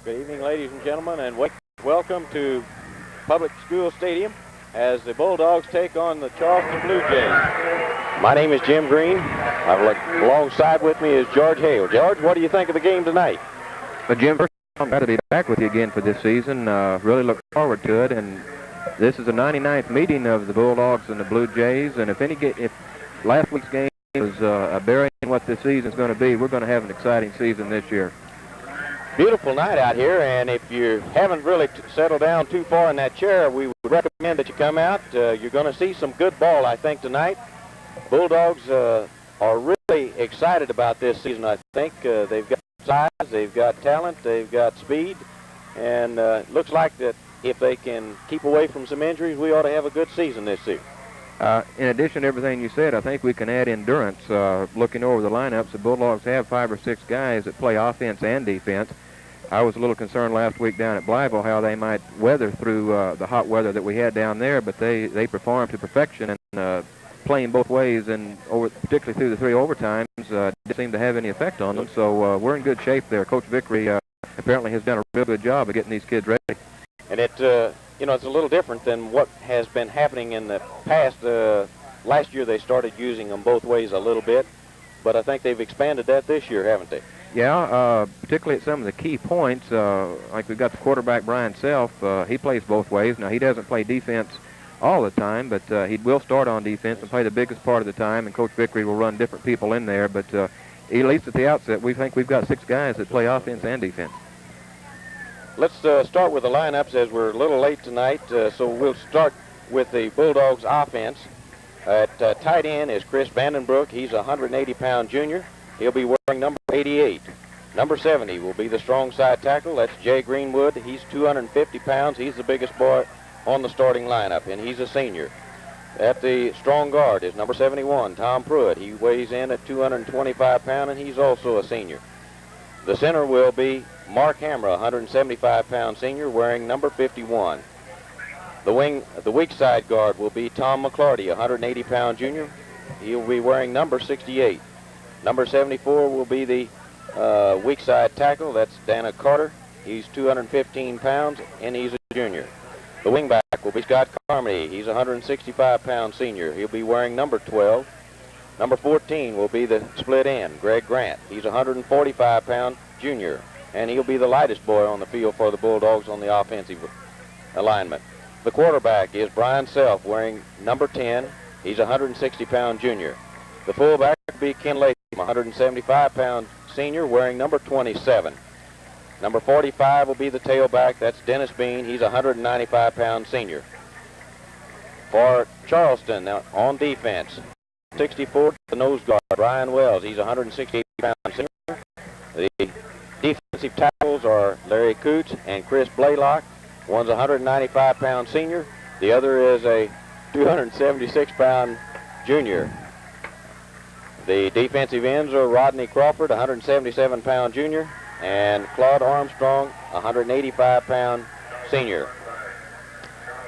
Good evening, ladies and gentlemen, and welcome to Public School Stadium as the Bulldogs take on the Charleston Blue Jays. My name is Jim Green. Alongside with me is George Hale. George, what do you think of the game tonight? Well, Jim, first I'm glad to be back with you again for this season. Really look forward to it, and this is the 99th meeting of the Bulldogs and the Blue Jays, and if last week's game was a bearing in what this season is going to be, we're going to have an exciting season this year. Beautiful night out here, and if you haven't really settled down too far in that chair, we would recommend that you come out. You're going to see some good ball, I think, tonight. Bulldogs are really excited about this season, I think. They've got size, they've got talent, they've got speed, and it looks like that if they can keep away from some injuries, we ought to have a good season this season. In addition to everything you said, I think we can add endurance. Looking over the lineups, the Bulldogs have 5 or 6 guys that play offense and defense. I was a little concerned last week down at Blytheville how they might weather through the hot weather that we had down there, but they performed to perfection, and playing both ways, and particularly through the 3 overtimes, didn't seem to have any effect on them. So we're in good shape there. Coach Vickery apparently has done a real good job of getting these kids ready. And it's a little different than what has been happening in the past. Last year they started using them both ways a little bit, but I think they've expanded that this year, haven't they? Yeah, particularly at some of the key points. Like we've got the quarterback, Brian Self. He plays both ways. Now, he doesn't play defense all the time, but he will start on defense and play the biggest part of the time, and Coach Vickery will run different people in there. But at least at the outset, we think we've got 6 guys that play offense and defense. Let's start with the lineups as we're a little late tonight, so we'll start with the Bulldogs offense. At tight end is Chris Vandenbroek. He's a 180-pound junior. He'll be wearing number 88. Number 70 will be the strong side tackle. That's Jay Greenwood. He's 250 pounds. He's the biggest boy on the starting lineup, and he's a senior. At the strong guard is number 71, Tom Pruitt. He weighs in at 225 pounds, and he's also a senior. The center will be Mark Hammer, 175-pound senior, wearing number 51. The weak side guard will be Tom McClarty, 180-pound junior. He'll be wearing number 68. Number 74 will be the weak side tackle. That's Dana Carter. He's 215 pounds, and he's a junior. The wingback will be Scott Carmody. He's a 165-pound senior. He'll be wearing number 12. Number 14 will be the split end, Greg Grant. He's a 145-pound junior, and he'll be the lightest boy on the field for the Bulldogs on the offensive alignment. The quarterback is Brian Self, wearing number 10. He's a 160-pound junior. The fullback will be Ken Latham, 175-pound senior, wearing number 27. Number 45 will be the tailback. That's Dennis Bean. He's a 195-pound senior. For Charleston, now on defense, 64, the nose guard, Brian Wells. He's a 168-pound senior. The defensive tackles are Larry Coots and Chris Blaylock. One's a 195-pound senior. The other is a 276-pound junior. The defensive ends are Rodney Crawford, a 177-pound junior, and Claude Armstrong, a 185-pound senior.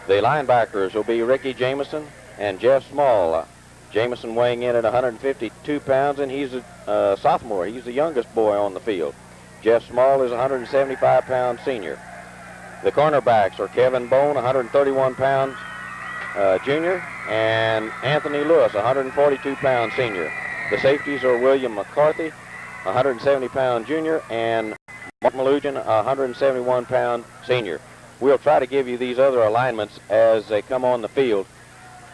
The linebackers will be Ricky Jameson and Jeff Small. Jameson weighing in at 152 pounds, and he's a sophomore. He's the youngest boy on the field. Jeff Small is a 175-pound senior. The cornerbacks are Kevin Bone, 131-pound junior, and Anthony Lewis, a 142-pound senior. The safeties are William McCarthy, a 170-pound junior, and Mark Malugin, a 171-pound senior. We'll try to give you these other alignments as they come on the field.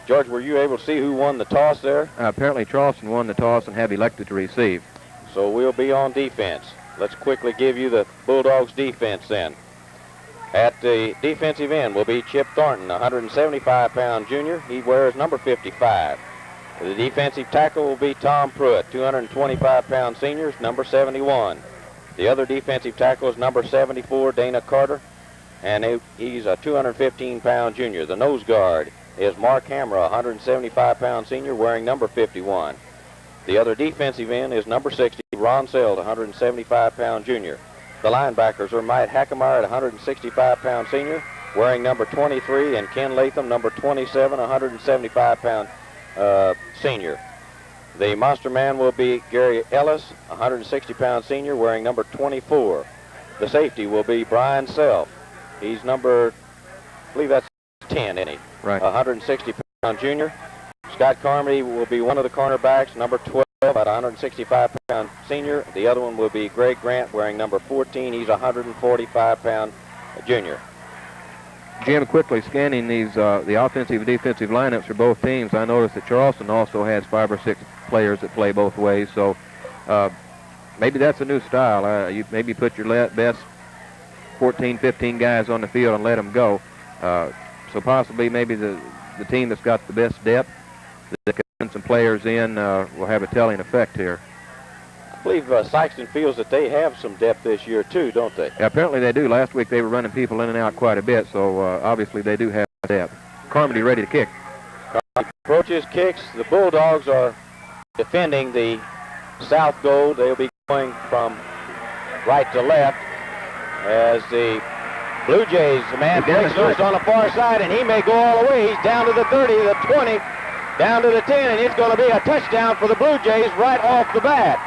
George, were you able to see who won the toss there? Apparently Charleston won the toss and have elected to receive. So we'll be on defense. Let's quickly give you the Bulldogs defense then. At the defensive end will be Chip Thornton, a 175-pound junior. He wears number 55. The defensive tackle will be Tom Pruitt, 225-pound seniors, number 71. The other defensive tackle is number 74, Dana Carter, and he's a 215-pound junior. The nose guard is Mark Hammer, a 175-pound senior, wearing number 51. The other defensive end is number 60, Ron Seld, a 175-pound junior. The linebackers are Mike Hackemeyer, a 165-pound senior, wearing number 23, and Ken Latham, number 27, a 175-pound senior. The monster man will be Gary Ellis, a 160-pound senior, wearing number 24. the safety will be Brian Self. He's number, I believe that's 10, isn't he? Right. 160-pound junior. Scott Carmody will be one of the cornerbacks, number 12, about 165-pound senior. The other one will be Greg Grant, wearing number 14. He's 145-pound junior. Jim, quickly scanning these the offensive and defensive lineups for both teams, I noticed that Charleston also has 5 or 6 players that play both ways. So maybe that's a new style. You maybe put your best 14, 15 guys on the field and let them go. So possibly maybe the team that's got the best depth, that can send some players in, will have a telling effect here. I believe Sikeston feels that they have some depth this year too, don't they? Yeah, apparently they do. Last week they were running people in and out quite a bit, so obviously they do have depth. Carmody ready to kick. Carmody approaches, kicks. The Bulldogs are defending the south goal. They'll be going from right to left as the Blue Jays, the man breaks loose on the far side, and he may go all the way. He's down to the 30, the 20, down to the 10, and it's going to be a touchdown for the Blue Jays right off the bat.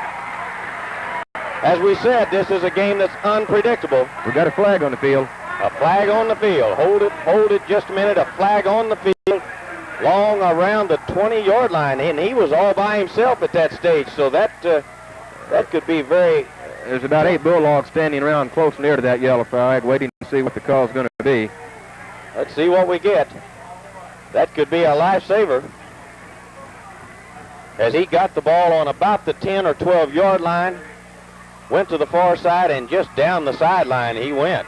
As we said, this is a game that's unpredictable. We got a flag on the field. A flag on the field. Hold it just a minute. A flag on the field, long around the 20-yard line, and he was all by himself at that stage. So that could be very. There's about 8 Bulldogs standing around close near to that yellow flag, waiting to see what the call is going to be. Let's see what we get. That could be a lifesaver, as he got the ball on about the 10 or 12-yard line. Went to the far side, and just down the sideline he went.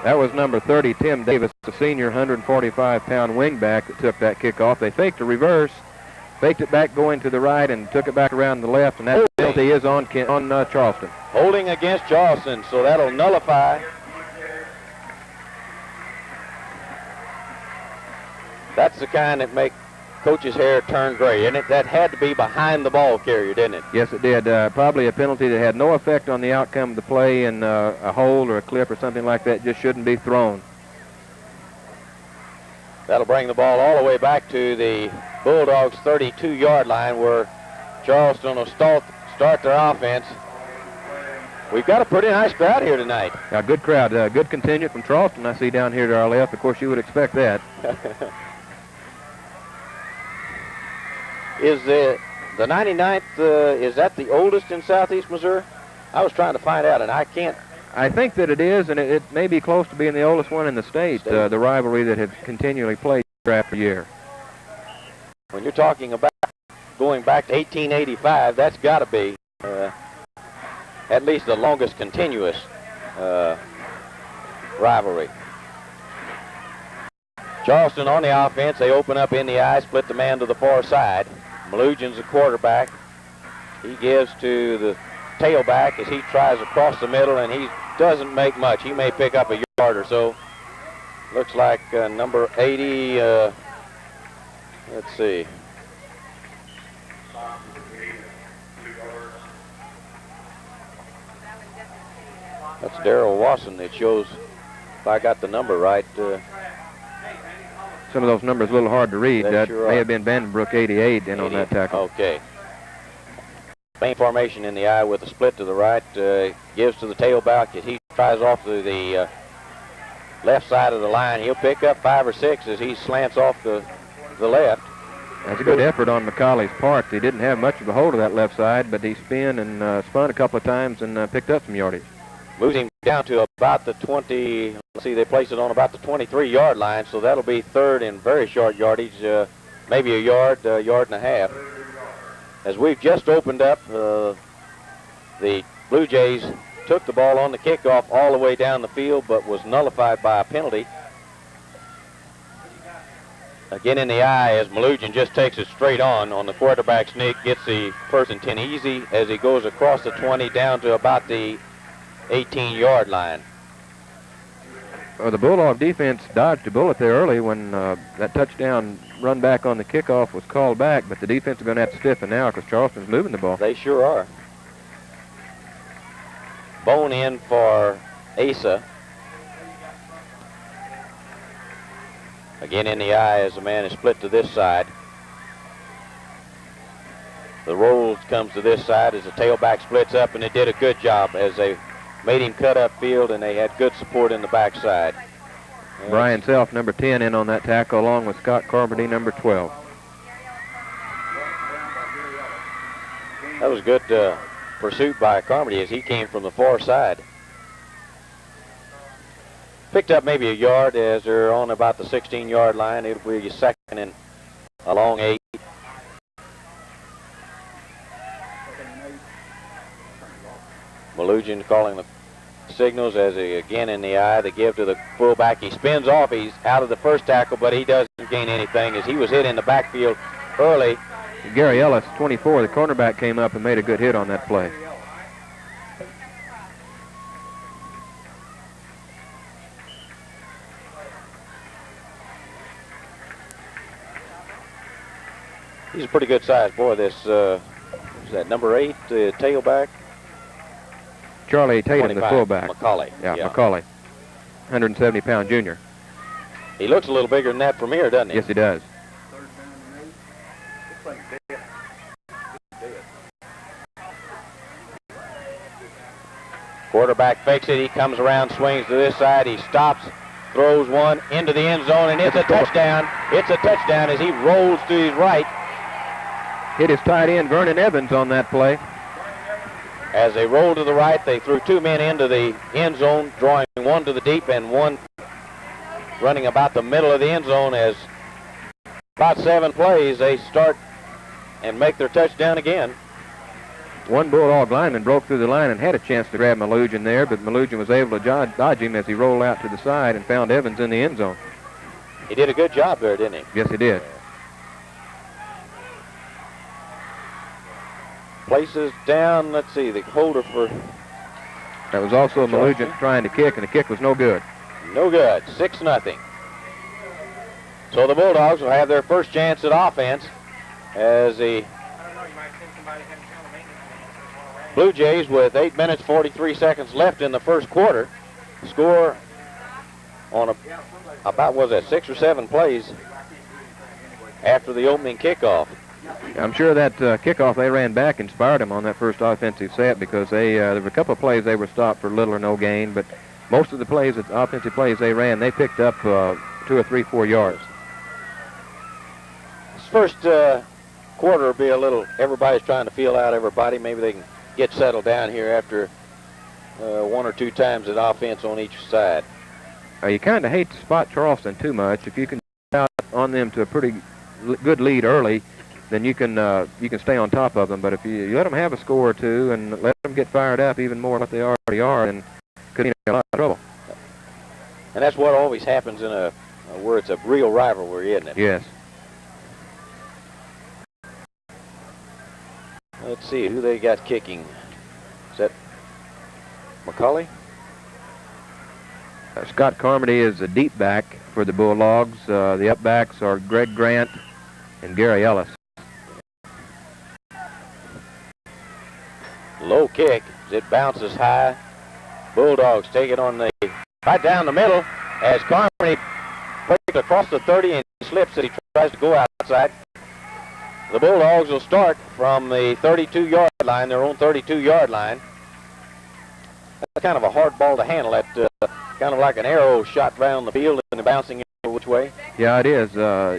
That was number 30, Tim Davis, the senior 145-pound wingback that took that kickoff. They faked a reverse, faked it back going to the right, and took it back around the left, and that penalty is on Charleston. Holding against Charleston, so that'll nullify. That's the kind that make Coach's hair turn gray, and that had to be behind the ball carrier, didn't it? Yes, it did. Probably a penalty that had no effect on the outcome of the play, and a hold or a clip or something like that just shouldn't be thrown. That'll bring the ball all the way back to the Bulldogs' 32-yard line, where Charleston will start their offense. We've got a pretty nice crowd here tonight. A good crowd, good contingent from Charleston I see down here to our left. Of course, you would expect that. Is the 99th, is that the oldest in Southeast Missouri? I was trying to find out, and I can't. I think that it is, and it may be close to being the oldest one in the state. The rivalry that has continually played year after year. When you're talking about going back to 1885, that's got to be at least the longest continuous rivalry. Charleston on the offense. They open up in the eye, split the man to the far side. Malugin's the quarterback. He gives to the tailback as he tries across the middle, and he doesn't make much. He may pick up a yard or so. Looks like number 80, let's see. That's Darrell Wasson. It shows, if I got the number right. Some of those numbers a little hard to read. That sure may have been Vandenbrook 88 in on that tackle. Okay. Main formation in the eye with a split to the right. Gives to the tailback as he tries off to the left side of the line. He'll pick up 5 or 6 as he slants off the left. That's a good effort on McCauley's part. He didn't have much of a hold of that left side, but he spun and spun a couple of times and picked up some yardage. Moves him down to about the 20. Let's see, they place it on about the 23-yard line, so that'll be third in very short yardage, maybe a yard and a half. As we've just opened up, the Blue Jays took the ball on the kickoff all the way down the field, but was nullified by a penalty. Again in the eye as Malugin just takes it straight on the quarterback sneak, gets the first and 10 easy as he goes across the 20 down to about the 18-yard line. Well, the Bulldog defense dodged a bullet there early when that touchdown run back on the kickoff was called back, but the defense is going to have to stiffen now because Charleston's moving the ball. They sure are. Bone in for Asa. Again in the eye as the man is split to this side. The roll comes to this side as the tailback splits up, and they did a good job as they made him cut upfield, and they had good support in the backside. Brian Self, number 10, in on that tackle, along with Scott Carmody, number 12. That was good pursuit by Carmody as he came from the far side. Picked up maybe a yard as they're on about the 16-yard line. It'll be second and a long 8. Malugin calling the signals as he again in the eye. They give to the fullback. He spins off. He's out of the first tackle, but he doesn't gain anything as he was hit in the backfield early. Gary Ellis, 24, the cornerback, came up and made a good hit on that play. He's a pretty good sized boy. This is that number 8, the tailback. Charlie Tatum, the fullback. McCauley. Yeah, McCauley, 170-pound junior. He looks a little bigger than that from here, doesn't he? Yes, he does. Quarterback fakes it. He comes around, swings to this side. He stops, throws one into the end zone, and it's a touchdown. It's a touchdown as he rolls to his right. Hit his tight end, Vernon Evans, on that play. As they roll to the right, they threw 2 men into the end zone, drawing one to the deep and one running about the middle of the end zone. As about 7 plays, they start and make their touchdown again. One Bulldog lineman broke through the line and had a chance to grab Malugin there, but Malugin was able to dodge him as he rolled out to the side and found Evans in the end zone. He did a good job there, didn't he? Yes, he did. Places down, let's see, the holder for... That was also Malugin trying to kick, and the kick was no good. No good, 6-0. So the Bulldogs will have their first chance at offense as the Blue Jays, with 8 minutes 43 seconds left in the first quarter, score on about, was that 6 or 7 plays after the opening kickoff. I'm sure that kickoff they ran back inspired them on that first offensive set, because there were a couple of plays they were stopped for little or no gain, but most of the plays, the offensive plays they ran, they picked up 2 or 3, 4 yards. This first quarter will be a little, everybody's trying to feel out everybody. Maybe they can get settled down here after 1 or 2 times at offense on each side. You kind of hate to spot Charleston too much. If you can get out on them to a pretty good lead early, then you can stay on top of them. But if you let them have a score or 2 and let them get fired up even more than they already are, then could be in a lot of trouble. And that's what always happens in where it's a real rivalry, isn't it? Yes. Let's see who they got kicking. Is that McCauley? Scott Carmody is the deep back for the Bulldogs. The up backs are Greg Grant and Gary Ellis. Low kick as it bounces high. Bulldogs take it on the right down the middle as Carmody plays across the 30 and slips as he tries to go outside. The Bulldogs will start from the 32-yard line, their own 32-yard line. That's kind of a hard ball to handle. That kind of like an arrow shot around the field and bouncing which way. Yeah, it is.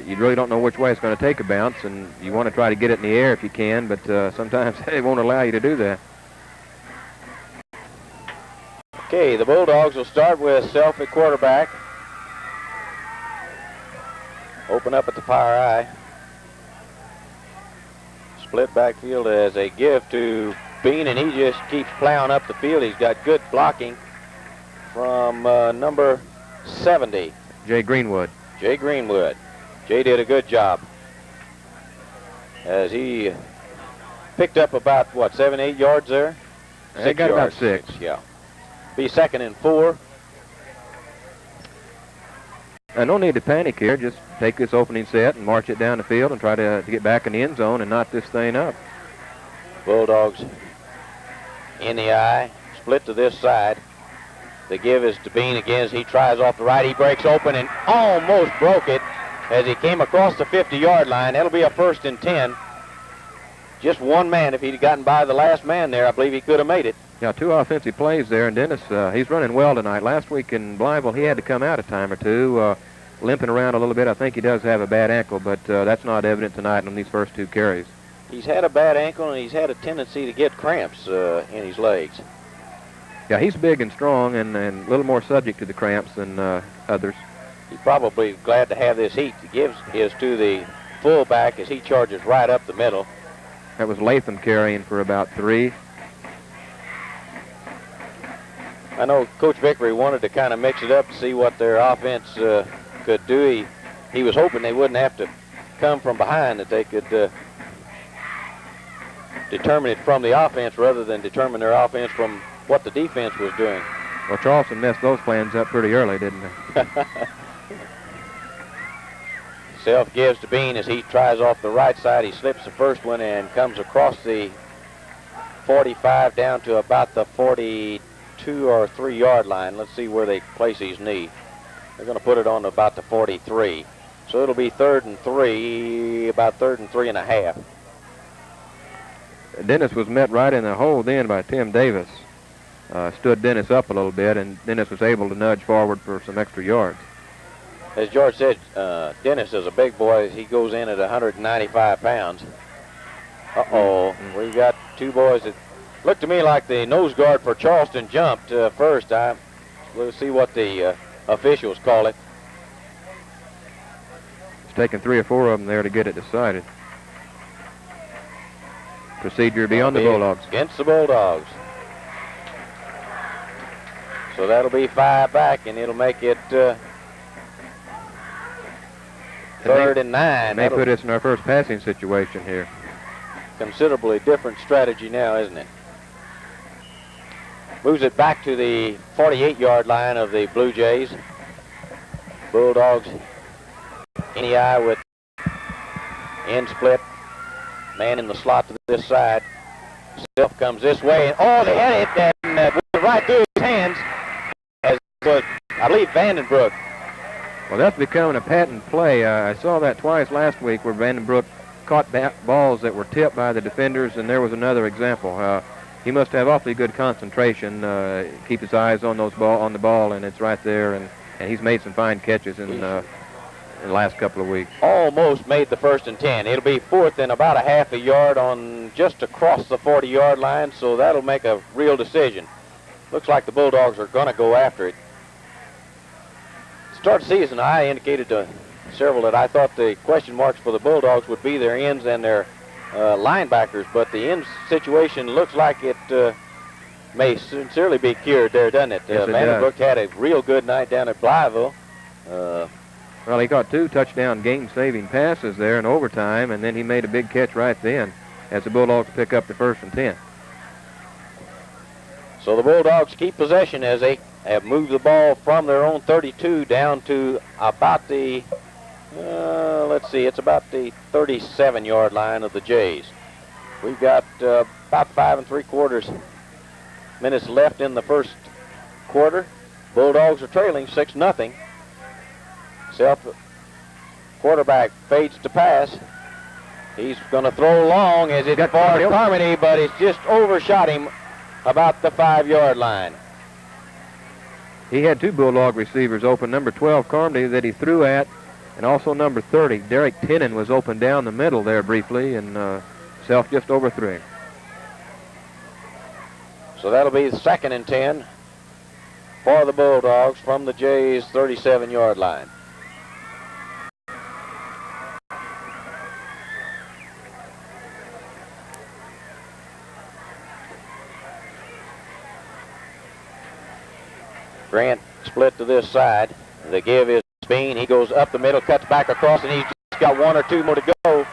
You really don't know which way it's going to take a bounce, and you want to try to get it in the air if you can, but sometimes they won't allow you to do that. Okay, the Bulldogs will start with Self at quarterback. Open up at the far eye. Split backfield as they give to Bean, and he just keeps plowing up the field. He's got good blocking from number 70. Jay Greenwood. Jay Greenwood. Jay did a good job as he picked up about, what, 7, 8 yards there? They got about 6. Yeah. Be 2nd and 4. And no need to panic here. Just take this opening set and march it down the field and try to get back in the end zone and knot this thing up. Bulldogs in the eye, split to this side. The give is to Bean again as he tries off the right. He breaks open and almost broke it as he came across the 50-yard line. That'll be a 1st and 10. Just one man. If he'd gotten by the last man there, I believe he could have made it. Yeah, 2 offensive plays there, and Dennis, he's running well tonight. Last week in Blytheville, he had to come out a time or two, limping around a little bit. I think he does have a bad ankle, but that's not evident tonight on these first 2 carries. He's had a bad ankle, and he's had a tendency to get cramps in his legs. Yeah, he's big and strong and a little more subject to the cramps than others. He's probably glad to have this heat. He gives his to the fullback as he charges right up the middle. That was Latham carrying for about 3. I know Coach Vickery wanted to kind of mix it up to see what their offense could do. He was hoping they wouldn't have to come from behind, that they could determine it from the offense rather than determine their offense from what the defense was doing. Well, Charleston messed those plans up pretty early, didn't they? Self gives to Bean as he tries off the right side. He slips the first one and comes across the 45 down to about the 42 or 3 yard line. Let's see where they place his knee. They're going to put it on about the 43. So it'll be 3rd and 3, about 3rd and 3 and a half. Dennis was met right in the hole then by Tim Davis. Stood Dennis up a little bit, and Dennis was able to nudge forward for some extra yards. As George said, Dennis is a big boy. He goes in at 195 pounds. Uh-oh. We got 2 boys that looked to me like the nose guard for Charleston jumped first. We'll see what the officials call it. It's taken 3 or 4 of them there to get it decided. Procedure be on the Bulldogs. Against the Bulldogs. So that'll be 5 back, and it'll make it 3rd and 9. May put us in our first passing situation here. Considerably different strategy now, isn't it? Moves it back to the 48-yard line of the Blue Jays. Bulldogs, any eye with end split. Man in the slot to this side. Self comes this way, and they had it, and went right through his hands. As was, I believe, Vandenbroek. Well, that's becoming a patent play. I saw that twice last week where Vandenbroek caught balls that were tipped by the defenders, and there was another example. He must have awfully good concentration, keep his eyes on the ball, and it's right there, and he's made some fine catches in the last couple of weeks. Almost made the 1st and 10. It'll be 4th and about a half a yard on just across the 40-yard line, so that'll make a real decision. Looks like the Bulldogs are going to go after it. Start of the season, I indicated to several that I thought the question marks for the Bulldogs would be their ends and their linebackers, but the ends situation looks like it may sincerely be cured there, doesn't it? Yes, Vandenbroek had a real good night down at Blytheville. Well, he got 2 touchdown game-saving passes there in overtime, and then he made a big catch right then as the Bulldogs pick up the 1st and 10. So the Bulldogs keep possession as they have moved the ball from their own 32 down to about the, let's see, it's about the 37-yard line of the Jays. We've got about 5 3/4 minutes left in the first quarter. Bulldogs are trailing 6-0. Self quarterback fades to pass. He's going to throw long as it's for Carmody, but it's just overshot him about the 5-yard line. He had 2 Bulldog receivers open, number 12 Carmody that he threw at, and also number 30 Derek Tennant was open down the middle there briefly, and Self just overthrew him. So that'll be the 2nd and 10 for the Bulldogs from the Jays' 37-yard line. Grant split to this side. The give is Bean. He goes up the middle, cuts back across, and he's just got 1 or 2 more to go.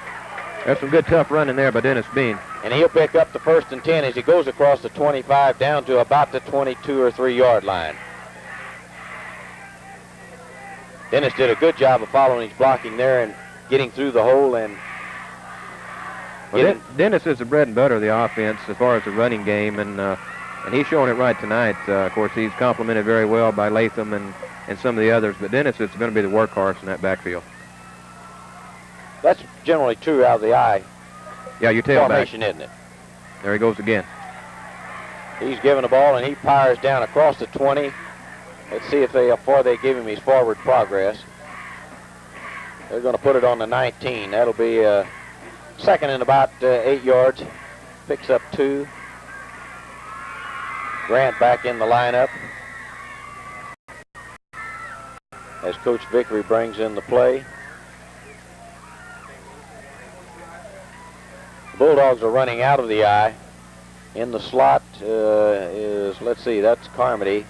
That's some good tough running there by Dennis Bean. And he'll pick up the 1st and 10 as he goes across the 25 down to about the 22 or 3-yard line. Dennis did a good job of following his blocking there and getting through the hole. And Dennis is the bread and butter of the offense as far as the running game, and he's showing it right tonight. Of course, he's complimented very well by Latham and some of the others, but Dennis is going to be the workhorse in that backfield. That's generally true out of the eye. Yeah, your tailback Formation, isn't it? There he goes again. He's given the ball, and he fires down across the 20. Let's see how far they give him his forward progress. They're going to put it on the 19. That'll be second and about 8 yards. Picks up 2. Grant back in the lineup as Coach Vickery brings in the play. The Bulldogs are running out of the I. In the slot is, let's see, that's Carmody.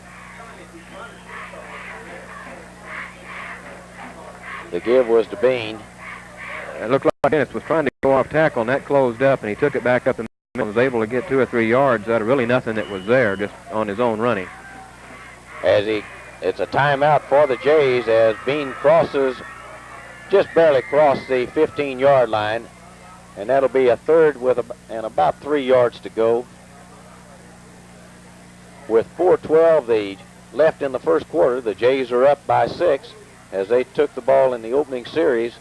The give was to Bean. It looked like Dennis was trying to go off tackle, and that closed up, and he took it back up the middle and was able to get 2 or 3 yards out of really nothing that was there, just on his own running. It's a timeout for the Jays as Bean just barely crossed the 15-yard line, and that'll be a third and about 3 yards to go. With 4:12 left in the first quarter, the Jays are up by 6 as they took the ball in the opening series.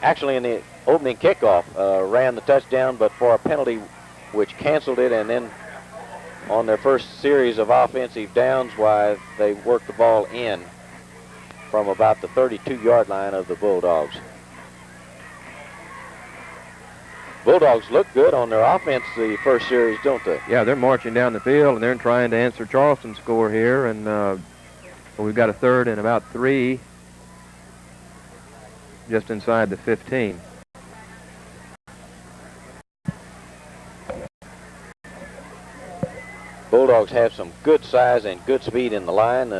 Actually, in the opening kickoff, ran the touchdown, but for a penalty which canceled it, and then on their first series of offensive downs, they worked the ball in from about the 32-yard line of the Bulldogs. Bulldogs look good on their offense the first series, don't they? Yeah, they're marching down the field, and they're trying to answer Charleston's score here, and we've got a third and about 3 just inside the 15. Bulldogs have some good size and good speed in the line.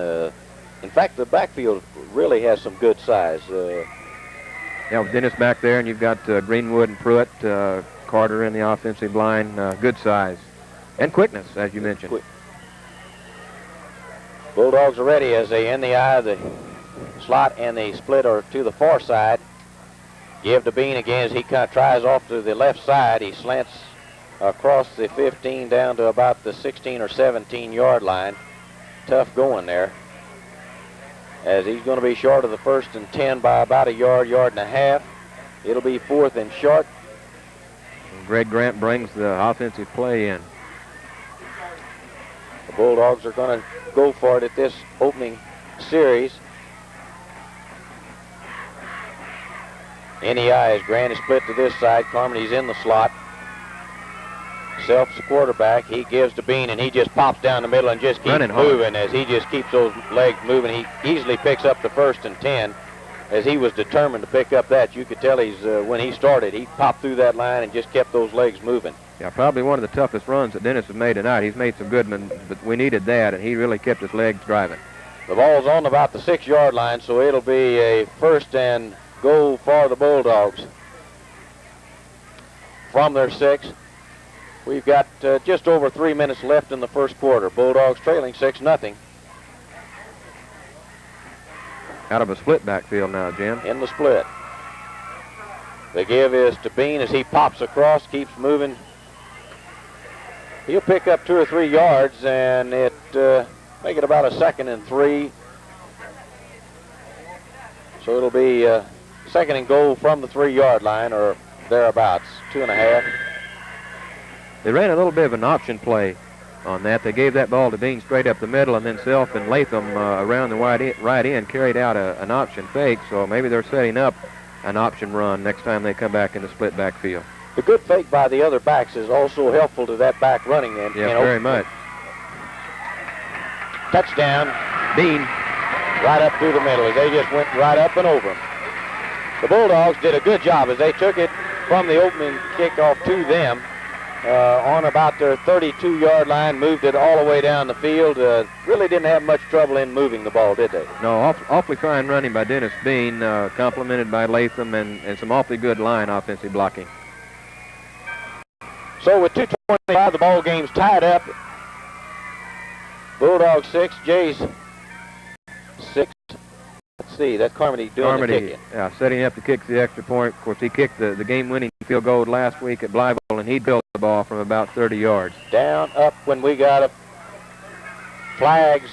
In fact, the backfield really has some good size. Yeah, with Dennis back there, and you've got Greenwood and Pruitt, Carter in the offensive line. Good size and quickness, as you mentioned. Bulldogs are ready as they end the I. The slot and the split are to the far side. Give to Bean again as he kind of tries off to the left side. He slants across the 15 down to about the 16 or 17-yard line. Tough going there, as he's going to be short of the 1st and 10 by about a yard and a half. It'll be 4th and short. And Greg Grant brings the offensive play in. The Bulldogs are going to go for it at this opening series. NEI as Grant is split to this side. Carmody's in the slot. Self's the quarterback. He gives to Bean, and he just pops down the middle and just keeps moving as he just keeps those legs moving. He easily picks up the 1st and 10 as he was determined to pick up that. You could tell when he started, he popped through that line and just kept those legs moving. Yeah, probably one of the toughest runs that Dennis has made tonight. He's made some good ones, but we needed that, and he really kept his legs driving. The ball's on about the 6-yard line, so it'll be a 1st and goal for the Bulldogs from their 6. We've got just over 3 minutes left in the first quarter. Bulldogs trailing 6-0. Out of a split backfield now, Jim. In the split. The give is to Bean as he pops across, keeps moving. He'll pick up 2 or 3 yards, and make it about a 2nd and 3. So it'll be 2nd and goal from the 3-yard line or thereabouts, 2.5. They ran a little bit of an option play on that. They gave that ball to Bean straight up the middle, and then Self and Latham around the right end carried out an option fake. So maybe they're setting up an option run next time they come back in the split backfield. The good fake by the other backs is also helpful to that back running. And, yeah, very much. Touchdown, Bean, right up through the middle as they just went right up and over him. The Bulldogs did a good job as they took it from the opening kickoff to them. On about their 32-yard line, moved it all the way down the field. Really didn't have much trouble in moving the ball, did they? No, awfully fine running by Dennis Bean, complimented by Latham, and some awfully good line offensive blocking. So with 2:25, the ball game's tied up. Bulldogs 6, Jays 6. Let's see, that's Carmody doing the kicking. Yeah, setting up to kick the extra point. Of course, he kicked the game-winning field goal last week at Blytheville, and he built the ball from about 30 yards. Down, up when we got a flags.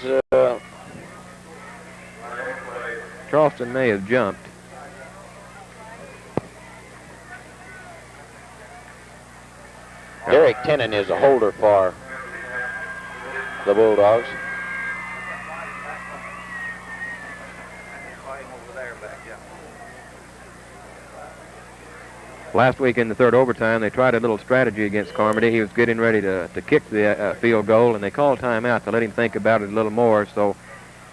Charleston may have jumped. Derek Tennant is a holder for the Bulldogs. Last week in the third overtime, they tried a little strategy against Carmody. He was getting ready to kick the field goal, and they called timeout to let him think about it a little more. So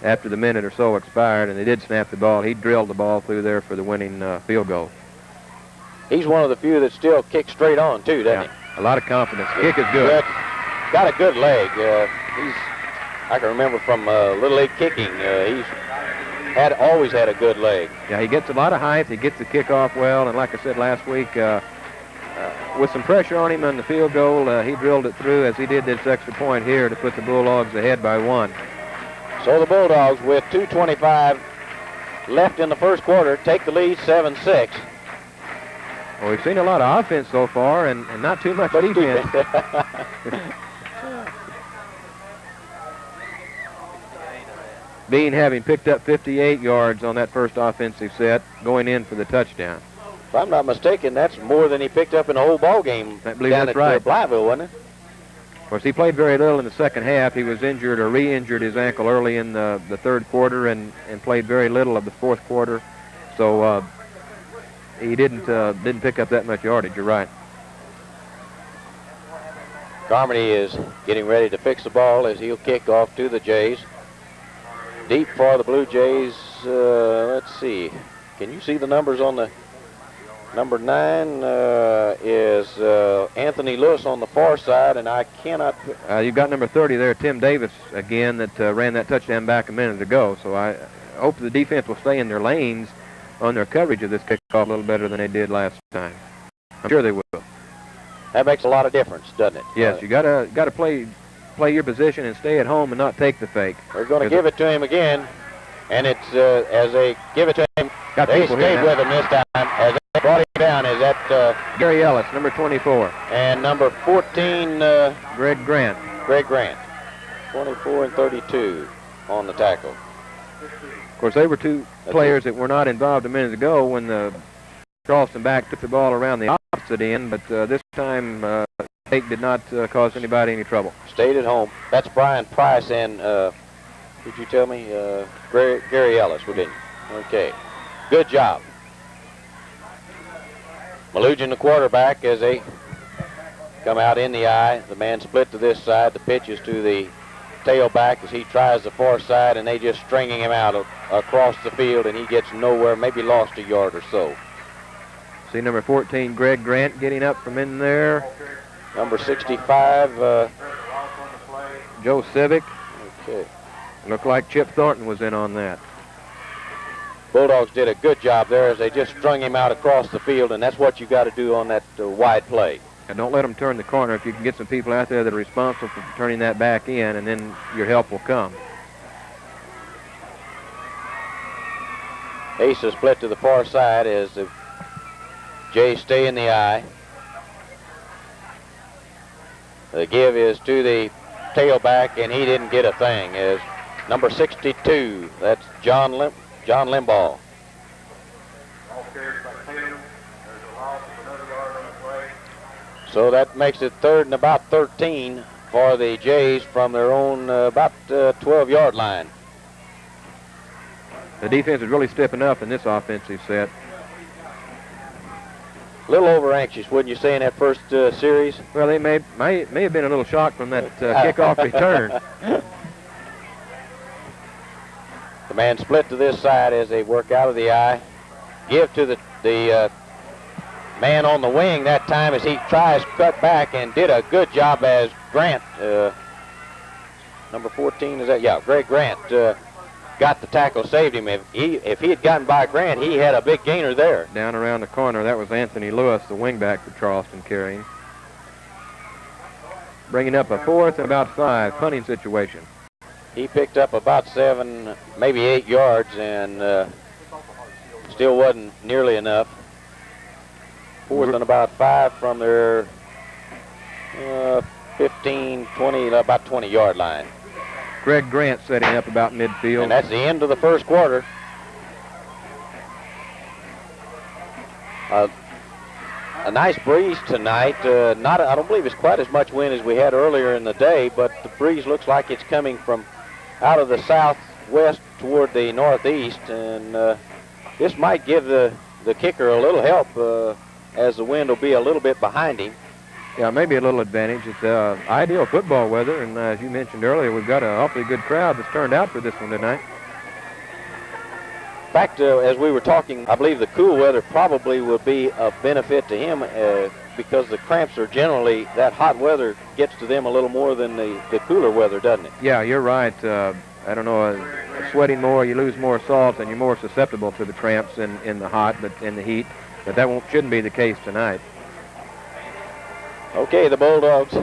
after the minute or so expired, and they did snap the ball, he drilled the ball through there for the winning field goal. He's one of the few that still kicks straight on, too, doesn't he? A lot of confidence. Kick is good. Got a good leg. I can remember from Little League kicking, he's always had a good leg. Yeah, he gets a lot of height. He gets the kick off well, and like I said last week, with some pressure on him on the field goal, he drilled it through as he did this extra point here to put the Bulldogs ahead by 1. So the Bulldogs, with 2:25 left in the first quarter, take the lead 7-6. Well, we've seen a lot of offense so far, and not too much defense. Bean having picked up 58 yards on that first offensive set, going in for the touchdown. If I'm not mistaken, that's more than he picked up in the whole ball game. I believe down that's at right. Blytheville, wasn't it? Of course, he played very little in the second half. He was injured or re-injured his ankle early in the third quarter and played very little of the fourth quarter. So he didn't pick up that much yardage. You're right. Carmody is getting ready to fix the ball as he'll kick off to the Jays. Deep for the Blue Jays. Let's see. Can you see the numbers on the number 9 is Anthony Lewis on the far side, and I cannot. You've got number 30 there, Tim Davis, again, that ran that touchdown back a minute ago. So I hope the defense will stay in their lanes on their coverage of this kickoff a little better than they did last time. I'm sure they will. That makes a lot of difference, doesn't it? Yes, you gotta play your position and stay at home and not take the fake. We're going to give it to him again, and it's as they give it to him, they stayed with him this time. As they brought him down, is that Gary Ellis, number 24. And number 14, Greg Grant. Greg Grant, 24 and 32 on the tackle. Of course, they were two players that were not involved a minute ago when the Charleston back took the ball around the opposite end, but this time State did not cause anybody any trouble. Stayed at home. That's Brian Price and, did you tell me? Gary Ellis, didn't you? Okay. Good job. Malugin, the quarterback, as they come out in the eye. The man split to this side. The pitch is to the tailback as he tries the far side, and they just stringing him out across the field, and he gets nowhere, maybe lost a yard or so. See number 14, Greg Grant, getting up from in there. Number 65, Joe Civic. Okay. Looked like Chip Thornton was in on that. Bulldogs did a good job there as they just strung him out across the field, and that's what you got to do on that wide play. And don't let them turn the corner. If you can get some people out there that are responsible for turning that back in, and then your help will come. Ace is split to the far side as the Jays stay in the eye. The give is to the tailback, and he didn't get a thing. As number 62, that's John Limbaugh. So that makes it 3rd and about 13 for the Jays from their own about 12-yard line. The defense is really stepping up in this offensive set. A little over anxious, wouldn't you say, in that first series? Well, they may have been a little shocked from that kickoff return. The man split to this side as they work out of the eye. Give to the man on the wing that time as he tries to cut back and did a good job as Grant, number 14, is that? Yeah, Greg Grant got the tackle, saved him. If he had gotten by Grant, he had a big gainer there. Down around the corner, that was Anthony Lewis, the wingback for Charleston, carrying. Bringing up a 4th and about 5 punting situation. He picked up about 7, maybe 8 yards, and still wasn't nearly enough. 4th and about 5 from their 15, 20, about 20-yard line. Greg Grant setting up about midfield. And that's the end of the first quarter. a nice breeze tonight. I don't believe it's quite as much wind as we had earlier in the day, but the breeze looks like it's coming from out of the southwest toward the northeast, and this might give the kicker a little help as the wind will be a little bit behind him. Yeah, maybe a little advantage. It's ideal football weather, and as you mentioned earlier, we've got an awfully good crowd that's turned out for this one tonight. In fact, as we were talking, I believe the cool weather probably will be a benefit to him because the cramps are generally, that hot weather gets to them a little more than the cooler weather, doesn't it? Yeah, you're right. I don't know, sweating more, you lose more salt, and you're more susceptible to the cramps in the hot, but in the heat. But that shouldn't be the case tonight. Okay, the Bulldogs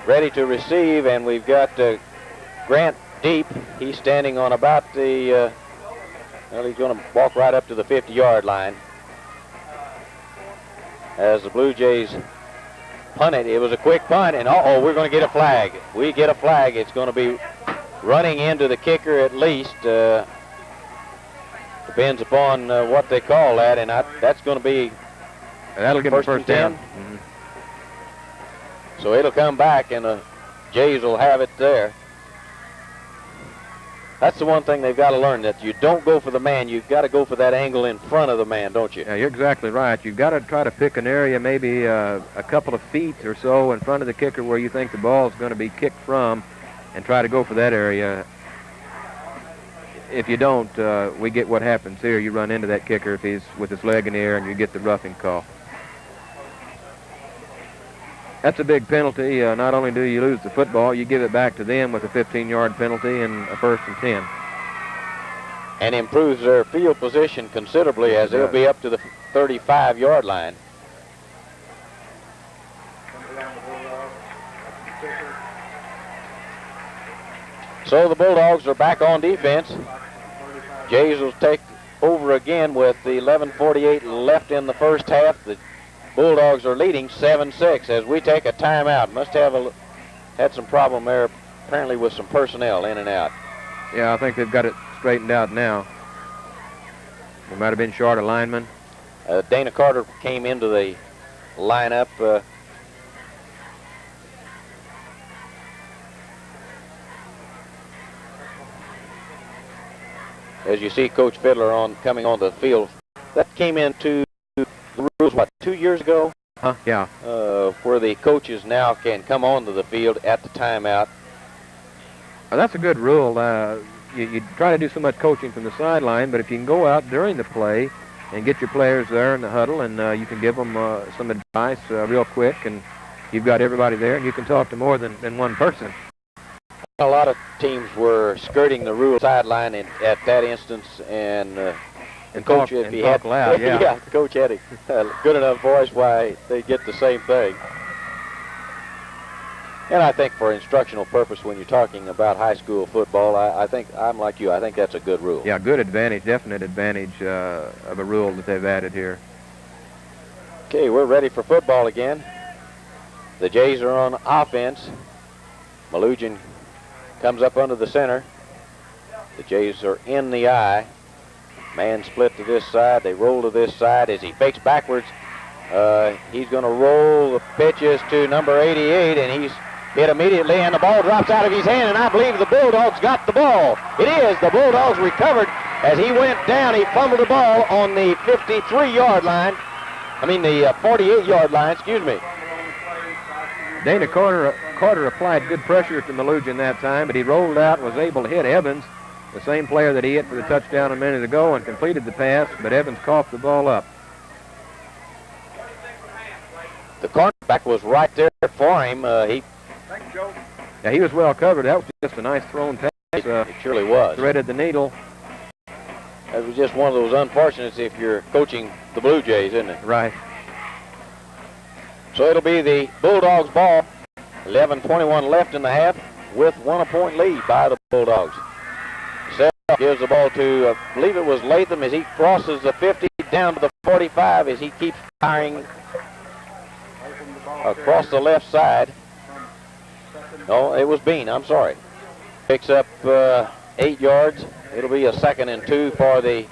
ready to receive, and we've got Grant deep. He's standing on about the, well, he's going to walk right up to the 50-yard line. As the Blue Jays punt it, it was a quick punt, and uh-oh, we're going to get a flag. We get a flag. It's going to be running into the kicker at least. Depends upon what they call that, and that's going to be that'll give them first down. Mm-hmm. So it'll come back, and the Jays will have it there. That's the one thing they've got to learn, that you don't go for the man. You've got to go for that angle in front of the man, don't you? Yeah, you're exactly right. You've got to try to pick an area maybe a couple of feet or so in front of the kicker where you think the ball is going to be kicked from, and try to go for that area. If you don't, we get what happens here. You run into that kicker if he's with his leg in the air, and you get the roughing call. That's a big penalty. Not only do you lose the football, you give it back to them with a 15-yard penalty and a 1st and 10. And improves their field position considerably as they'll be up to the 35-yard line. So the Bulldogs are back on defense. Jays will take over again with the 11:48 left in the first half. The Bulldogs are leading 7-6 as we take a timeout. Must have had some problem there, apparently, with some personnel in and out. Yeah, I think they've got it straightened out now. They might have been short a lineman. Dana Carter came into the lineup. As you see Coach Fiddler coming on the field. That came into the rules, what, 2 years ago? Yeah. Where the coaches now can come onto the field at the timeout. Well, that's a good rule. You try to do so much coaching from the sideline, but if you can go out during the play and get your players there in the huddle, and you can give them some advice real quick, and you've got everybody there, and you can talk to more than one person. A lot of teams were skirting the rule sideline at that instance, and Coach, if he had loud, yeah. Coach had a good enough voice why they get the same thing. And I think for instructional purpose, when you're talking about high school football, I think I'm like you. I think that's a good rule. Yeah, good advantage, definite advantage of a rule that they've added here. Okay, we're ready for football again. The Jays are on offense. Malugin comes up under the center. The Jays are in the eye. Man split to this side. They roll to this side as he fakes backwards. He's going to roll the pitches to number 88, and he's hit immediately, and the ball drops out of his hand, and I believe the Bulldogs got the ball. It is. The Bulldogs recovered as he went down. He fumbled the ball on the 53-yard line. I mean the 48-yard line, excuse me. Dana Carter applied good pressure to Malugin that time, but he rolled out and was able to hit Evans, the same player that he hit for the touchdown a minute ago, and completed the pass, but Evans coughed the ball up. The cornerback was right there for him. Yeah, he was well covered. That was just a nice thrown pass. It surely was. Threaded the needle. That was just one of those unfortunates if you're coaching the Blue Jays, isn't it? Right. So it'll be the Bulldogs' ball. 11:21 left in the half with 1-point lead by the Bulldogs. Seth gives the ball to, I believe it was Latham, as he crosses the 50 down to the 45 as he keeps firing across the left side. No, it was Bean, I'm sorry. Picks up 8 yards. It'll be a 2nd and 2 for the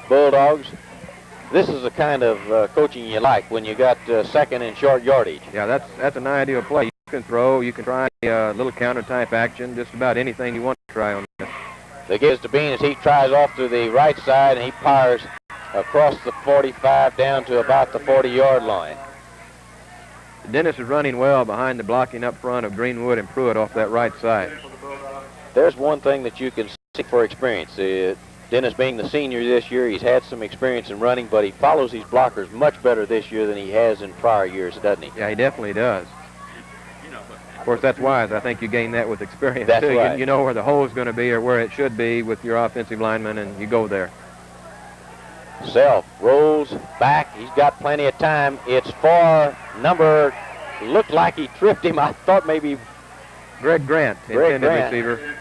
Bulldogs. this is the kind of coaching you like when you got second and short yardage. Yeah, that's an ideal play. You can throw, you can try a little counter-type action, just about anything you want to try on this. They give it to Bean as he tries off to the right side, and he fires across the 45 down to about the 40-yard line. Dennis is running well behind the blocking up front of Greenwood and Pruitt off that right side. There's one thing that you can see for experience. Dennis being the senior this year, he's had some experience in running, but he follows these blockers much better this year than he has in prior years, doesn't he? Yeah, he definitely does. Of course, that's wise. I think you gain that with experience, that's too. Right. You know where the hole is going to be or where it should be with your offensive lineman, and you go there. Self rolls back. He's got plenty of time. It's for number, looked like he tripped him. I thought maybe Greg Grant, intended receiver.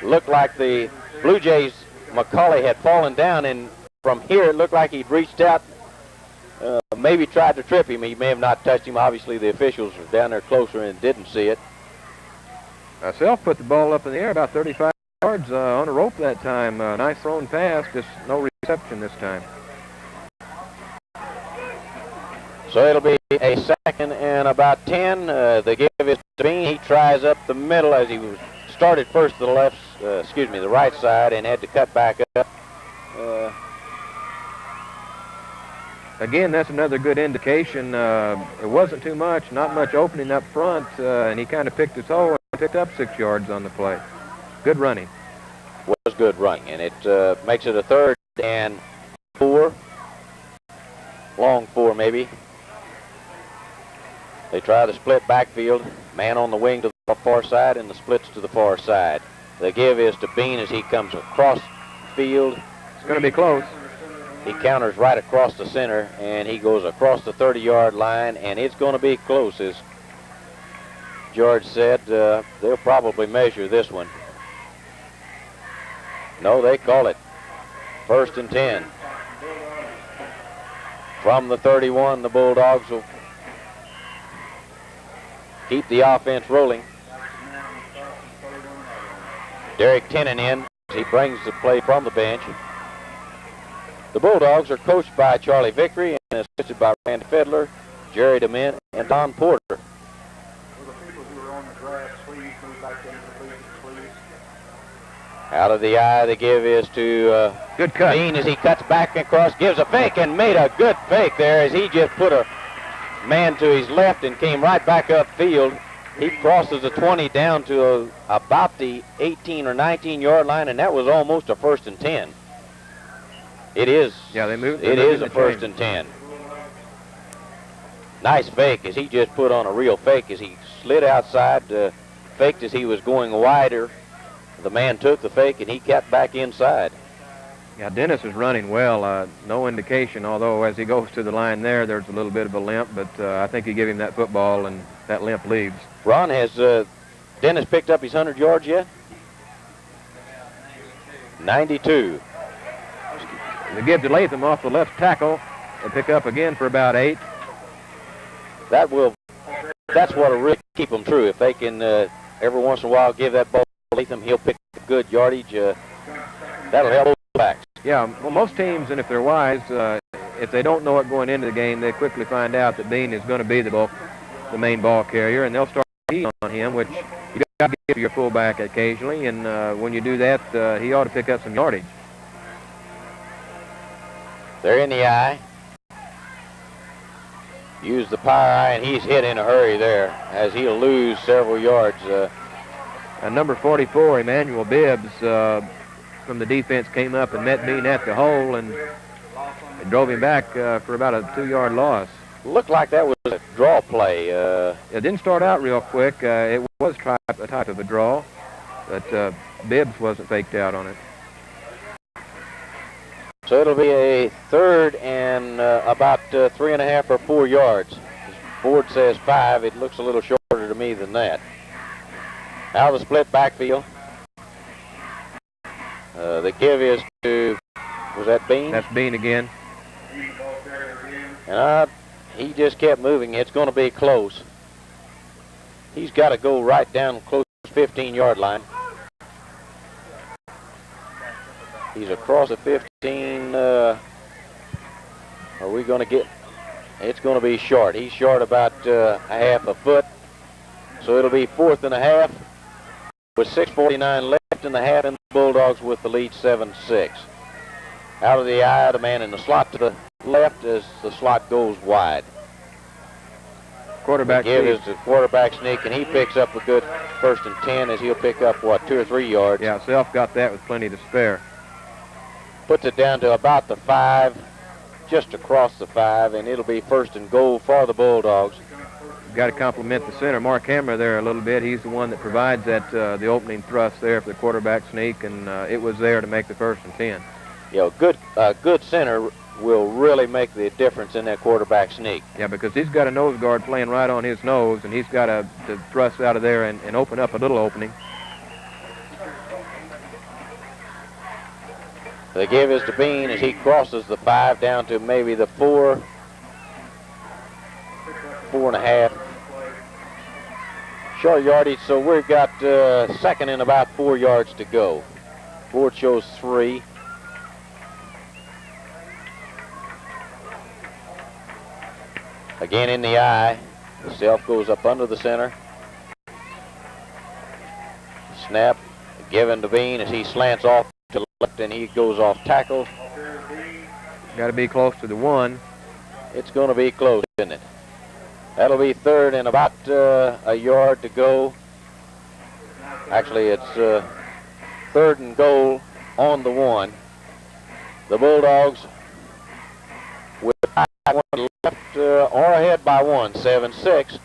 Looked like the Blue Jays' McCauley had fallen down, and from here it looked like he'd reached out, maybe tried to trip him. He may have not touched him. Obviously, the officials were down there closer and didn't see it. Self put the ball up in the air about 35 yards on a rope that time. Nice thrown pass, just no reception this time. So it'll be a second and about 10. The give is to Bean. He tries up the middle as he was started first to the the right side and had to cut back up. Again, that's another good indication. It wasn't too much, not much opening up front, and he kind of picked his hole and picked up 6 yards on the play. Good running. Was good running, and it makes it a 3rd and 4. Long 4 maybe. They try the split backfield. Man on the wing to the far side and the splits to the far side. The give is to Bean as he comes across the field. It's going to be close. He counters right across the center, and he goes across the 30-yard line, and it's going to be close, as George said. They'll probably measure this one. No, they call it 1st and 10. From the 31, the Bulldogs will keep the offense rolling. Derek Tennant in as he brings the play from the bench. The Bulldogs are coached by Charlie Vickery and assisted by Randy Fiddler, Jerry DeMint, and Don Porter. Out of the eye, the give is to good cut. Bean as he cuts back across, gives a fake, and made a good fake there as he just put a man to his left and came right back upfield. He crosses the 20 down to about the 18 or 19-yard line, and that was almost a 1st and 10. It is. Yeah, they moved. It is a 1st and 10. Nice fake as he just put on a real fake as he slid outside, faked as he was going wider. The man took the fake and he kept back inside. Yeah, Dennis is running well. No indication, although as he goes to the line there's a little bit of a limp, but I think you give him that football and that limp leaves. Ron, has Dennis picked up his 100 yards yet? 92. They give to Latham off the left tackle and pick up again for about 8. That's what will really keep them true. If they can every once in a while give that ball to Latham, he'll pick up good yardage. That'll help both backs. Yeah, well, most teams, and if they're wise, if they don't know it going into the game, they quickly find out that Bean is going to be the main ball carrier, and they'll start on him, which you got to give your fullback occasionally, and when you do that, he ought to pick up some yardage. They're in the eye. Use the power eye, and he's hit in a hurry there as he'll lose several yards. And number 44, Emmanuel Bibbs, from the defense came up and met Bean at the hole and drove him back for about a 2-yard loss. Looked like that was a draw play. It didn't start out real quick. It was a type of a draw, but Bibbs wasn't faked out on it. So it'll be a 3rd and about 3.5 or 4 yards. Board says 5. It looks a little shorter to me than that. Out of the split backfield. The give is to, was that Bean? That's Bean again. And he just kept moving. It's going to be close. He's got to go right down close to the 15-yard line. He's across the 15. Are we going to get? It's going to be short. He's short about a half a foot. So it'll be 4th and a half with 6:49 left in the half, and the Bulldogs with the lead 7-6. Out of the eye, the man in the slot to the left as the slot goes wide. Quarterback give sneak. is the quarterback sneak, and he picks up a good 1st and 10 as he'll pick up, what, 2 or 3 yards. Yeah, Self got that with plenty to spare. Puts it down to about the 5, just across the 5, and it'll be 1st and goal for the Bulldogs. Got to compliment the center, Mark Hammer, there a little bit. He's the one that provides that the opening thrust there for the quarterback sneak, and it was there to make the 1st and 10. You know, good center will really make the difference in that quarterback sneak. Yeah, because he's got a nose guard playing right on his nose, and he's got to thrust out of there and open up a little opening. The give is to Bean as he crosses the 5 down to maybe the 4, 4.5. Short yardage, so we've got 2nd and about 4 yards to go. Board shows 3. Again in the eye. Self goes up under the center. Snap given to Bean as he slants off to the left, and he goes off tackle. Got to be close to the 1. It's going to be close, isn't it? That'll be 3rd and about a yard to go. Actually, it's 3rd and goal on the 1. The Bulldogs with 1 left or ahead by 1, 7-6.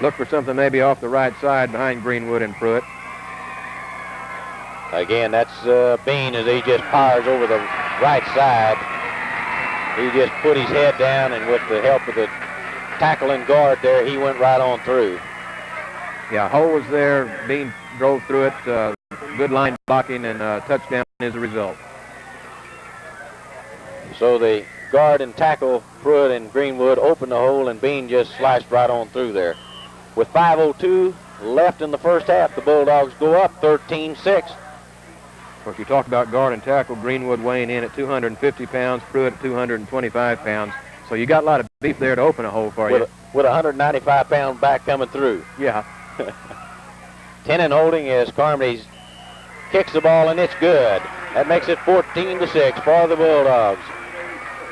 Look for something maybe off the right side behind Greenwood and Pruitt. Again, that's Bean as he just fires over the right side. He just put his head down, and with the help of the tackle and guard there, he went right on through. Yeah, hole was there. Bean drove through it. Good line blocking, and touchdown as a result. So the guard and tackle, Pruitt and Greenwood, opened the hole, and Bean just sliced right on through there. With 5:02 left in the 1st half, the Bulldogs go up 13-6. If you talk about guard and tackle, Greenwood weighing in at 250 pounds, Pruitt at 225 pounds. So you got a lot of beef there to open a hole for you. With a 195-pound back coming through. Yeah. 10 and holding as Carmody kicks the ball, and it's good. That makes it 14-6 for the Bulldogs.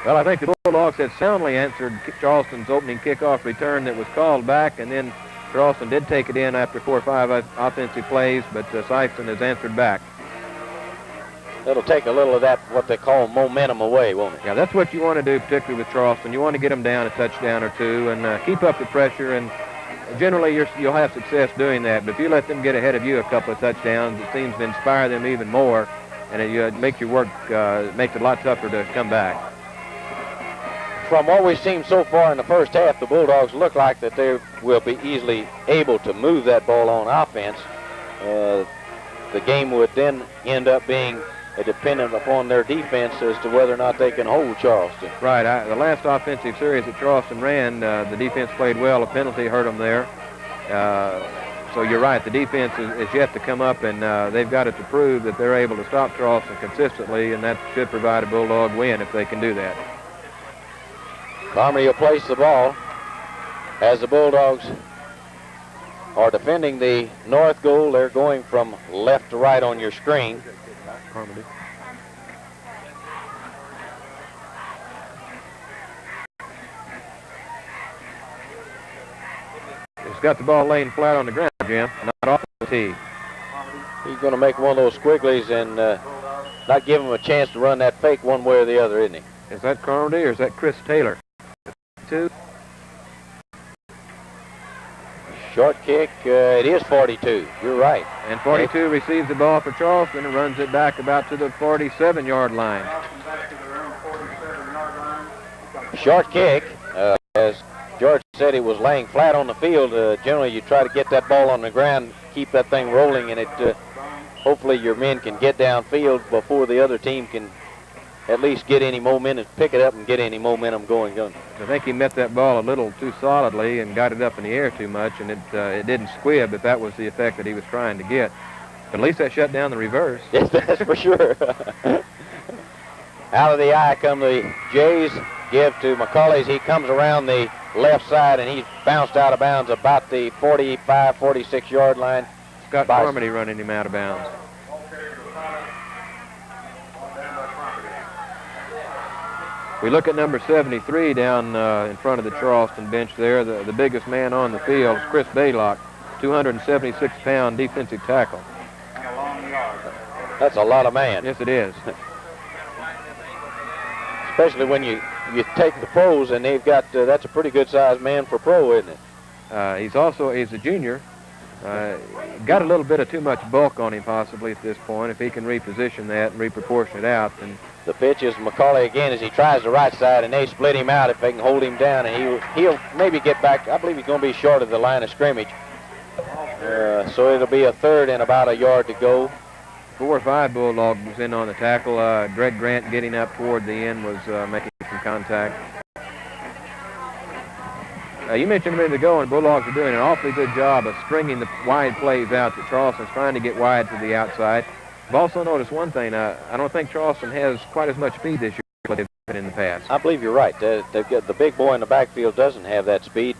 Well, I think the Bulldogs had soundly answered Charleston's opening kickoff return that was called back, and then Charleston did take it in after 4 or 5 offensive plays, but Sikeston has answered back. It'll take a little of that, what they call momentum, away, won't it? Yeah, that's what you want to do, particularly with Charleston. You want to get them down a touchdown or 2 and keep up the pressure, and generally you'll have success doing that. But if you let them get ahead of you a couple of touchdowns, it seems to inspire them even more, and it makes your work makes it a lot tougher to come back. From what we've seen so far in the 1st half, the Bulldogs look like that they will be easily able to move that ball on offense. The game would then end up being dependent upon their defense as to whether or not they can hold Charleston. Right. The last offensive series that Charleston ran, the defense played well. A penalty hurt them there. So you're right. The defense is yet to come up, and they've got it to prove that they're able to stop Charleston consistently, and that should provide a Bulldog win if they can do that. Carmody will place the ball as the Bulldogs are defending the north goal. They're going from left to right on your screen. Carmody. He's got the ball laying flat on the ground, Jim, not off the tee. He's going to make one of those squigglies and not give him a chance to run that fake one way or the other, isn't he? Is that Carmody or is that Chris Taylor? 2. Short kick, it is 42. You're right. And 42 receives the ball for Charleston and runs it back about to the 47-yard line. Short kick, as George said, it was laying flat on the field. Generally, you try to get that ball on the ground, keep that thing rolling, and hopefully your men can get downfield before the other team can at least get any momentum, pick it up and get any momentum going. I think he met that ball a little too solidly and got it up in the air too much, and it didn't squib, but that was the effect that he was trying to get. At least that shut down the reverse. Yes, that's for sure. Out of the eye come the Jays. Give to McCauley's. He comes around the left side, and he's bounced out of bounds about the 45, 46-yard line. Scott Carmody running him out of bounds. We look at number 73 down in front of the Charleston bench there. The biggest man on the field is Chris Baylock, 276-pound defensive tackle. That's a lot of man. Yes, it is. Especially when you take the pros, and they've got, that's a pretty good-sized man for pro, isn't it? He's a junior. Got a little bit of too much bulk on him possibly at this point. If he can reposition that and reproportion it out, then... The pitch is McCauley again as he tries the right side, and they split him out if they can hold him down, and he'll maybe get back. I believe he's going to be short of the line of scrimmage. So it'll be a third and about a yard to go. 4 or 5 Bulldogs was in on the tackle. Greg Grant getting up toward the end was making some contact. You mentioned a minute ago, and Bulldogs are doing an awfully good job of stringing the wide plays out that Charleston's trying to get wide to the outside. I've also noticed one thing. I don't think Charleston has quite as much speed this year as they've had in the past. I believe you're right. They've got the big boy in the backfield doesn't have that speed.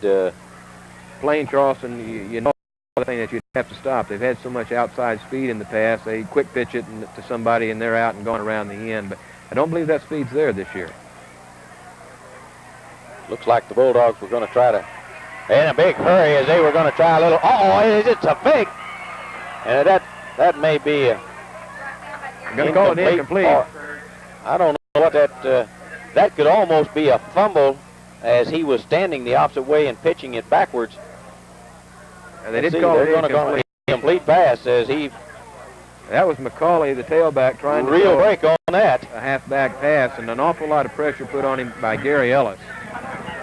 Playing Charleston, you know the thing that you'd have to stop. They've had so much outside speed in the past. They quick pitch it to somebody, and they're out and going around the end. But I don't believe that speed's there this year. Looks like the Bulldogs were going to try to, in a big hurry as they were going to try a little. It's a fake, and that may be a. I'm going to call it incomplete. I don't know what that could almost be a fumble as he was standing the opposite way and pitching it backwards. They did call it incomplete. Complete pass as he. That was McCauley, the tailback, trying to real break on that. A halfback pass, and an awful lot of pressure put on him by Gary Ellis.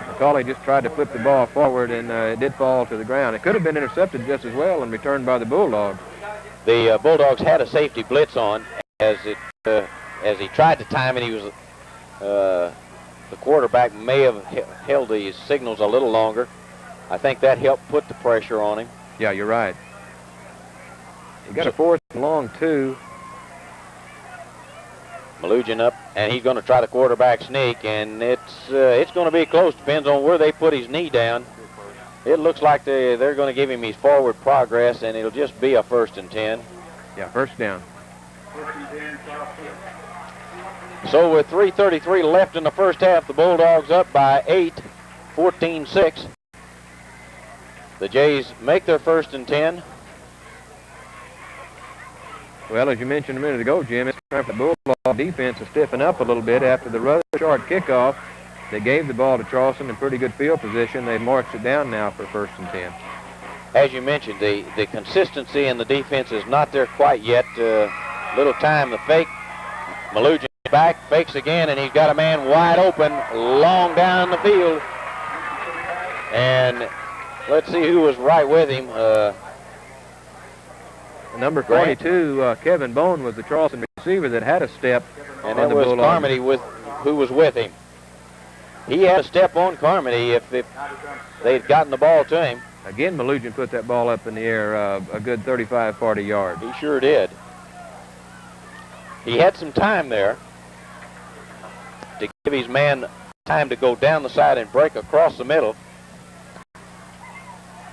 McCauley just tried to flip the ball forward, and it did fall to the ground. It could have been intercepted just as well and returned by the Bulldogs. The Bulldogs had a safety blitz on as he tried to time it. He was the quarterback may have held the signals a little longer. I think that helped put the pressure on him. Yeah, you're right. He got a 4th and long 2. Malugin up, and he's going to try the quarterback sneak, and it's going to be close. Depends on where they put his knee down. It looks like they're going to give him his forward progress, and it'll just be a 1st and 10. Yeah, first down. So with 3:33 left in the first half, the Bulldogs up by 8, 14-6. The Jays make their 1st and 10. Well, as you mentioned a minute ago, Jim, it's time for the Bulldog defense to stiffen up a little bit after the rather short kickoff. They gave the ball to Charleston in pretty good field position. They've marched it down now for 1st and 10. As you mentioned, the consistency in the defense is not there quite yet. Little time, the fake. Malugin back, fakes again, and he's got a man wide open, long down the field. And let's see who was right with him. Number 42, Kevin Bone, was the Charleston receiver that had a step. And that was Carmody who was with him. He had a step on Carmody if they'd gotten the ball to him. Again, Malugin put that ball up in the air a good 35, 40 yards. He sure did. He had some time there to give his man time to go down the side and break across the middle.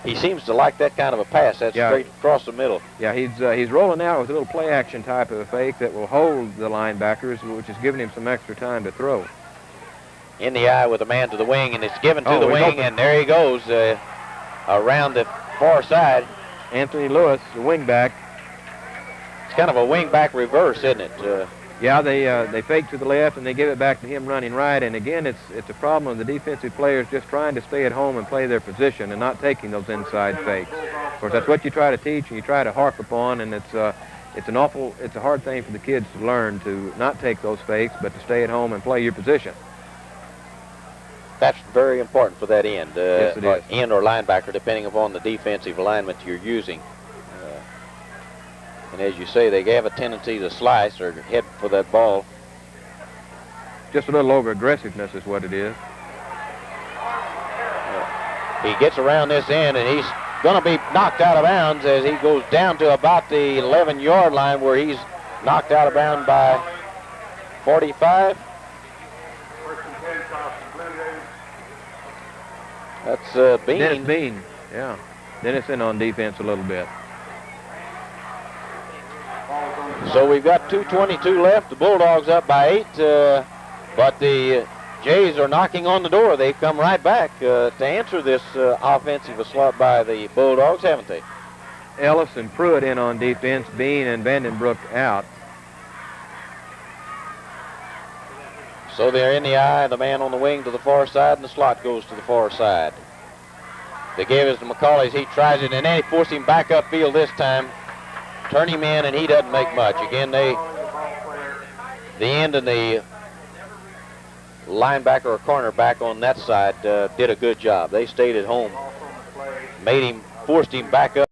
He seems to like that kind of a pass. That's straight across the middle. Yeah, he's rolling out with a little play action type of a fake that will hold the linebackers, which is giving him some extra time to throw. In the eye with a man to the wing, and it's given to the wing, and there he goes around the far side. Anthony Lewis, the wingback. It's kind of a wingback reverse, isn't it? Yeah, they fake to the left, and they give it back to him running right. And again, it's a problem of the defensive players just trying to stay at home and play their position and not taking those inside fakes. Of course, that's what you try to teach and you try to harp upon, and it's a hard thing for the kids to learn, to not take those fakes, but to stay at home and play your position. That's very important for that end. Yes, it is. End or linebacker, depending upon the defensive alignment you're using. And as you say, they have a tendency to slice or head for that ball. Just a little over-aggressiveness is what it is. He gets around this end, and going to be knocked out of bounds as he goes down to about the 11-yard line, where he's knocked out of bounds by 45. That's Bean. Dennis Bean, yeah. Dennis in on defense a little bit. So we've got 2:22 left. The Bulldogs up by 8, but the Jays are knocking on the door. They've come right back to answer this offensive assault by the Bulldogs, haven't they? Ellis and Pruitt in on defense. Bean and Vandenbroek out. So they're in the eye, the man on the wing to the far side, and the slot goes to the far side. They gave it to McCauley's. He tries it, and they force him back upfield this time. Turn him in, and he doesn't make much. Again, the end and the linebacker or cornerback on that side did a good job. They stayed at home, forced him back up.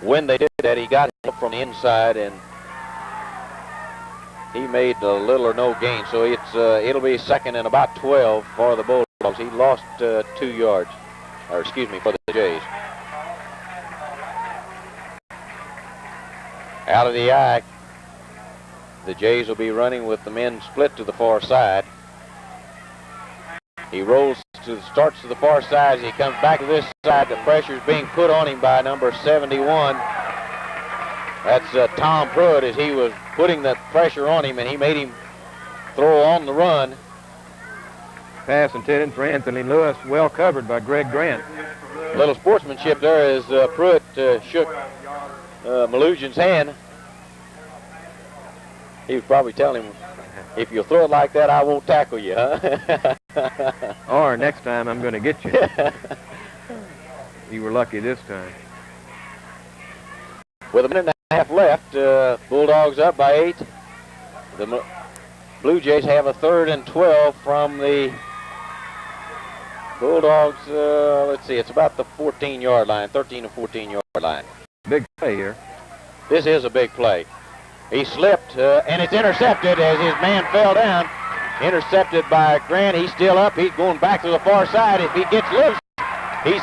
When they did that, he got help from the inside, and he made little or no gain. So it'll be second and about 12 for the Bulldogs. He lost 2 yards, or excuse me, for the Jays. Out of the eye, the Jays will be running with the men split to the far side. He starts to the far side. As he comes back to this side, the pressure's being put on him by number 71. That's Tom Pruitt, as he was putting the pressure on him, and he made him throw on the run. Pass intended for Anthony Lewis, well covered by Greg Grant. A little sportsmanship there as Pruitt shook Malujan's hand. He was probably telling him, if you'll throw it like that, I won't tackle you, huh? Or next time I'm going to get you. You were lucky this time. With a minute and a half left, Bulldogs up by 8. The Blue Jays have a 3rd and 12 from the Bulldogs. Let's see, it's about the 14-yard line, 13 to 14-yard line. Big play here. This is a big play. He slipped, and it's intercepted as his man fell down. Intercepted by Grant. He's still up. He's going back to the far side. If he gets loose, he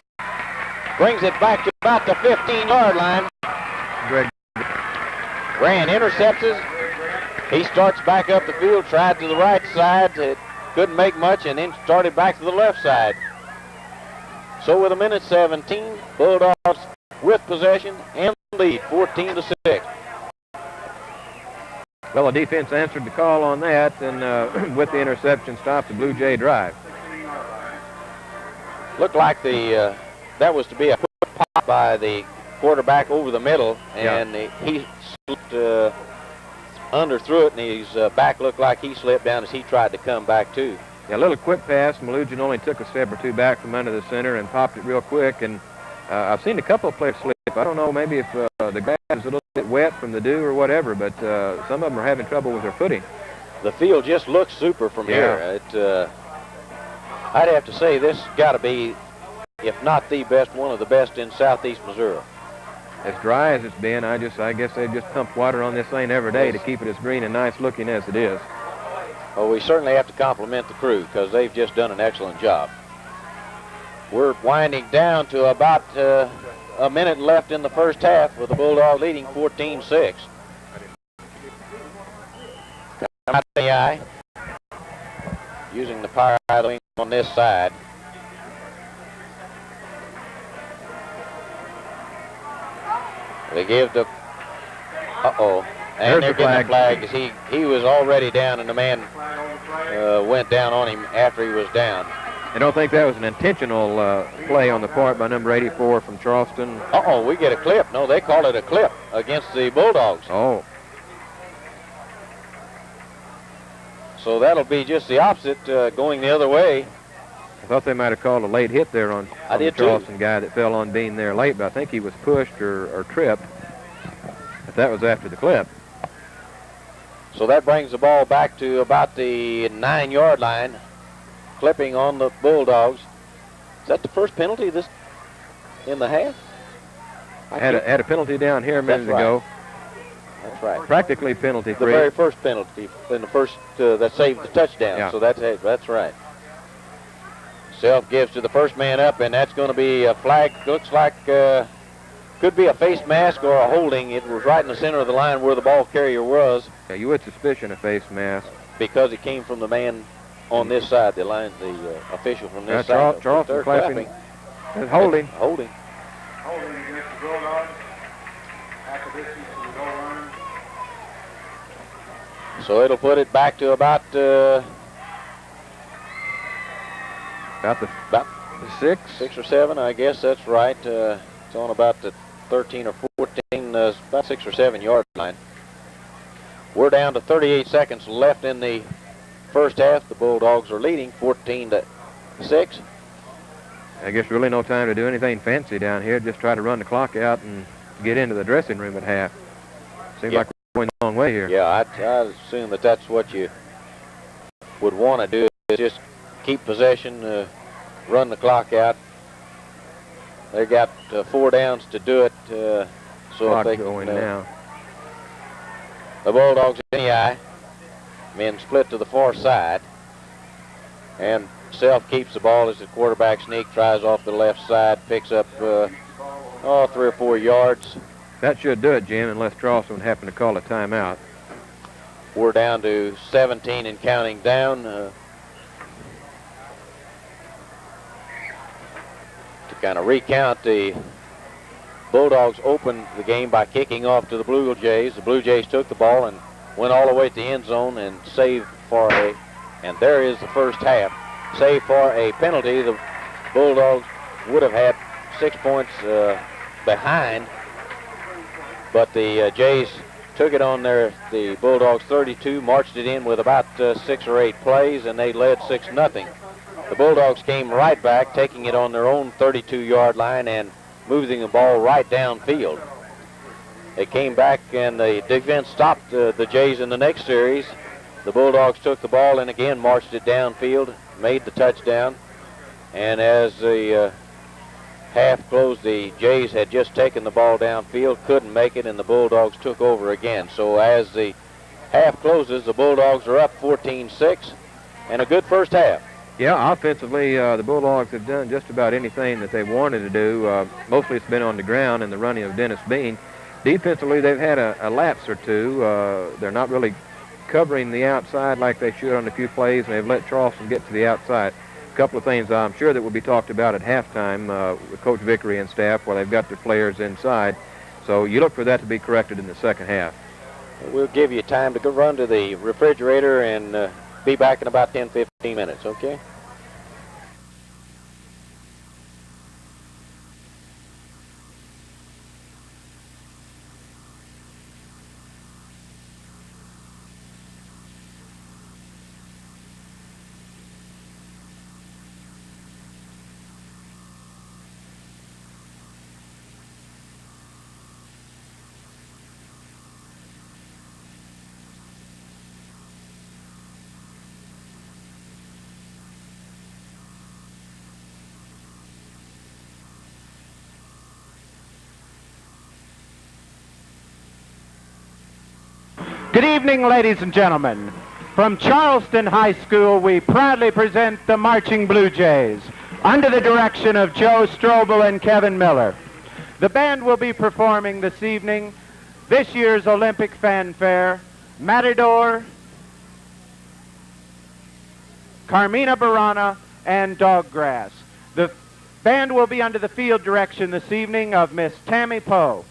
brings it back to about the 15-yard line. Grant intercepts it. He starts back up the field, tried to the right side. It couldn't make much, and then started back to the left side. So with a minute 17, Bulldogs with possession and lead, 14 to 6. Well, the defense answered the call on that, and with the interception, stopped the Blue Jay drive. Looked like that was to be a quick pop by the quarterback over the middle, and he slipped under through it, and his back looked like he slipped down as he tried to come back too. Yeah, a little quick pass. Malujan only took a step or two back from under the center and popped it real quick, and I've seen a couple of players slip. I don't know, maybe if the grass is a little bit wet from the dew or whatever, but some of them are having trouble with their footing. The field just looks super from here. I'd have to say this got to be, if not the best, one of the best in southeast Missouri. As dry as it's been, I guess they've just pumped water on this thing every day to keep it as green and nice looking as it is. Well, we certainly have to compliment the crew because they've just done an excellent job. We're winding down to about a minute left in the first half with the Bulldogs leading 14-6. Out the eye, using the power wing on this side. They give the, and they're getting a flag as he was already down, and the man went down on him after he was down. I don't think that was an intentional play on the part by number 84 from Charleston. We get a clip. No, they call it a clip against the Bulldogs. Oh. So that'll be just the opposite, going the other way. I thought they might have called a late hit there on the Charleston guy that fell on Bean there late, but I think he was pushed or tripped. But that was after the clip. So that brings the ball back to about the 9-yard line. Clipping on the Bulldogs. Is that the first penalty in the half? Had a penalty down here a minute ago. That's right. Practically penalty free. The very first penalty in the first that saved the touchdown. Yeah. So that's right. Self gives to the first man up, and that's going to be a flag. Looks like could be a face mask or a holding. It was right in the center of the line where the ball carrier was. Yeah, you would suspicion a face mask. Because it came from the man on this side, the official from this side. Charleston clapping. That's holding. Holding. Holding against the Bulldogs. Acquisition to the goal line. So it'll put it back to about the six. 6 or 7, I guess that's right. It's on about the 13 or 14, about 6 or 7 yard line. We're down to 38 seconds left in the first half. The Bulldogs are leading 14-6. I guess really no time to do anything fancy down here. Just try to run the clock out and get into the dressing room at half. Seems like we're going the long way here. Yeah, I assume that that's what you would want to do, is just keep possession, run the clock out. They got 4 downs to do it. So Clock if they going can, now. The Bulldogs in the eye. Men split to the far side. And Self keeps the ball as the quarterback sneak, tries off the left side, picks up 3 or 4 yards. That should do it, Jim, unless Charleston would happen to call a timeout. We're down to 17 and counting down. To kind of recount, the Bulldogs opened the game by kicking off to the Blue Jays. The Blue Jays took the ball and went all the way to the end zone and saved for and there is the first half. Save for a penalty. The Bulldogs would have had 6 points behind, but the Jays took it on the Bulldogs 32, marched it in with about 6 or 8 plays, and they led 6-0. The Bulldogs came right back, taking it on their own 32-yard line and moving the ball right downfield. They came back, and the defense stopped the Jays in the next series. The Bulldogs took the ball and again marched it downfield, made the touchdown, and as the half closed, the Jays had just taken the ball downfield, couldn't make it, and the Bulldogs took over again. So as the half closes, the Bulldogs are up 14-6, and a good first half. Yeah, offensively, the Bulldogs have done just about anything that they wanted to do. Mostly it's been on the ground and the running of Dennis Bean. Defensively, they've had a lapse or two. They're not really covering the outside like they should on a few plays, and they've let Charleston get to the outside. A couple of things I'm sure that will be talked about at halftime with Coach Vickery and staff, where they've got their players inside. So you look for that to be corrected in the second half. We'll give you time to go run to the refrigerator and be back in about 10-15 minutes, okay? Good evening, ladies and gentlemen. From Charleston High School, we proudly present the Marching Blue Jays under the direction of Joe Strobel and Kevin Miller. The band will be performing this evening this year's Olympic fanfare, Matador, Carmina Burana, and Doggrass. The band will be under the field direction this evening of Miss Tammy Poe.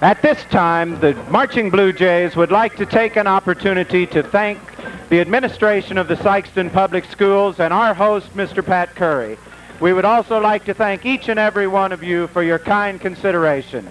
At this time, the Marching Blue Jays would like to take an opportunity to thank the administration of the Sikeston Public Schools and our host, Mr. Pat Curry. We would also like to thank each and every one of you for your kind consideration.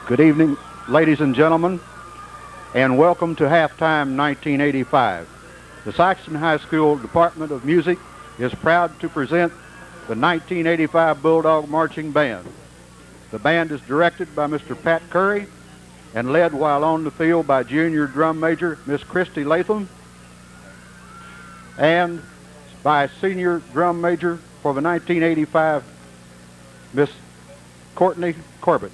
Good evening, ladies and gentlemen, and welcome to halftime 1985. The Sikeston High School Department of Music is proud to present the 1985 Bulldog Marching Band. The band is directed by Mr. Pat Curry and led while on the field by junior drum major Miss Christy Latham and by senior drum major for the 1985 Miss Courtney Corbett.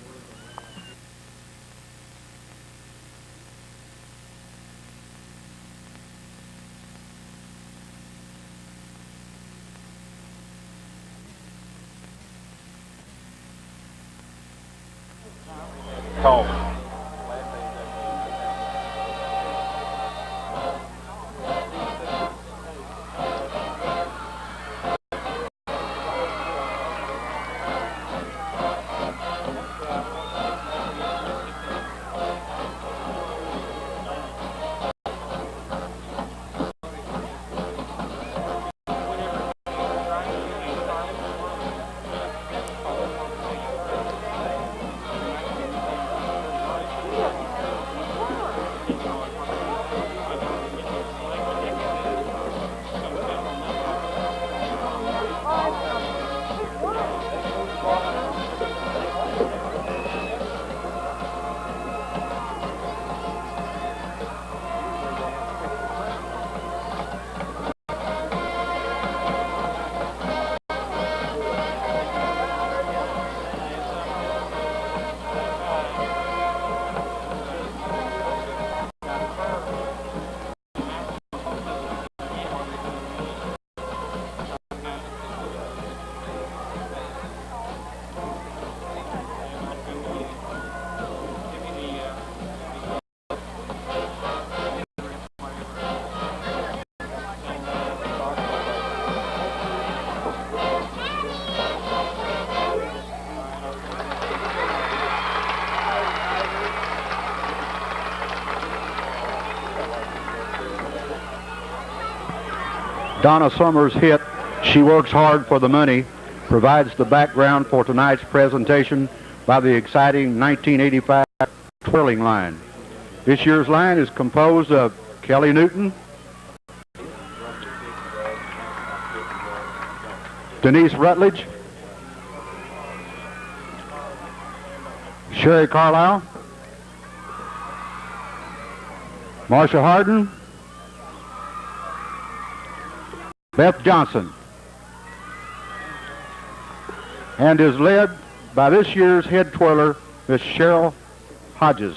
Donna Summers' hit, "She Works Hard for the Money," provides the background for tonight's presentation by the exciting 1985 twirling line. This year's line is composed of Kelly Newton, Denise Rutledge, Sherry Carlisle, Marsha Harden, Beth Johnson, and is led by this year's head twirler, Miss Cheryl Hodges.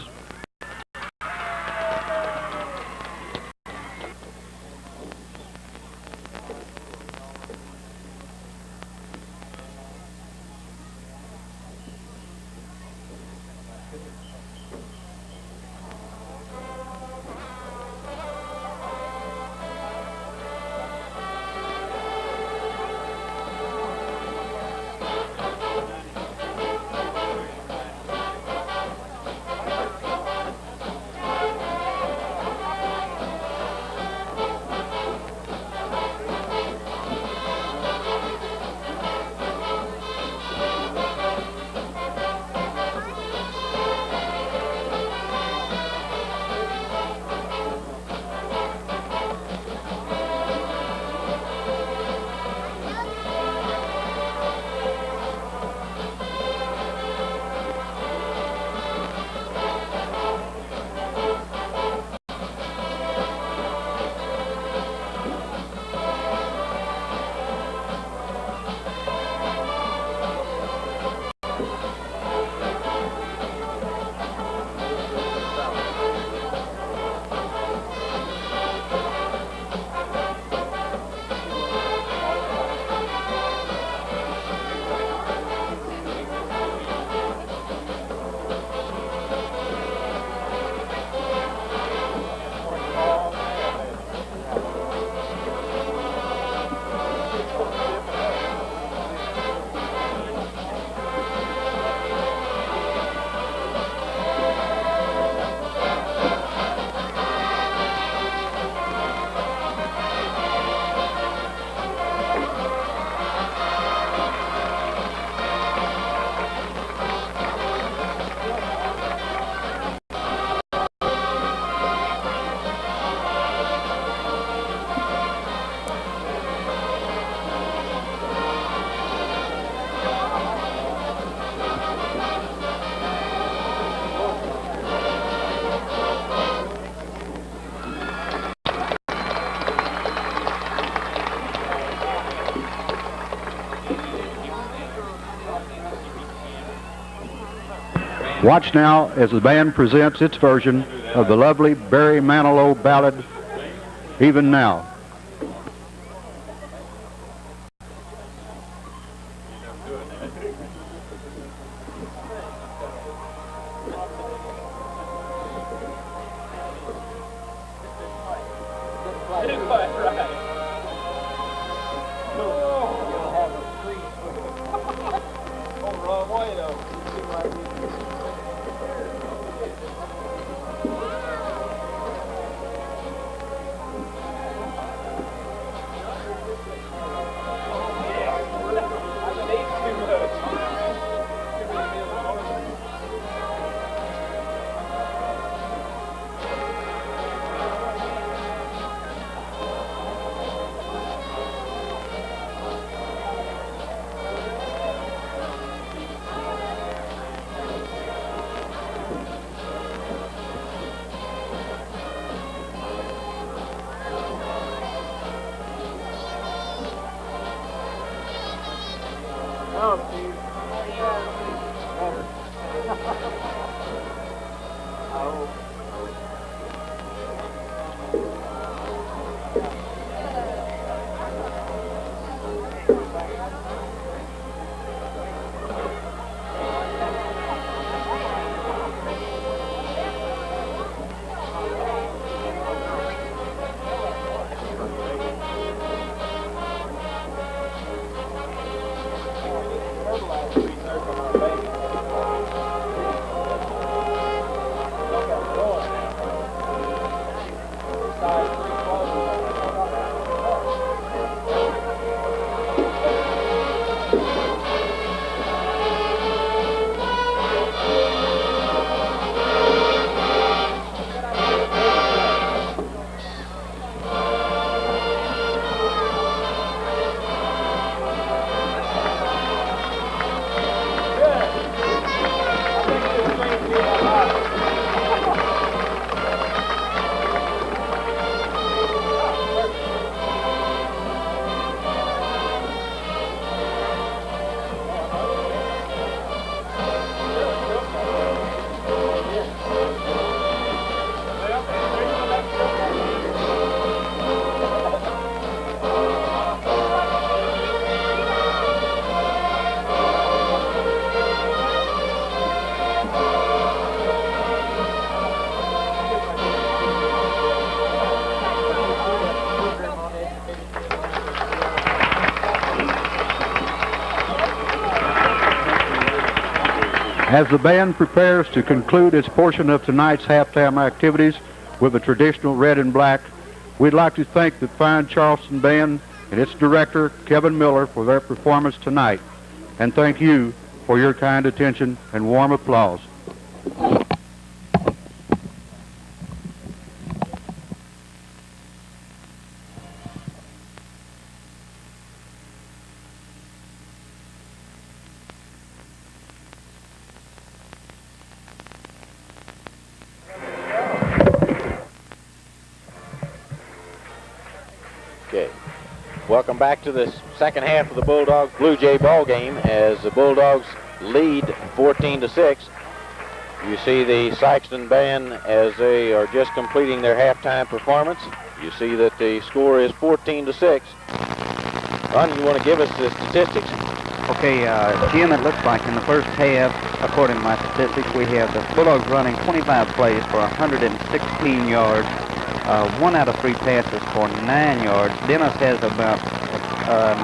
Watch now as the band presents its version of the lovely Barry Manilow ballad, Even Now. As the band prepares to conclude its portion of tonight's halftime activities with a traditional red and black, we'd like to thank the fine Charleston band and its director, Kevin Miller, for their performance tonight. And thank you for your kind attention and warm applause. Okay. Welcome back to the second half of the Bulldogs Blue Jay ball game as the Bulldogs lead 14-6. You see the Sikeston band as they are just completing their halftime performance. You see that the score is 14-6. Ron, you want to give us the statistics? Okay, Jim, it looks like in the first half, according to my statistics, we have the Bulldogs running 25 plays for 116 yards. 1 out of 3 passes for 9 yards. Dennis has about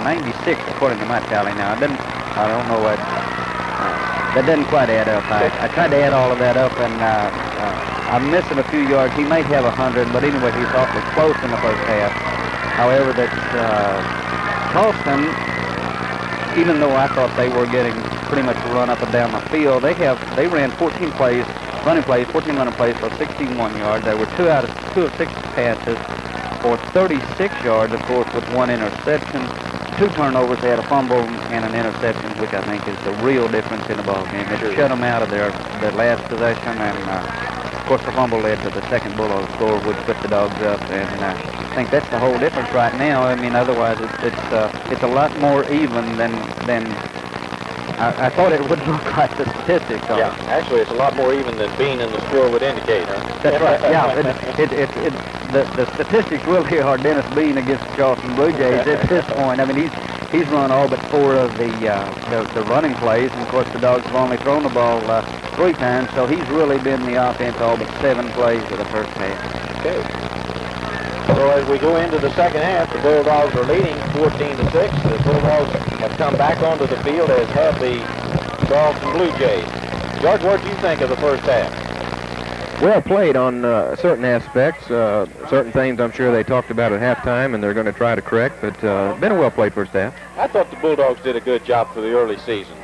96 according to my tally. Now, I don't know what, that doesn't quite add up. I tried to add all of that up, and I'm missing a few yards. He may have 100, but anyway, he's awfully close in the first half. However, that's Charleston, even though I thought they were getting pretty much run up and down the field, they ran 14 plays, 14 running plays for 61 yards. There were 2 of 6 passes for 36 yards, of course, with 1 interception. 2 turnovers. They had a fumble and an interception, which I think is the real difference in the ball game. It shut them out of their last possession, and of course the fumble led to the second Bulldog score, which put the Dogs up. And I think that's the whole difference right now. I mean, otherwise it's a lot more even than I thought it would look like the statistics are. Yeah, actually, it's a lot more even than Bean and the score would indicate, huh? That's right. Yeah, the statistics really are Dennis Bean against the Charleston Blue Jays at this point. I mean, he's run all but 4 of the running plays, and of course the Dogs have only thrown the ball 3 times, so he's really been the offense all but 7 plays of the first half. Okay. So as we go into the second half, the Bulldogs are leading 14-6. The Bulldogs have come back onto the field, as have the Charleston Blue Jays. George, what do you think of the first half? Well played on certain aspects. Certain things I'm sure they talked about at halftime, and they're going to try to correct, but been a well-played first half. I thought the Bulldogs did a good job for the early season.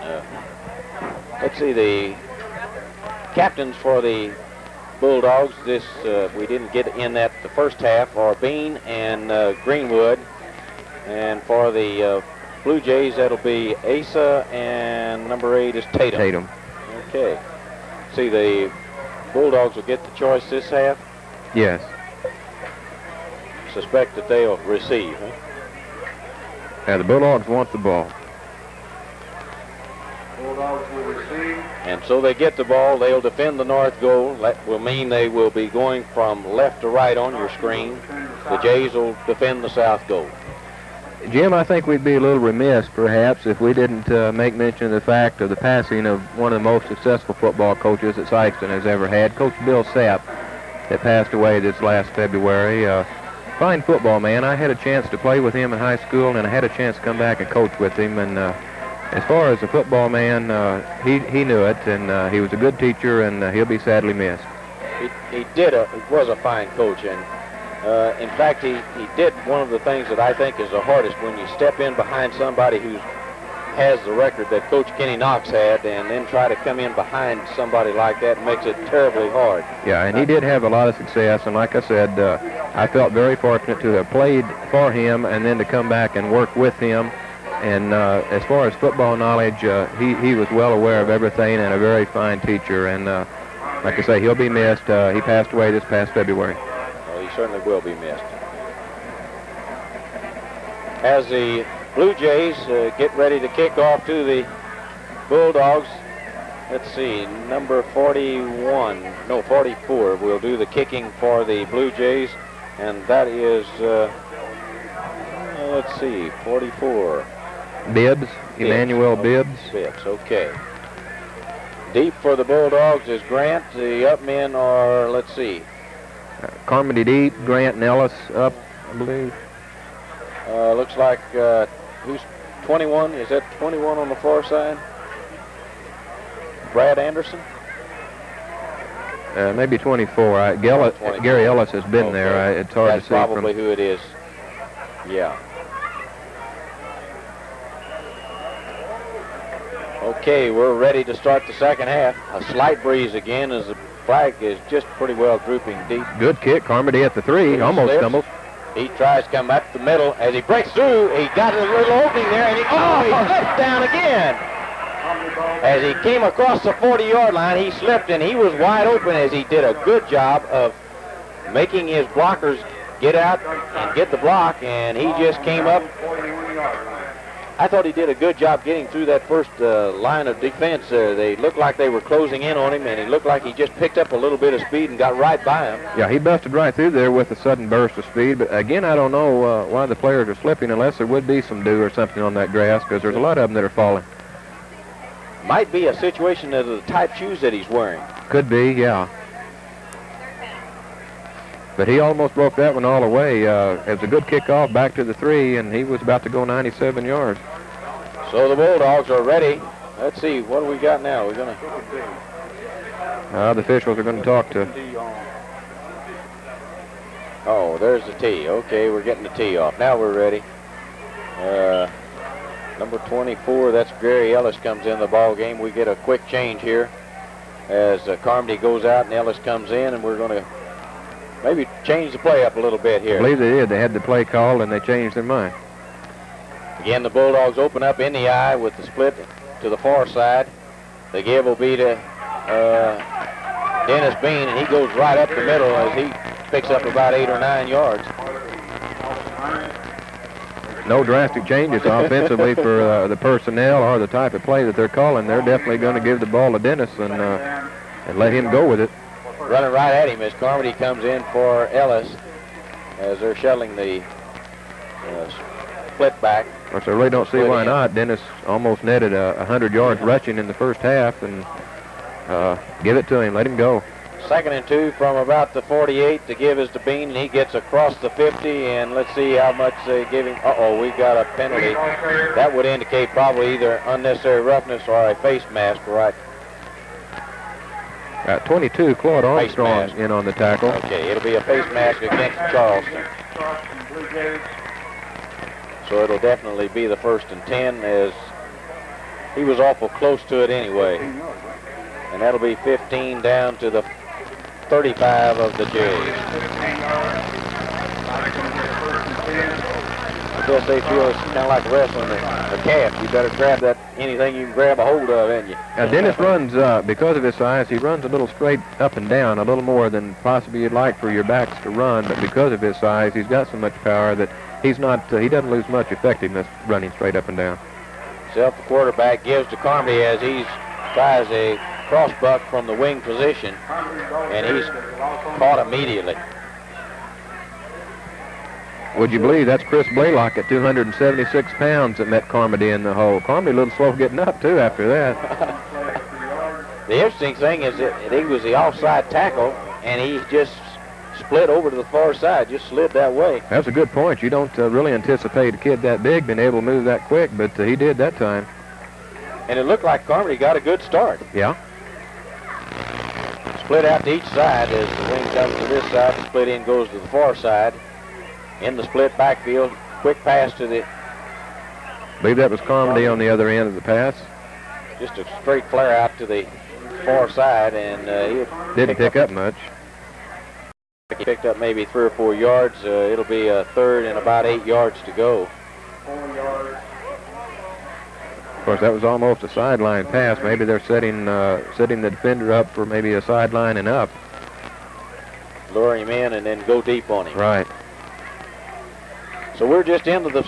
Let's see, the captains for the Bulldogs, we didn't get in that the first half, are Bean and Greenwood. And for the Blue Jays, that'll be Asa, and number 8 is Tatum. Okay. See, the Bulldogs will get the choice this half? Yes. Suspect that they'll receive, huh? Yeah, the Bulldogs want the ball. Bulldogs will receive. And so they get the ball. They'll defend the north goal. That will mean they will be going from left to right on your screen. The Jays will defend the south goal. Jim, I think we'd be a little remiss, perhaps, if we didn't make mention of the fact of the passing of one of the most successful football coaches that Sikeston has ever had, Coach Bill Sapp, that passed away this last February. Fine football man. I had a chance to play with him in high school, and I had a chance to come back and coach with him. And as far as a football man, he knew it, and he was a good teacher, and he'll be sadly missed. He was a fine coach, and in fact, he did one of the things that I think is the hardest when you step in behind somebody who has the record that Coach Kenny Knox had, and then try to come in behind somebody like that makes it terribly hard. Yeah, and he did have a lot of success, and like I said, I felt very fortunate to have played for him and then to come back and work with him. And as far as football knowledge, he was well aware of everything and a very fine teacher. And like I say, he'll be missed. He passed away this past February. Well, he certainly will be missed. As the Blue Jays get ready to kick off to the Bulldogs, let's see, number 44 will do the kicking for the Blue Jays, and that is, let's see, 44. Bibbs, Emmanuel Bibbs. Bibbs, okay. Deep for the Bulldogs is Grant. The up men are, let's see. Carmody deep, Grant and Ellis up, I believe. Looks like, who's 21? Is that 21 on the far side? Brad Anderson? Maybe 24. Gary Ellis has been there. It's hard to see. That's probably who it is. Yeah. Okay, we're ready to start the second half. A slight breeze again as the flag is just pretty well drooping deep. Good kick. Carmody at the 3. Almost stumbled. He tries to come up the middle. As he breaks through, he got a little opening there, and he slipped down again. As he came across the 40-yard line, he slipped, and he was wide open as he did a good job of making his blockers get out and get the block, and he just came up. I thought he did a good job getting through that first line of defense there. They looked like they were closing in on him, and he looked like he just picked up a little bit of speed and got right by him. Yeah, he busted right through there with a sudden burst of speed. But again, I don't know why the players are slipping unless there would be some dew or something on that grass, because there's a lot of them that are falling. Might be a situation of the type shoes that he's wearing. Could be, yeah. But he almost broke that one all the way. It was a good kickoff back to the 3, and he was about to go 97 yards. So the Bulldogs are ready. Let's see, what do we got now? We're going to... The officials are going to talk to... Oh, there's the tee. Okay, we're getting the tee off. Now we're ready. Number 24, that's Gary Ellis, comes in the ball game. We get a quick change here as Carmody goes out and Ellis comes in, and we're going to maybe change the play up a little bit here. I believe they did. They had the play called, and they changed their mind. Again, the Bulldogs open up in the eye with the split to the far side. The give will be to Dennis Bean, and he goes right up the middle as he picks up about 8 or 9 yards. no drastic changes offensively for the personnel or the type of play that they're calling. They're definitely going to give the ball to Dennis and let him go with it. Running right at him as Carmody comes in for Ellis as they're shuttling the split back. Of course, I really don't see why not. Dennis almost netted 100 yards rushing in the first half, and give it to him. Let him go. 2nd and 2 from about the 48. The give is to Bean, and he gets across the 50, and let's see how much they give him. Uh-oh, we got a penalty. That would indicate probably either unnecessary roughness or a face mask, right? 22, Claude Armstrong in on the tackle. Okay, it'll be a face mask against Charleston. So it'll definitely be the 1st and 10, as he was awful close to it anyway. And that'll be 15 down to the 35 of the Jays. I guess they feel it's kind of like wrestling a calf. You better grab that, anything you can grab a hold of, ain't you? Now Dennis runs, because of his size, he runs a little straight up and down, a little more than possibly you'd like for your backs to run, but because of his size, he's got so much power that he doesn't lose much effectiveness running straight up and down. Self, the quarterback, gives to Carmody as he tries a crossbuck from the wing position, and he's caught immediately. Would you believe that's Chris Blaylock at 276 pounds that met Carmody in the hole. Carmody a little slow getting up, too, after that. The interesting thing is that he was the offside tackle, and he just split over to the far side, just slid that way. That's a good point. You don't really anticipate a kid that big being able to move that quick, but he did that time. And it looked like Carmody got a good start. Yeah. Split out to each side as the wing comes to this side. The split in goes to the far side. In the split backfield, quick pass to the... I believe that was Carmody on the other end of the pass. Just a straight flare out to the far side, and he didn't pick up much. He picked up maybe 3 or 4 yards. It'll be a 3rd and about 8 yards to go. Of course, that was almost a sideline pass. Maybe they're setting the defender up for maybe a sideline and up. Lure him in and then go deep on him. Right. So we're just into the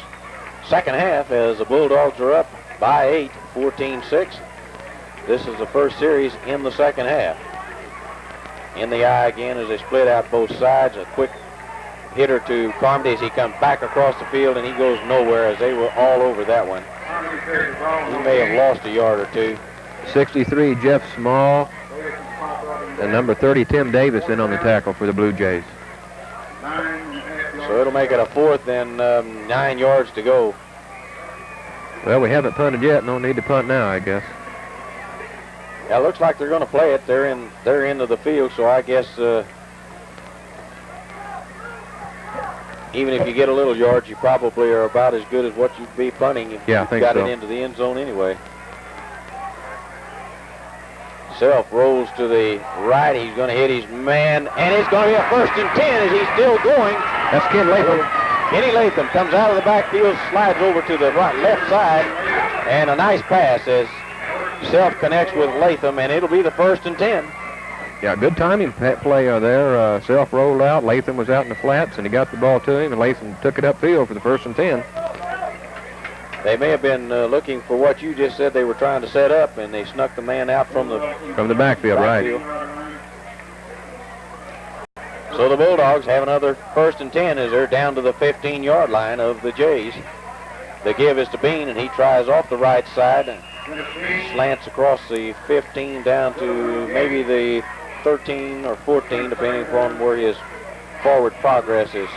second half as the Bulldogs are up by 8, 14-6. This is the first series in the second half. In the eye again as they split out both sides. A quick hitter to Carmody as he comes back across the field, and he goes nowhere as they were all over that one. He may have lost a yard or two. 63, Jeff Small. And number 30, Tim Davis in on the tackle for the Blue Jays. So it'll make it a 4th and 9 yards to go. Well, we haven't punted yet. No need to punt now, I guess. Yeah, it looks like they're going to play it. They're into the field, so I guess even if you get a little yards, you probably are about as good as what you'd be punting if you got it into the end zone anyway. Self rolls to the right. He's going to hit his man, and it's going to be a 1st and 10 as he's still going. That's Ken Latham. Kenny Latham comes out of the backfield, slides over to the left side, and a nice pass as Self connects with Latham, and it'll be the 1st and 10. Yeah, good timing play there. Self rolled out. Latham was out in the flats, and he got the ball to him, and Latham took it upfield for the 1st and 10. They may have been looking for what you just said they were trying to set up, and they snuck the man out from the backfield, right. So the Bulldogs have another 1st and 10 as they're down to the 15-yard line of the Jays. The give is to Bean, and he tries off the right side and slants across the 15 down to maybe the 13 or 14, depending upon where his forward progress is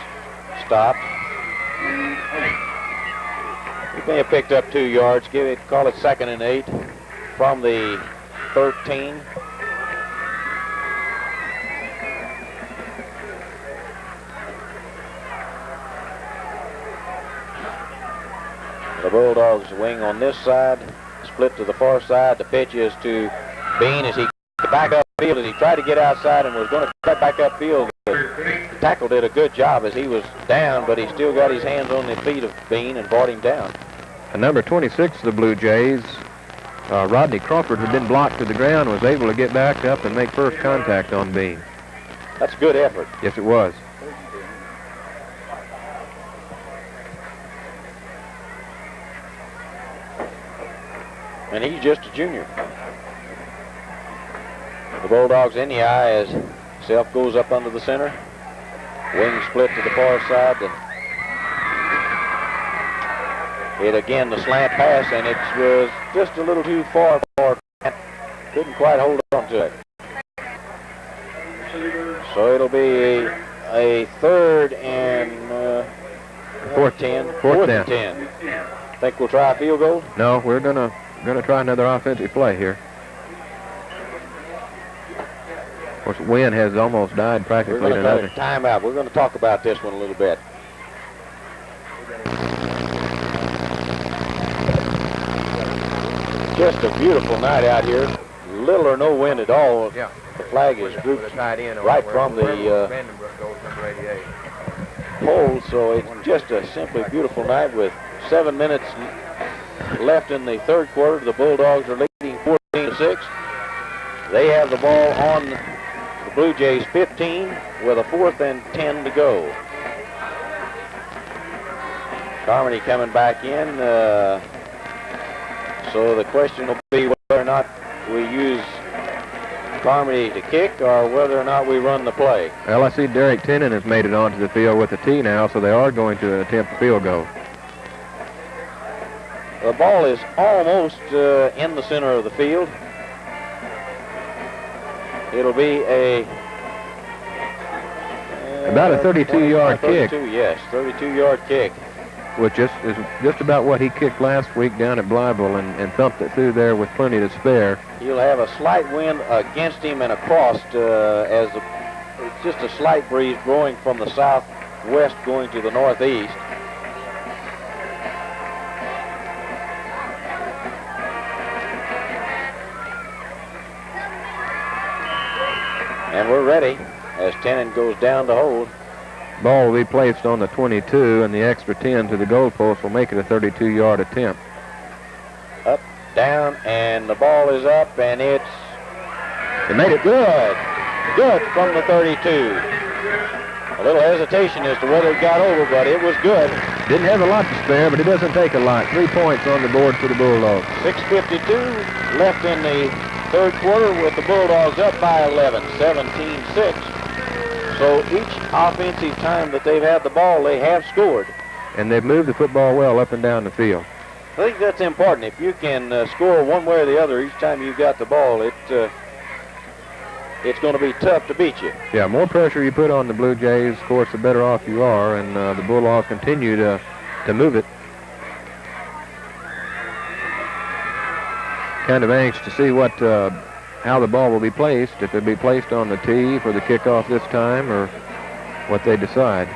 stopped. He may have picked up 2 yards. Call it 2nd and 8 from the 13. The Bulldogs wing on this side, split to the far side. The pitch is to Bean as he back upfield as he tried to get outside and was going to cut back upfield. The tackle did a good job as he was down, but he still got his hands on the feet of Bean and brought him down. And number 26 of the Blue Jays, Rodney Crawford, who had been blocked to the ground, was able to get back up and make first contact on Bean. That's a good effort. Yes, it was. and he's just a junior. The Bulldogs in the eye as Self goes up under the center. Wing split to the far side. It again, the slant pass, and it was just a little too far for Grant. Couldn't quite hold on to it. So it'll be a third and fourth and 10. Think we'll try a field goal? No, we're gonna try another offensive play here. Of course, wind has almost died practically to nothing. Timeout. We're going to talk about this one a little bit. Just a beautiful night out here. Little or no wind at all. Yeah. The flag is grouped right from the pole, so it's just a simply beautiful night with 7 minutes left in the third quarter. The Bulldogs are leading 14-6. They have the ball on the Blue Jays 15 with a 4th and 10 to go. Carmody coming back in. So the question will be whether or not we use Carmody to kick or whether or not we run the play. Well, I see Derek Tennant has made it onto the field with a tee now, so they are going to attempt a field goal. The ball is almost in the center of the field. It'll be about a 32-yard kick. Yes, 32-yard kick. Which is just about what he kicked last week down at Blytheville and thumped it through there with plenty to spare. He'll have a slight wind against him and across it's just a slight breeze blowing from the southwest going to the northeast. And we're ready as Tennant goes down to hold. Ball will be placed on the 22, and the extra 10 to the goalpost will make it a 32-yard attempt. Up, down, and the ball is up, and They made it good. Good from the 32. A little hesitation as to whether it got over, but it was good. Didn't have a lot to spare, but it doesn't take a lot. 3 points on the board for the Bulldogs. 6:52 left in the third quarter with the Bulldogs up by 11, 17-6. So each offensive time that they've had the ball, they have scored. And they've moved the football well up and down the field. I think that's important. If you can score one way or the other each time you've got the ball, it's going to be tough to beat you. Yeah, more pressure you put on the Blue Jays, of course, the better off you are, and the Bulldogs continue to move it. Kind of anxious to see how the ball will be placed, if it'll be placed on the tee for the kickoff this time or what they decide.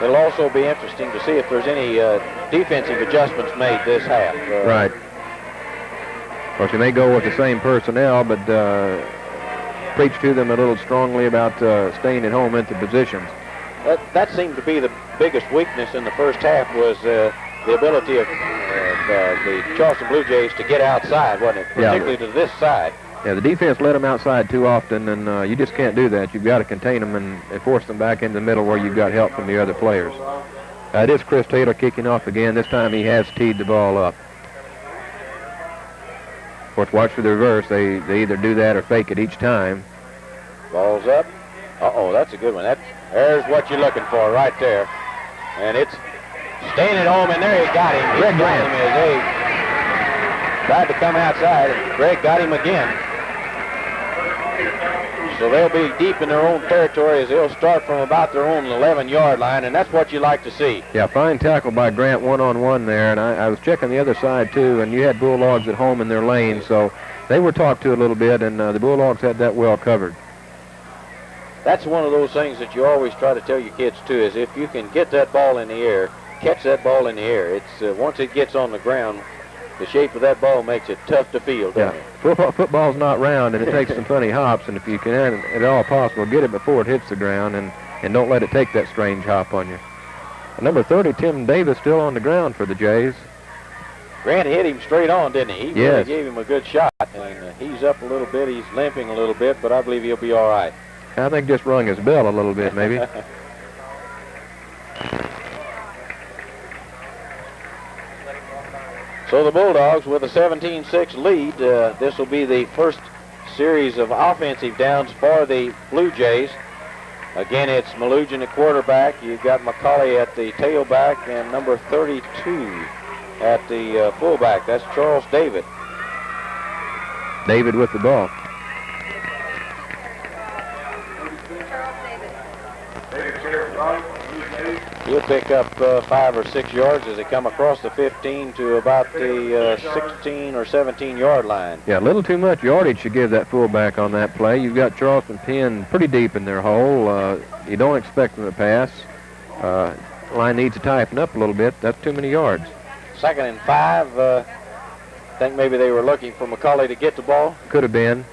It'll also be interesting to see if there's any defensive adjustments made this half. Right. Of course, you may go with the same personnel, but preach to them a little strongly about staying at home into positions. That seemed to be the biggest weakness in the first half was the ability of the Charleston Blue Jays to get outside, wasn't it? Particularly to this side. Yeah, the defense let them outside too often, and you just can't do that. You've got to contain them and force them back in the middle where you've got help from the other players. It is Chris Taylor kicking off again. This time he has teed the ball up. Of course, watch for the reverse. They either do that or fake it each time. Ball's up. Uh-oh, that's a good one. There's what you're looking for right there. And it's staying at home, and there he got him. Greg got him as they tried to come outside, and Greg got him again. So they'll be deep in their own territory as they'll start from about their own 11-yard line, and that's what you like to see. Yeah, fine tackle by Grant one-on-one there, and I was checking the other side too, and you had Bulldogs at home in their lane, so they were talked to a little bit, and the Bulldogs had that well covered. That's one of those things that you always try to tell your kids too, is if you can get that ball in the air, catch that ball in the air. It's once it gets on the ground, the shape of that ball makes it tough to field. Yeah, football's not round, and it takes some funny hops, and if you can, at all possible, get it before it hits the ground, and don't let it take that strange hop on you. Number 30, Tim Davis, still on the ground for the Jays. Grant hit him straight on, didn't he? He yes. Really gave him a good shot, and he's up a little bit. He's limping a little bit, but I believe he'll be all right. I think just rung his bell a little bit, maybe. So the Bulldogs with a 17-6 lead. This will be the first series of offensive downs for the Blue Jays. Again, it's Malugin at quarterback. You've got McCauley at the tailback and number 32 at the fullback. That's Charles David. David with the ball. He'll pick up 5 or 6 yards as they come across the 15 to about the 16 or 17-yard line. Yeah, a little too much yardage to give that fullback on that play. You've got Charleston pinned pretty deep in their hole. You don't expect them to pass. Line needs to tighten up a little bit. That's too many yards. 2nd and 5. I think maybe they were looking for McCauley to get the ball. Could have been.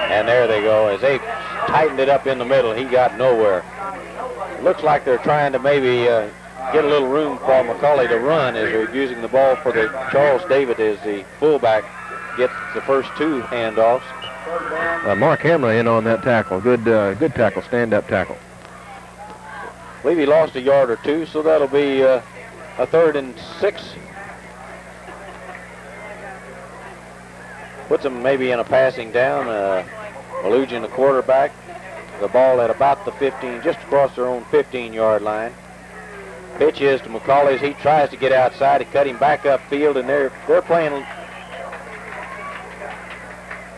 And there they go. As they tightened it up in the middle, he got nowhere. Looks like they're trying to maybe get a little room for McCauley to run as they're using the ball for the Charles David as the fullback gets the first 2 handoffs. Mark Hamler in on that tackle. Good tackle, stand-up tackle. I believe he lost a yard or 2, so that'll be a 3rd and 6. Puts them maybe in a passing down. Malugin, the quarterback. The ball at about the 15, just across their own 15-yard line. Pitch is to McCauley as he tries to get outside. He cut him back upfield, and they're playing.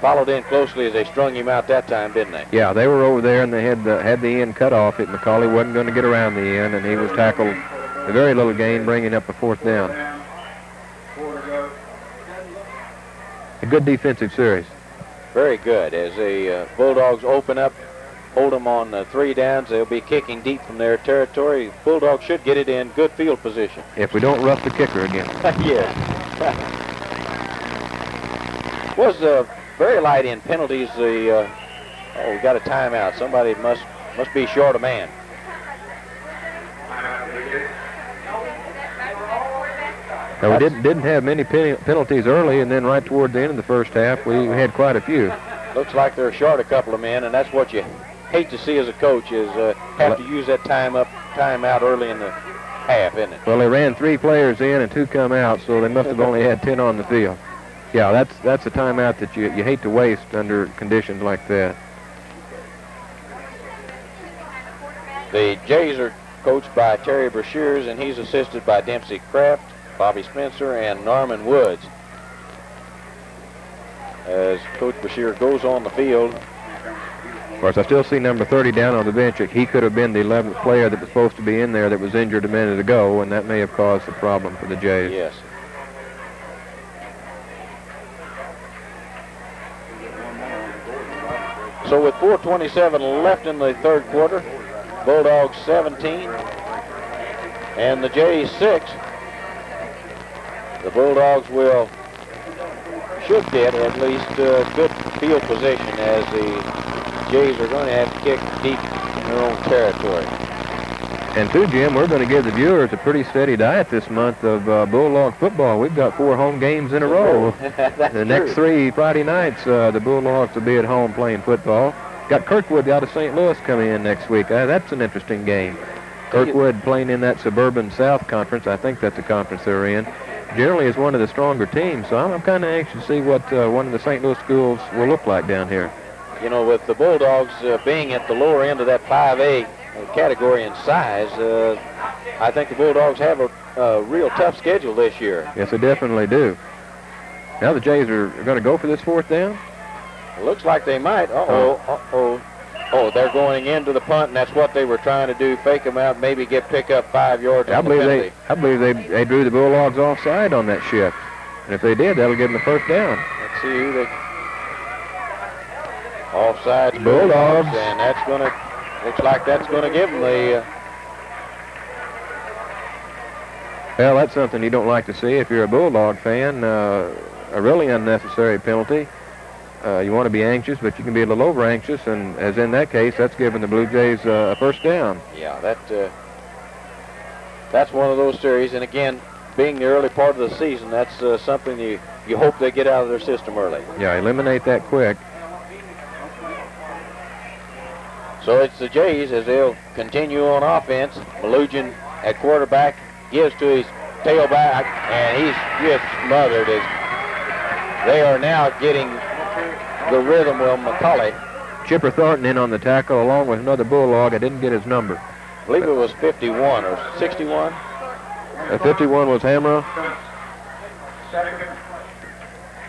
Followed in closely as they strung him out that time, didn't they? Yeah, they were over there, and they had the end cut off. McCauley wasn't going to get around the end, and he was tackled a very little gain, bringing up a 4th down. A good defensive series. Very good. As the Bulldogs open up, hold them on 3 downs, they'll be kicking deep from their territory. Bulldogs should get it in good field position. If we don't rough the kicker again. Yes. Was very light in penalties. We got a timeout. Somebody must be short a man. Now, we didn't have many penalties early, and then right toward the end of the first half, we had quite a few. Looks like they're short a couple of men, and that's what you hate to see as a coach is have to use that timeout early in the half, isn't it? Well, they ran 3 players in and 2 come out, so they must have only had 10 on the field. Yeah, that's a timeout that you hate to waste under conditions like that. The Jays are coached by Terry Brashears, and he's assisted by Dempsey Kraft, Bobby Spencer, and Norman Woods. As Coach Brashear goes on the field. Of course, I still see number 30 down on the bench. He could have been the 11th player that was supposed to be in there that was injured a minute ago, and that may have caused a problem for the Jays. Yes. So with 4:27 left in the 3rd quarter, Bulldogs 17 and the Jays 6. The Bulldogs should get at least good field position as the Jays are going to have to kick deep in their own territory. And too, Jim, we're going to give the viewers a pretty steady diet this month of Bulldog football. We've got 4 home games in a row. The next 3 Friday nights, the Bulldogs will be at home playing football. Got Kirkwood out of St. Louis coming in next week. That's an interesting game. Kirkwood playing in that Suburban South Conference. I think that's the conference they're in. Generally is one of the stronger teams, so I'm kind of anxious to see what one of the St. Louis schools will look like down here. You know, with the Bulldogs being at the lower end of that 5A category in size, I think the Bulldogs have a real tough schedule this year. Yes, they definitely do. Now the Jays are going to go for this 4th down? It looks like they might. Oh, they're going into the punt, and that's what they were trying to do, fake them out, maybe pick up 5 yards. I believe they drew the Bulldogs offside on that shift. And if they did, that'll give them the 1st down. Let's see who they... Offside Bulldogs. And that's going to... Looks like that's going to give them the... Well, that's something you don't like to see if you're a Bulldog fan. A really unnecessary penalty. You want to be anxious, but you can be a little over-anxious, and as in that case, that's giving the Blue Jays a 1st down. Yeah, that's one of those series, and again, being the early part of the season, that's something you hope they get out of their system early. Yeah, eliminate that quick. So it's the Jays as they'll continue on offense. Malugin at quarterback gives to his tailback, and he's just smothered as they are now getting the rhythm. Well, McCauley. Chipper Thornton in on the tackle along with another Bulldog. I didn't get his number. I believe it was 51 or 61. 51 was Hamra. Second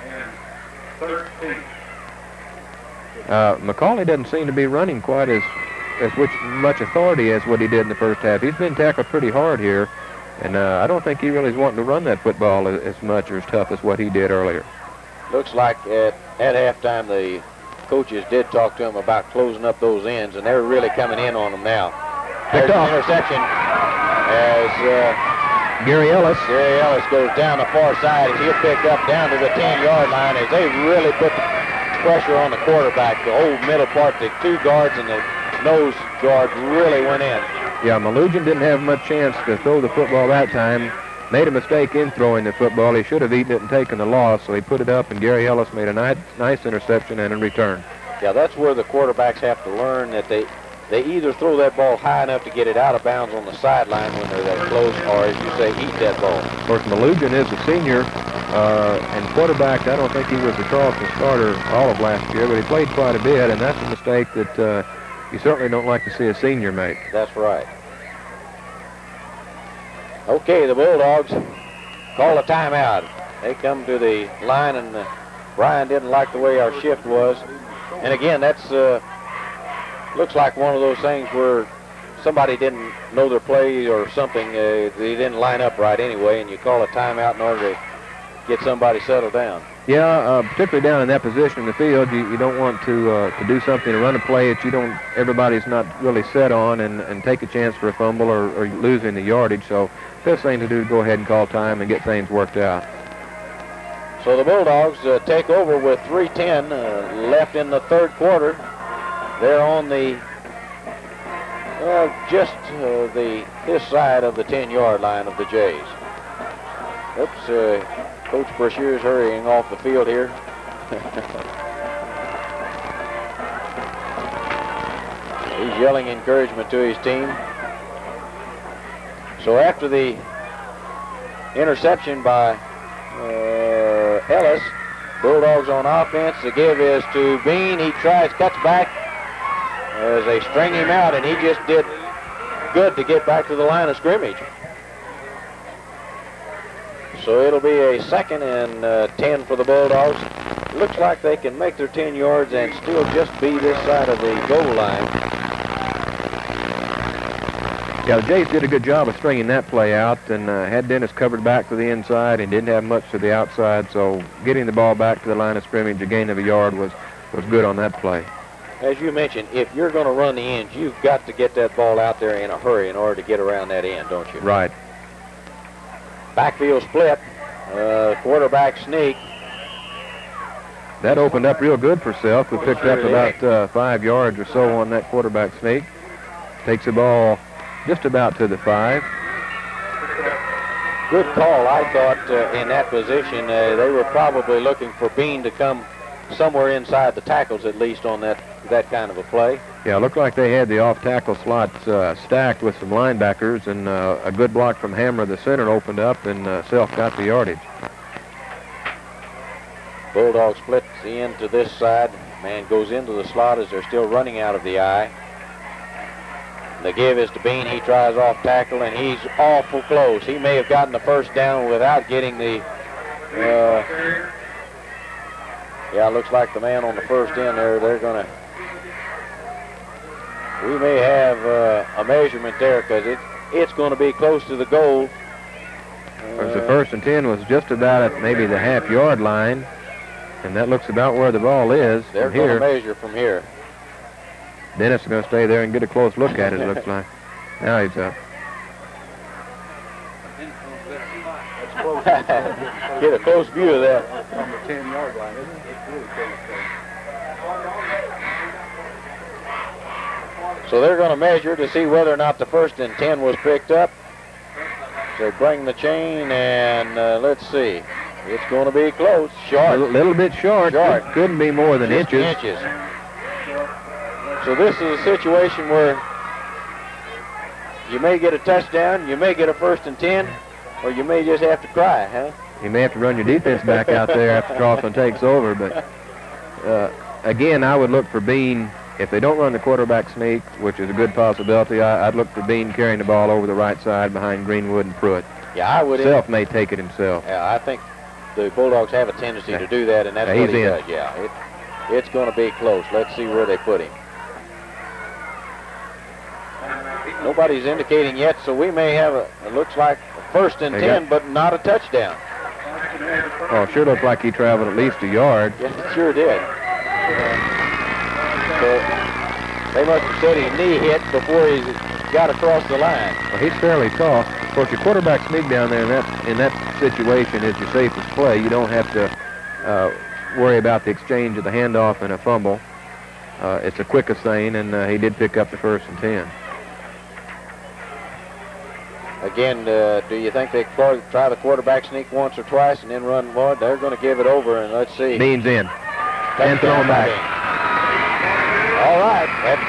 and 13. McCauley doesn't seem to be running quite as much authority as what he did in the first half. He's been tackled pretty hard here, and I don't think he really is wanting to run that football as much or as tough as what he did earlier. Looks like at halftime the coaches did talk to him about closing up those ends, and they're really coming in on them now. There's an interception as Gary Ellis goes down the far side, and he'll pick up down to the 10-yard line as they really put the pressure on the quarterback. The whole middle part, the two guards and the nose guard really went in. Yeah, Malugin didn't have much chance to throw the football that time. Made a mistake in throwing the football. He should have eaten it and taken the loss, so he put it up, and Gary Ellis made a nice interception and a return. Yeah, that's where the quarterbacks have to learn that they either throw that ball high enough to get it out of bounds on the sideline when they're that close, or, as you say, eat that ball. Of course, Malugin is a senior, and quarterback, I don't think he was the Charleston starter all of last year, but he played quite a bit, and that's a mistake that you certainly don't like to see a senior make. That's right. Okay, the Bulldogs call a timeout. They come to the line, and Brian didn't like the way our shift was. And again, that's looks like one of those things where somebody didn't know their play or something. They didn't line up right anyway, and you call a timeout in order to get somebody settled down. Yeah, particularly down in that position in the field, you don't want to do something to run a play that everybody's not really set on and take a chance for a fumble or losing the yardage. So best thing to do is go ahead and call time and get things worked out. So the Bulldogs take over with 3:10 left in the third quarter. They're on the this side of the 10-yard line of the Jays. Oops, Coach Brashear's hurrying off the field here. He's yelling encouragement to his team. So after the interception by Ellis, Bulldogs on offense. The give is to Bean. He cuts back as they string him out, and he just did good to get back to the line of scrimmage. So it'll be a 2nd and 10 for the Bulldogs. Looks like they can make their 10 yards and still just be this side of the goal line. Yeah, the Jays did a good job of stringing that play out and had Dennis covered back to the inside and didn't have much to the outside, so getting the ball back to the line of scrimmage, a gain of a yard, was good on that play. As you mentioned, if you're going to run the ends, you've got to get that ball out there in a hurry in order to get around that end, don't you? Right. Backfield split, quarterback sneak. That opened up real good for Self. We picked up about 5 yards or so on that quarterback sneak. Takes the ball just about to the 5. Good call, I thought, in that position. They were probably looking for Bean to come somewhere inside the tackles, at least, on that kind of a play. Yeah, it looked like they had the off-tackle slots stacked with some linebackers, and a good block from Hammer, the center, opened up, and Self got the yardage. Bulldog splits the end to this side. Man goes into the slot as they're still running out of the eye. The give is to Bean. He tries off tackle, and he's awful close. He may have gotten the first down without getting the... yeah, it looks like the man on the first end there, they're going to... We may have a measurement there because it's going to be close to the goal. The 1st and 10 was just about at maybe the half-yard line, and that looks about where the ball is. They're going to measure from here. Dennis is going to stay there and get a close look at it, it looks like. Now he's up. Get a close view of that. From the 10-yard line, isn't it? It's really close. So they're going to measure to see whether or not the 1st and 10 was picked up. So bring the chain, and let's see. It's going to be close. Short. A little bit short. Short. Couldn't be more than just inches. So this is a situation where you may get a touchdown, you may get a 1st and 10, or you may just have to cry, huh? You may have to run your defense back out there after Charleston takes over, but again, I would look for Bean. If they don't run the quarterback sneak, which is a good possibility, I'd look for Bean carrying the ball over the right side behind Greenwood and Pruitt. Yeah, I would. Self may take it himself. Yeah, I think the Bulldogs have a tendency to do that, and that's what he does. Yeah, it's going to be close. Let's see where they put him. Nobody's indicating yet, so we may have it looks like a 1st and 10, but not a touchdown. Oh, sure looked like he traveled at least a yard. Yes, it sure did. So they must have said his knee hit before he got across the line. Well, he's fairly tall. Of course, your quarterback sneak down there in that situation is your safest play. You don't have to worry about the exchange of the handoff and a fumble. It's the quickest thing, and he did pick up the 1st and 10. Again, do you think they try the quarterback sneak once or twice and then run more? They're going to give it over, and let's see. Bean's in. And thrown back. All right. That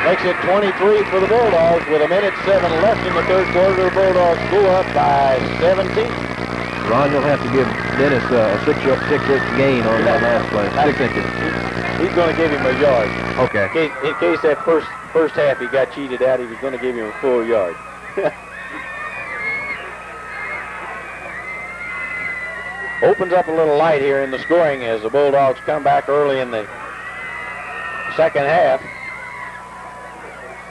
makes it 23 for the Bulldogs with 1:07 left in the 3rd quarter. The Bulldogs go up by 17. Ron, you'll have to give Dennis a 6-inch gain on that last play. 6 inches. He's going to give him a yard. Okay. In case that first half he got cheated out, he was going to give him a full yard. Opens up a little light here in the scoring as the Bulldogs come back early in the 2nd half.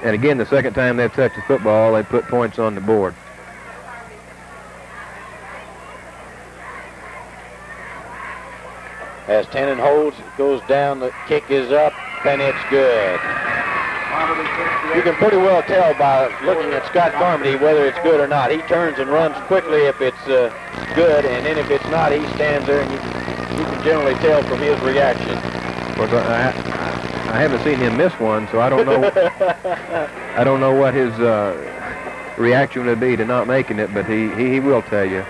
And again, the second time they've touched the football, they put points on the board. As Tennant holds, it goes down, the kick is up, and it's good. You can pretty well tell by looking at Scott Carmody whether it's good or not. He turns and runs quickly if it's good, and then if it's not, he stands there, and you can generally tell from his reaction. Of course, I haven't seen him miss one, so I don't know. I don't know what his reaction would be to not making it, but he will tell you.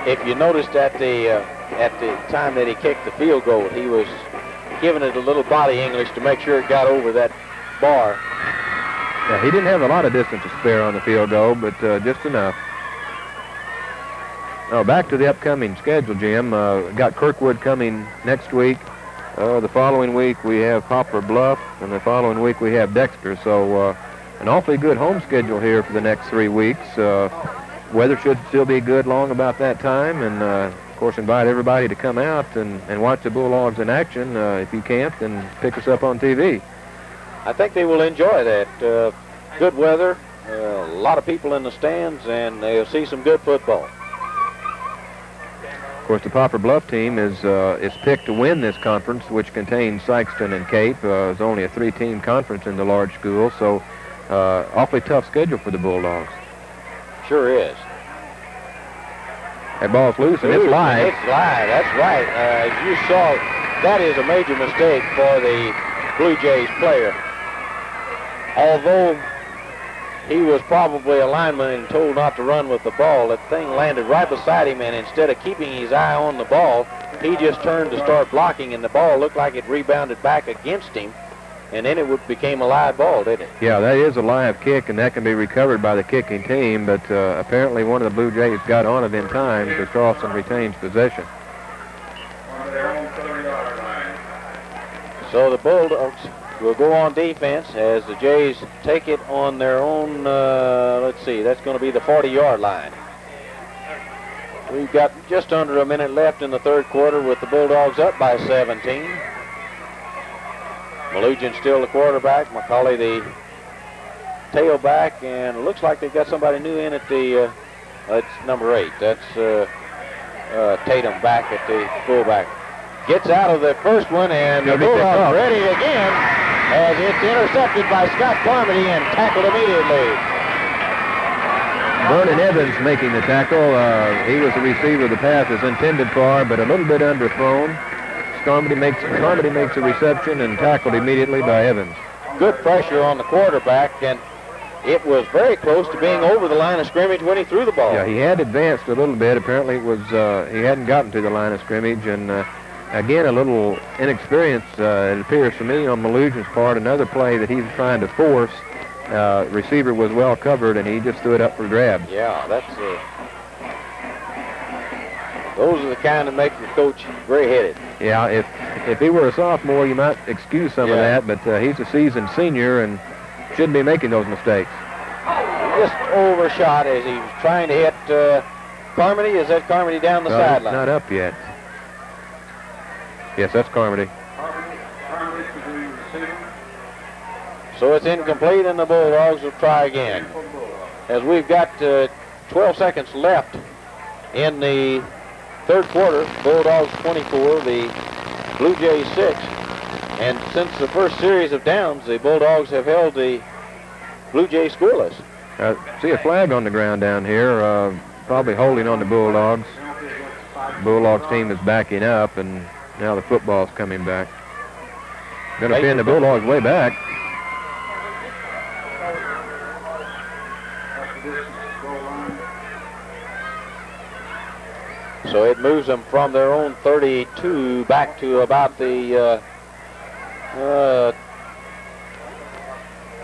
If you noticed at the time that he kicked the field goal, he was giving it a little body English to make sure it got over that bar. Yeah, he didn't have a lot of distance to spare on the field goal, but just enough. Now back to the upcoming schedule, Jim. Got Kirkwood coming next week. The following week we have Poplar Bluff, and the following week we have Dexter. So an awfully good home schedule here for the next 3 weeks. Weather should still be good long about that time, and of course invite everybody to come out and watch the Bulldogs in action. If you can't, then pick us up on TV. I think they will enjoy that. Good weather, a lot of people in the stands, and they'll see some good football. Of course, the Poplar Bluff team is picked to win this conference, which contains Sikeston and Cape. It's only a 3-team conference in the large school, so awfully tough schedule for the Bulldogs. Sure is. That ball's loose, and it's live. It's live, that's right. As you saw, that is a major mistake for the Blue Jays player. Although he was probably a lineman and told not to run with the ball, that thing landed right beside him, and instead of keeping his eye on the ball, he just turned to start blocking, and the ball looked like it rebounded back against him, and then it became a live ball, didn't it? Yeah, that is a live kick, and that can be recovered by the kicking team, but apparently one of the Blue Jays got on it in time, so Charleston retains possession. So the Bulldogs will go on defense as the Jays take it on their own, let's see, that's going to be the 40-yard line. We've got just under a minute left in the 3rd quarter with the Bulldogs up by 17. Malugin still the quarterback, McCauley the tailback, and it looks like they've got somebody new in at the, that's number 8. That's Tatum back at the fullback. Gets out of the first one, and the Bulldogs ready again as it's intercepted by Scott Carmody and tackled immediately. Vernon Evans making the tackle. He was the receiver the pass is intended for, but a little bit underthrown. Carmody makes a reception and tackled immediately by Evans. Good pressure on the quarterback, and it was very close to being over the line of scrimmage when he threw the ball. Yeah, he had advanced a little bit. Apparently it was he hadn't gotten to the line of scrimmage, and Again, a little inexperience, it appears to me, on Malusian's part. Another play that he was trying to force. Receiver was well covered, and he just threw it up for grabs. Yeah, that's those are the kind that make the coach gray-headed. Yeah, if he were a sophomore, you might excuse some of that, but he's a seasoned senior and shouldn't be making those mistakes. Just overshot as he was trying to hit Carmody. Is that Carmody down the sideline? Not up yet. Yes, that's Carmody. So it's incomplete, and the Bulldogs will try again. As we've got 12 seconds left in the third quarter, Bulldogs 24, the Blue Jays 6. And since the first series of downs, the Bulldogs have held the Blue Jays scoreless. See a flag on the ground down here, probably holding on the Bulldogs. The Bulldogs team is backing up, and now the football's coming back. Going to pin the Bulldogs way back. So it moves them from their own 32 back to about the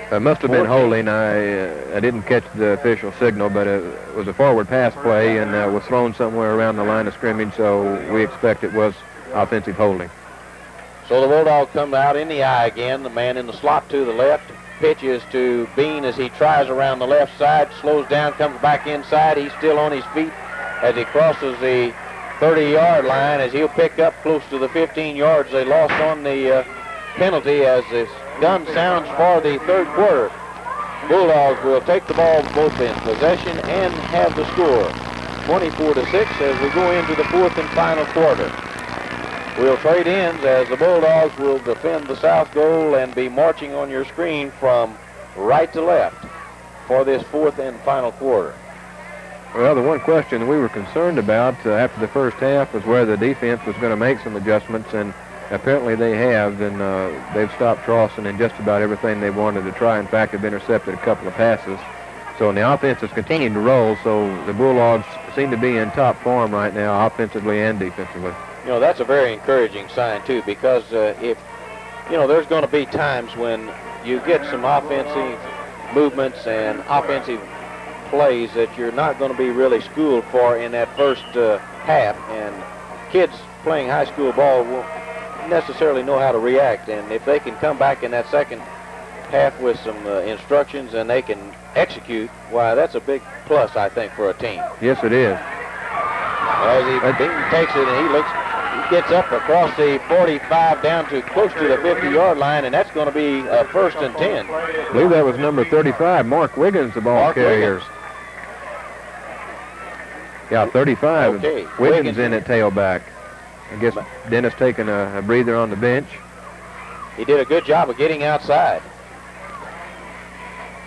it must have been holding. I didn't catch the official signal, but it was a forward pass play and was thrown somewhere around the line of scrimmage, so we expect it was offensive holding. So the Bulldogs come out in the eye again. The man in the slot to the left. Pitches to Bean as he tries around the left side, slows down, comes back inside. He's still on his feet as he crosses the 30-yard line, as he'll pick up close to the 15 yards they lost on the penalty as this gun sounds for the third quarter. Bulldogs will take the ball both in possession and have the score, 24-6, as we go into the fourth and final quarter. We'll trade ends as the Bulldogs will defend the south goal and be marching on your screen from right to left for this fourth and final quarter. Well, the one question we were concerned about after the first half was whether the defense was going to make some adjustments, and apparently they have, and they've stopped Charleston in just about everything they wanted to try. In fact, they've intercepted a couple of passes. So, and the offense is continuing to roll, so the Bulldogs seem to be in top form right now, offensively and defensively. You know, that's a very encouraging sign, too, because if, you know, there's going to be times when you get some offensive movements and offensive plays that you're not going to be really schooled for in that first half, and kids playing high school ball won't necessarily know how to react, and if they can come back in that second half with some instructions and they can execute, why, that's a big plus, I think, for a team. Yes, it is. As he takes it and he gets up across the 45 down to close to the 50-yard line, and that's going to be first and 10. I believe that was number 35, Mark Wiggins, the ball carrier. Yeah, 35. Okay. Wiggins in at tailback. I guess Dennis taking a breather on the bench. He did a good job of getting outside.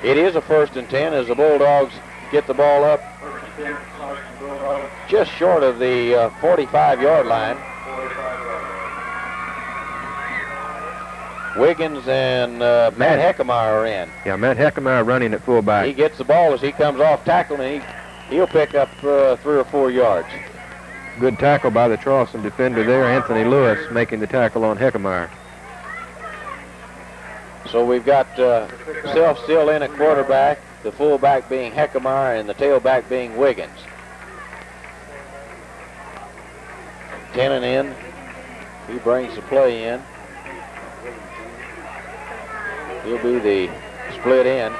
It is a first and 10 as the Bulldogs get the ball up just short of the 45-yard line. Wiggins and Matt Heckemeyer are in. Yeah, Matt Heckemeyer running at fullback. He gets the ball as he comes off tackle, and he'll pick up 3 or 4 yards. Good tackle by the Charleston defender there, Anthony Lewis, making the tackle on Heckemeyer. So we've got Self still in at quarterback, the fullback being Heckemeyer and the tailback being Wiggins. Tennant in. He brings the play in. He'll be the split end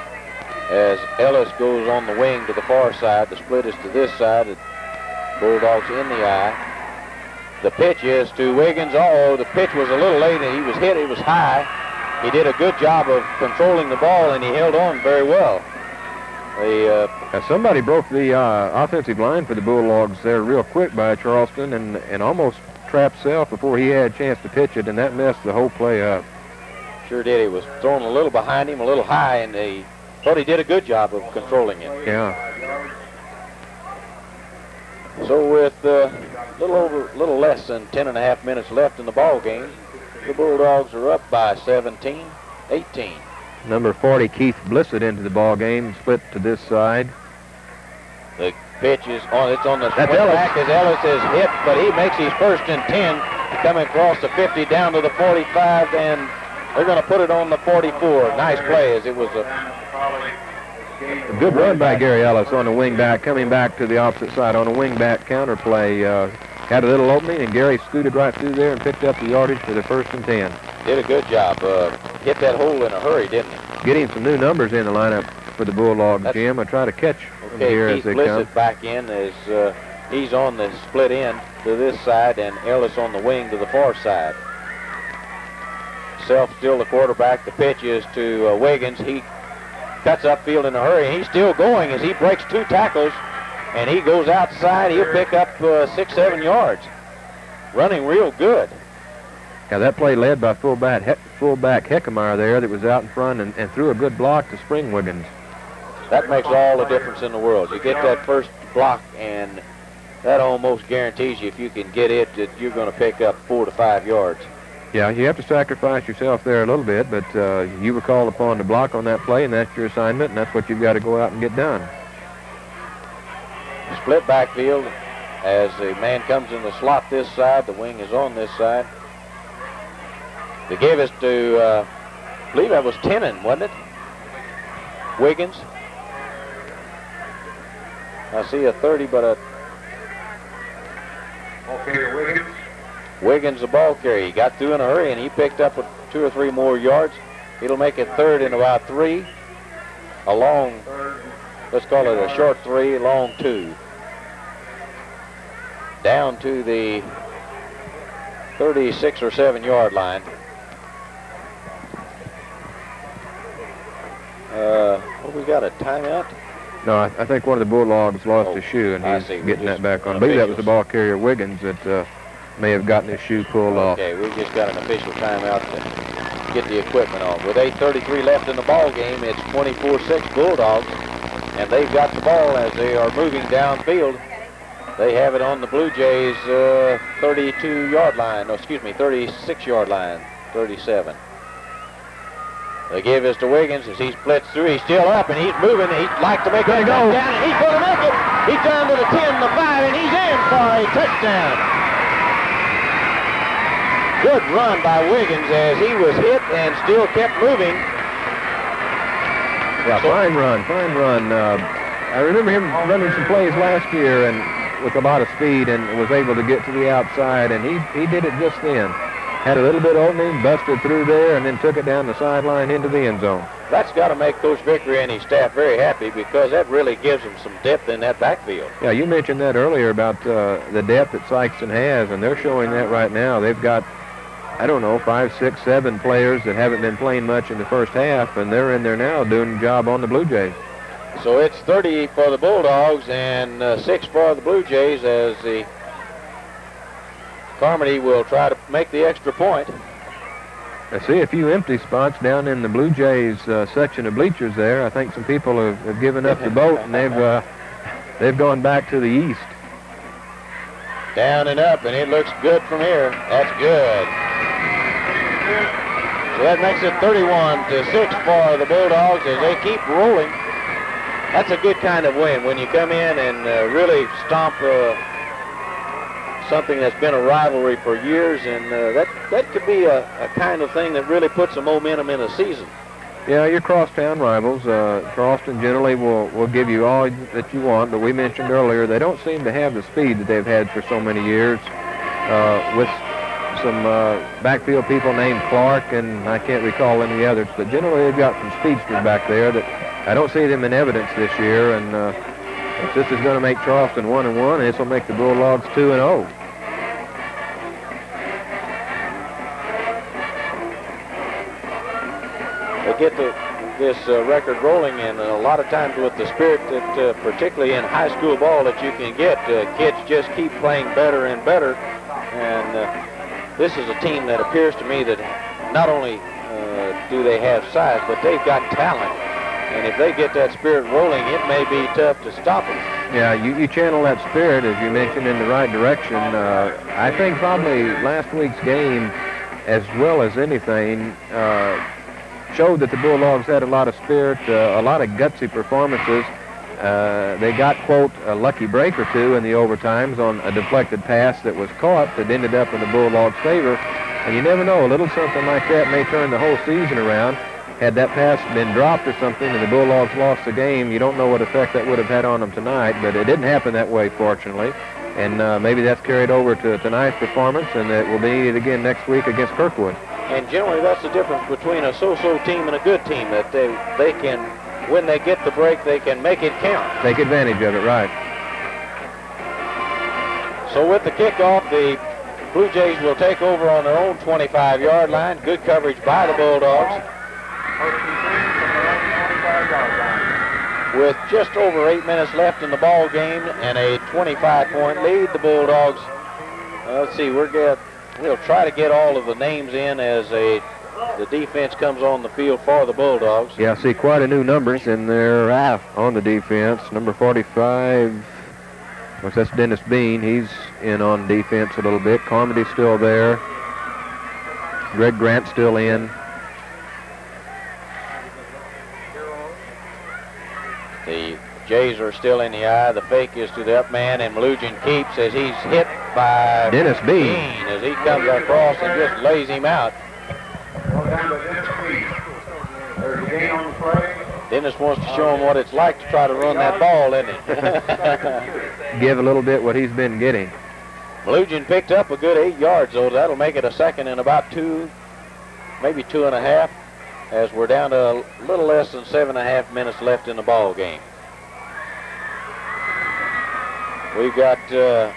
as Ellis goes on the wing to the far side. The split is to this side. The Bulldogs in the eye. The pitch is to Wiggins. The pitch was a little late and he was hit. It was high. He did a good job of controlling the ball and he held on very well. Somebody broke the offensive line for the Bulldogs there real quick by Charleston and almost trapped Self before he had a chance to pitch it, and that messed the whole play up. Sure did. He was thrown a little behind him, a little high, and he thought he did a good job of controlling it. Yeah. So with a little less than 10.5 minutes left in the ball game, the Bulldogs are up by 17-18. Number 40, Keith Blissett, into the ball game, split to this side. The pitch is on. It's on the split back as Ellis is hit, but he makes his first and 10 coming across the 50 down to the 45, and they're going to put it on the 44. Nice play as it was a good run by Gary Ellis on the wing back, coming back to the opposite side on a wing back counter play. Had a little opening, and Gary scooted right through there and picked up the yardage for the 1st and 10. Did a good job. Hit that hole in a hurry, didn't he? Getting some new numbers in the lineup for the Bulldogs, Jim. I try to catch them here as they come. Keith back in as he's on the split end to this side, and Ellis on the wing to the far side. Self still the quarterback. The pitch is to Wiggins. He cuts upfield in a hurry. He's still going as he breaks 2 tackles, and he goes outside. He'll pick up 6-7 yards. Running real good. Yeah, that play led by fullback Heckemeyer there that was out in front and threw a good block to Spring Wiggins. That makes all the difference in the world. You get that first block, and that almost guarantees you if you can get it that you're going to pick up 4 to 5 yards. Yeah, you have to sacrifice yourself there a little bit, but you were called upon to block on that play, and that's your assignment, and that's what you've got to go out and get done. Split backfield as the man comes in the slot this side. The wing is on this side. They gave us to, I believe that was Tennant, wasn't it? Wiggins. I see a 30, but a... Okay, Wiggins. Wiggins, the ball carrier. He got through in a hurry, and he picked up 2 or 3 more yards. It'll make it 3rd and about 3. A long, let's call it a short 3, long 2. Down to the 36 or 7 yard line. We got a timeout? No, I think one of the Bulldogs lost his shoe, and he's getting that back on. I believe that was the ball carrier Wiggins that may have gotten his shoe pulled off. Okay, we just got an official timeout to get the equipment off. With 8:33 left in the ball game, it's 24-6 Bulldogs, and they've got the ball as they are moving downfield. They have it on the Blue Jays 32-yard line. No, excuse me, 36-yard line, 37. They give this to Wiggins as he splits through. He's still up, and he's moving. He'd like to make it go down, and he's going to make it. He's down to the 10, the 5, and he's in for a touchdown. Good run by Wiggins as he was hit and still kept moving. Yeah, fine run, fine run. I remember him running some plays last year and with a lot of speed and was able to get to the outside, and he did it just then. Had a little bit of opening, busted through there, and then took it down the sideline into the end zone. That's got to make Coach Vickery and his staff very happy because that really gives them some depth in that backfield. Yeah, you mentioned that earlier about the depth that Sikeston has, and they're showing that right now. They've got, I don't know, 5, 6, 7 players that haven't been playing much in the first half, and they're in there now doing the job on the Blue Jays. So it's 30 for the Bulldogs and 6 for the Blue Jays as the Carmody will try to make the extra point. I see a few empty spots down in the Blue Jays section of bleachers there. I think some people have given up the boat, and they've gone back to the east. Down and up, and it looks good from here. That's good. So that makes it 31-6 for the Bulldogs as they keep rolling. That's a good kind of win when you come in and really stomp something that's been a rivalry for years, and that could be a kind of thing that really puts some momentum in a season. Yeah, your crosstown rivals, Charleston generally will give you all that you want, but we mentioned earlier they don't seem to have the speed that they've had for so many years. With some backfield people named Clark, and I can't recall any others, but generally they've got some speedsters back there that I don't see them in evidence this year, and this is going to make Charleston 1-1, and this will make the Bulldogs 2-0. They get this record rolling, and a lot of times with the spirit that, particularly in high school ball, that you can get, kids just keep playing better and better. And this is a team that appears to me that not only do they have size, but they've got talent. And if they get that spirit rolling, it may be tough to stop them. Yeah, you channel that spirit, as you mentioned, in the right direction. I think probably last week's game, as well as anything, showed that the Bulldogs had a lot of spirit, a lot of gutsy performances. They got, quote, a lucky break or two in the overtimes on a deflected pass that was caught that ended up in the Bulldogs' favor. And you never know, a little something like that may turn the whole season around. Had that pass been dropped or something and the Bulldogs lost the game, you don't know what effect that would have had on them tonight, but it didn't happen that way, fortunately. And maybe that's carried over to tonight's performance, and it will be it again next week against Kirkwood. And generally that's the difference between a so-so team and a good team, that they can, when they get the break, they can make it count. Take advantage of it, right. So with the kickoff, the Blue Jays will take over on their own 25-yard line. Good coverage by the Bulldogs. With just over 8 minutes left in the ball game and a 25-point lead, the Bulldogs, let's see, we'll try to get all of the names in as the defense comes on the field for the Bulldogs. Yeah, I see quite a new numbers in there on the defense. Number 45, of course, that's Dennis Bean. He's in on defense a little bit. Carmody's still there. Greg Grant's still in. The Jays are still in the eye. The fake is to the up man, and Malugin keeps as he's hit by Dennis Bean as he comes across and just lays him out. Dennis wants to show him what it's like to try to run that ball, doesn't he? Give a little bit what he's been getting. Malugin picked up a good 8 yards, though. That'll make it a second and about 2, maybe 2.5. As we're down to a little less than 7.5 minutes left in the ball game. We've got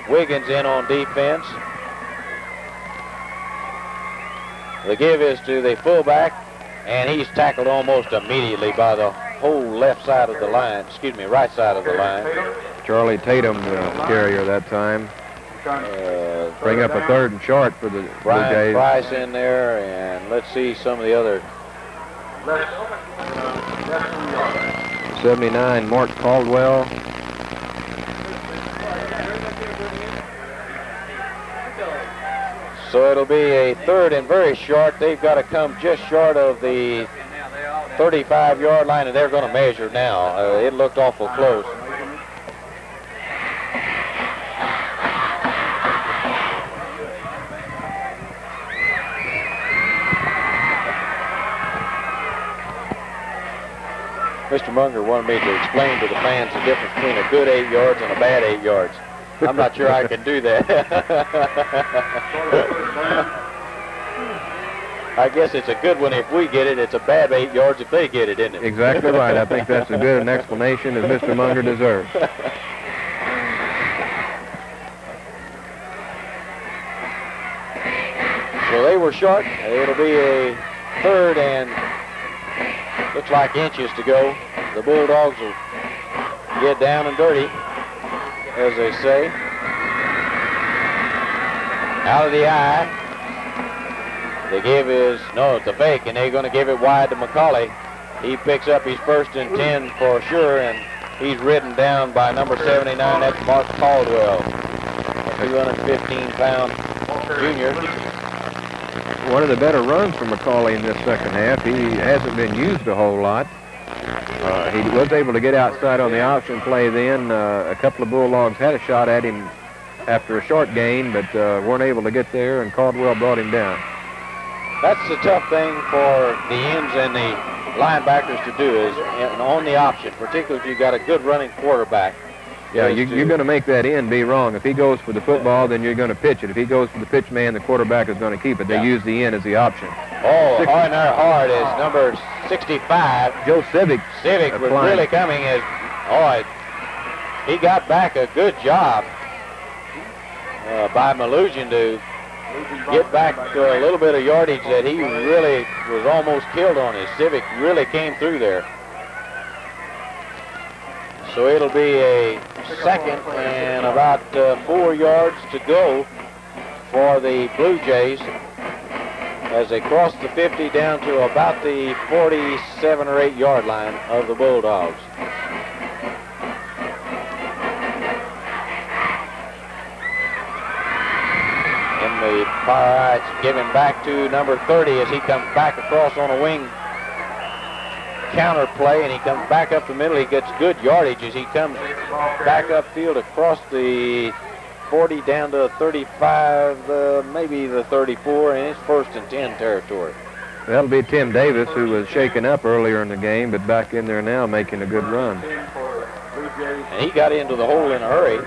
Wiggins in on defense. The give is to the fullback, and he's tackled almost immediately by the whole left side of the line, right side of the line. Charlie Tatum, the carrier that time. Bring up a 3rd and short for the Blue Jays. Brian Price in there, and let's see some of the other. 79, Mort Caldwell. So it'll be a 3rd and very short. They've got to come just short of the 35-yard line, and they're going to measure now. It looked awful close. Mr. Munger wanted me to explain to the fans the difference between a good 8 yards and a bad 8 yards. I'm not sure I can do that. I guess it's a good one if we get it. It's a bad 8 yards if they get it, isn't it? Exactly right. I think that's as good an explanation as Mr. Munger deserves. So they were short. It'll be a 3rd and looks like inches to go. The Bulldogs will get down and dirty, as they say. Out of the eye. The give is, no, it's a fake, and they're going to give it wide to McCauley. He picks up his 1st and 10 for sure, and he's ridden down by number 79. That's Mark Caldwell, a 215-pound junior. One of the better runs for McCauley in this second half. He hasn't been used a whole lot. He was able to get outside on the option play then. A couple of Bulldogs had a shot at him after a short gain, but weren't able to get there, and Caldwell brought him down. That's the tough thing for the ends and the linebackers to do is on the option, particularly if you've got a good running quarterback. Yeah, you're going to make that end be wrong. If he goes for the football, then you're going to pitch it. If he goes for the pitch man, the quarterback is going to keep it. They use the end as the option. Oh, hard in there hard is number 65. Joe Civic. Civic was really coming as, he got back a good job by Malugin to get back to a little bit of yardage that he really was almost killed on. His Civic really came through there. So it'll be a 2nd and about 4 yards to go for the Blue Jays as they cross the 50 down to about the 47 or 8 yard line of the Bulldogs. In the far right, giving back to number 30 as he comes back across on a wing counter play, and he comes back up the middle. He gets good yardage as he comes back upfield across the 40 down to 35, maybe the 34, and it's 1st and 10 territory. That'll be Tim Davis, who was shaken up earlier in the game, but back in there now making a good run. And he got into the hole in a hurry.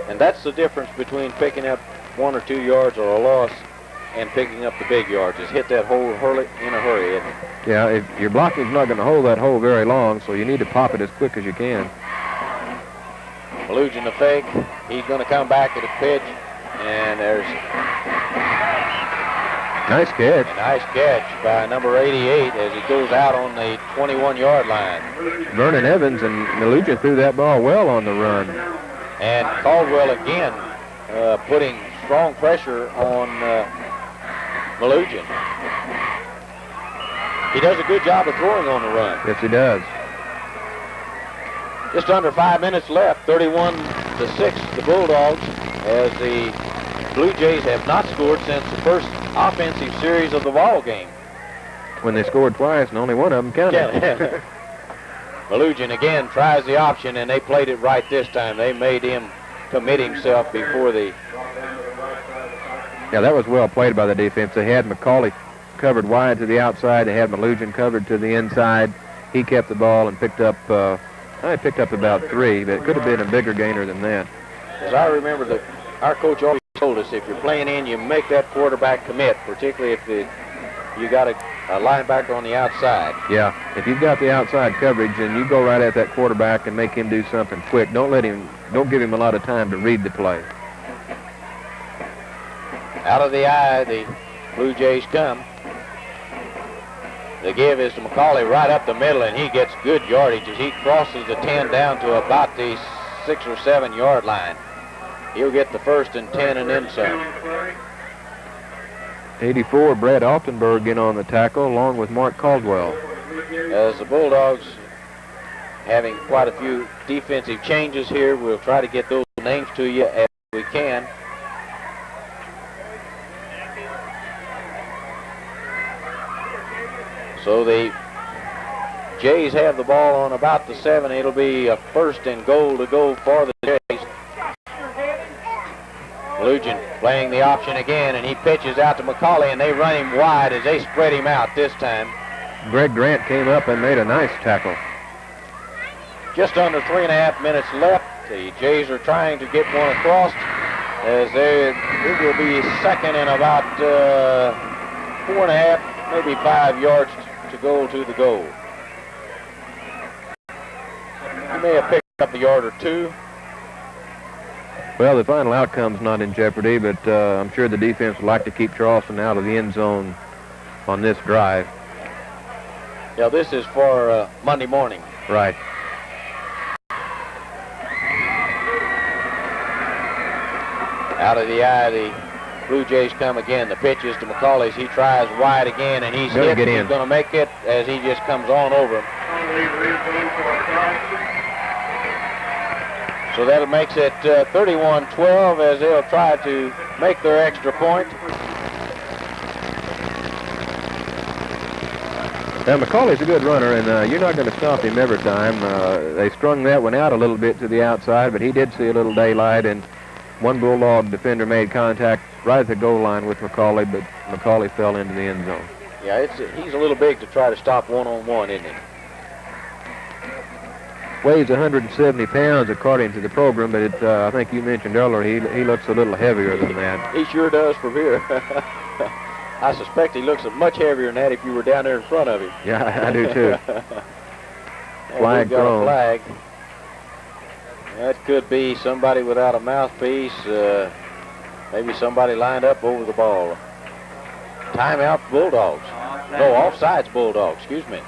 And that's the difference between picking up 1 or 2 yards or a loss and picking up the big yards, is hit that hole in a hurry, isn't it? Yeah, if your blocking's not going to hold that hole very long, so you need to pop it as quick as you can. Malugin the fake. He's going to come back at a pitch, and there's nice catch. a nice catch by number 88 as he goes out on the 21-yard line. Vernon Evans and Malugin threw that ball well on the run. And Caldwell again putting strong pressure on Malugin. He does a good job of throwing on the run. Yes, he does. Just under 5 minutes left, 31-6, the Bulldogs, as the Blue Jays have not scored since the first offensive series of the ball game. When they scored twice and only one of them counted. Malugin again tries the option, and they played it right this time. They made him commit himself before the... Yeah, that was well played by the defense. They had McCauley covered wide to the outside. They had Malugin covered to the inside. He kept the ball and picked up about 3, but it could have been a bigger gainer than that. As I remember, our coach always told us, if you're playing in, you make that quarterback commit, particularly if you got a linebacker on the outside. Yeah, if you've got the outside coverage, and you go right at that quarterback and make him do something quick. Don't give him a lot of time to read the play. Out of the eye, the Blue Jays come. The give is to McCauley right up the middle, and he gets good yardage as he crosses the 10 down to about the 6 or 7 yard line. He'll get the 1st and 10 and then some. 84, Brad Altenberg in on the tackle, along with Mark Caldwell. As the Bulldogs having quite a few defensive changes here, we'll try to get those names to you as we can. So the Jays have the ball on about the 7. It'll be a 1st and goal to go for the Jays. Malugin playing the option again, and he pitches out to McCauley, and they run him wide as they spread him out this time. Greg Grant came up and made a nice tackle. Just under 3.5 minutes left. The Jays are trying to get one across as it will be 2nd and about 4.5, maybe 5 yards to go to the goal. He may have picked up a yard or 2. Well, the final outcome's not in jeopardy, but I'm sure the defense would like to keep Charleston out of the end zone on this drive. Yeah, this is for Monday morning. Right. Out of the eye, the Blue Jays come again. The pitch is to McCauley. He tries wide again, and he's hit. He's going to make it as he just comes on over him. So that makes it 31-12 as they'll try to make their extra point. Now, McCauley's a good runner, and you're not going to stop him every time. They strung that one out a little bit to the outside, but he did see a little daylight, and one Bulldog defender made contact right at the goal line with McCauley, but McCauley fell into the end zone. Yeah, he's a little big to try to stop one-on-one, isn't he? Weighs 170 pounds according to the program, but I think you mentioned earlier he looks a little heavier than that. He sure does from here. I suspect he looks much heavier than that if you were down there in front of him. Yeah, I do too. Flag thrown. Flag. That could be somebody without a mouthpiece. Maybe somebody lined up over the ball. Timeout Bulldogs. No, offsides Bulldogs, excuse me.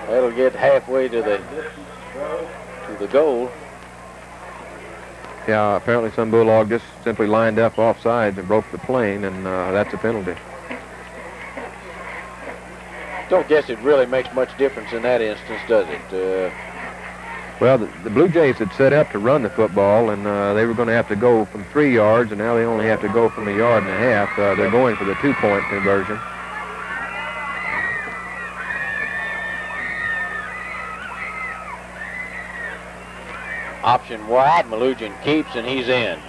That'll get halfway to the goal. Yeah, apparently some Bulldog just simply lined up offsides and broke the plane, and that's a penalty. Don't guess it really makes much difference in that instance, does it? Well, the Blue Jays had set up to run the football, and they were going to have to go from 3 yards, and now they only have to go from 1.5 yards. They're going for the 2-point conversion. Option wide, Malugin keeps, and he's in.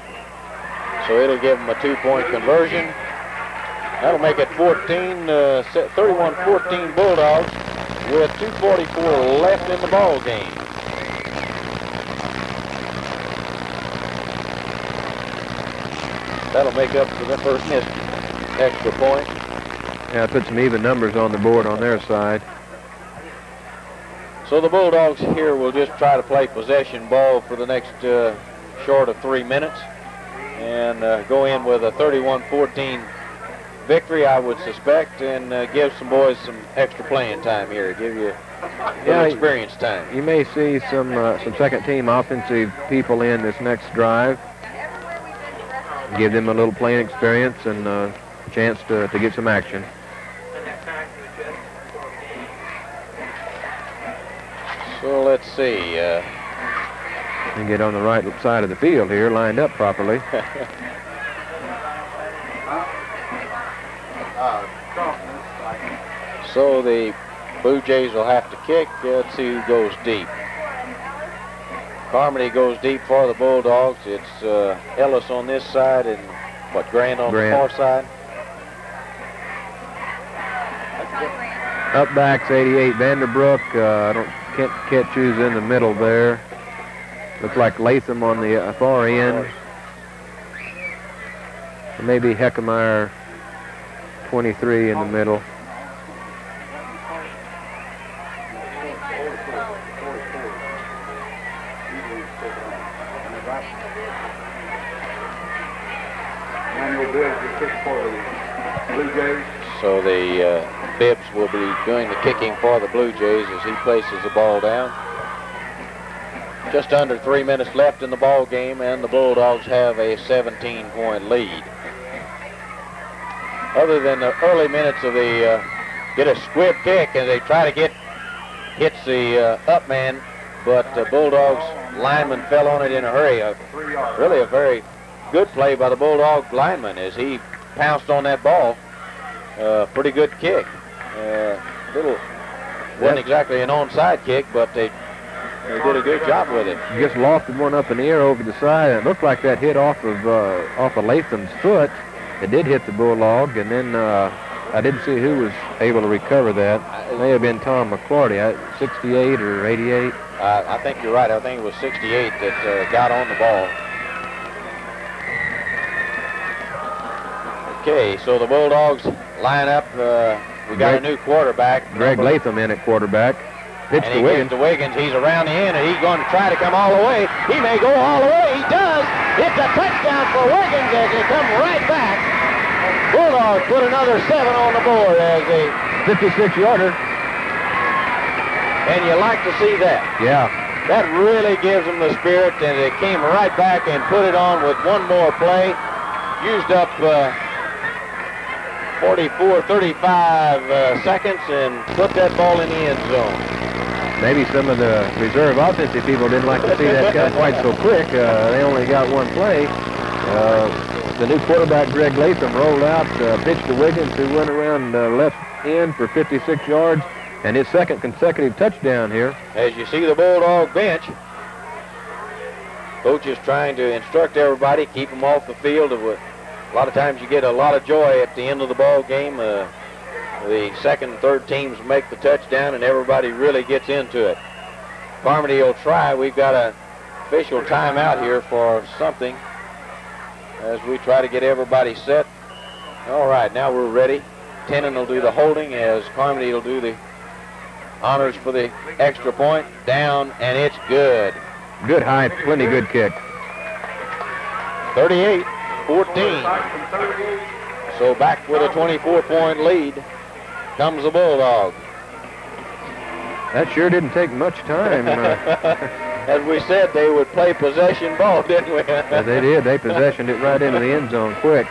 So it'll give him a 2-point conversion. That'll make it 31-14 Bulldogs with 2:44 left in the ball game. That'll make up for the first missed extra point. Yeah, put some even numbers on the board on their side. So the Bulldogs here will just try to play possession ball for the next short of 3 minutes and go in with a 31-14 victory, I would suspect, and give some boys some extra playing time here, give you experience time. You may see some second-team offensive people in this next drive. Give them a little playing experience and a chance to get some action. So let's see. And get on the right side of the field here, lined up properly. So the Blue Jays will have to kick. Let's see who goes deep. Carmody goes deep for the Bulldogs. It's Ellis on this side and Grant on the far side. Up back's 88 Vanderbrook. Can't catch who's in the middle there. Looks like Latham on the far end. Maybe Heckemeyer 23 in the middle. So the Bibbs will be doing the kicking for the Blue Jays as he places the ball down. Just under 3 minutes left in the ball game, and the Bulldogs have a 17-point lead. Other than the early minutes of the get a squib kick, and they try to hits the up man, but the Bulldogs lineman fell on it in a hurry. Really a very good play by the Bulldog lineman as he pounced on that ball. Pretty good kick. Wasn't exactly an onside kick, but they did a good job with it. Just lofted one up in the air over the side, and it looked like that hit off of Latham's foot. It did hit the Bulldog, and then I didn't see who was able to recover that. It may have been Tom McClarty, 68 or 88. I think you're right. I think it was 68 that got on the ball. Okay, so the Bulldogs line up. We got a new quarterback. Greg Latham in at quarterback. Pitch and to he Wiggins. gives to Wiggins. He's around the end, and he's going to try to come all the way. He may go all the way. He does. It's a touchdown for Wiggins as they come right back. Bulldogs put another 7 on the board as a 56-yarder. And you like to see that. Yeah. That really gives them the spirit, and they came right back and put it on with one more play. Used up 35 seconds and put that ball in the end zone. Maybe some of the reserve offensive people didn't like to see that cut quite so quick. They only got one play. The new quarterback, Greg Latham, rolled out, pitched to Wiggins, who went around left end for 56 yards, and his second consecutive touchdown here. As you see the Bulldog bench, coach is trying to instruct everybody, keep them off the field. A lot of times you get a lot of joy at the end of the ball game. The second and third teams make the touchdown, and everybody really gets into it. Carmody will try. We've got an official timeout here for something as we try to get everybody set. All right, now we're ready. Tennant will do the holding as Carmody will do the honors for the extra point. Down, and it's good. Good height, plenty good kick. 38-14. So back with a 24-point lead comes the Bulldog. That sure didn't take much time. As we said, they would play possession ball, didn't we? Yeah, they did. They possessioned it right into the end zone quick.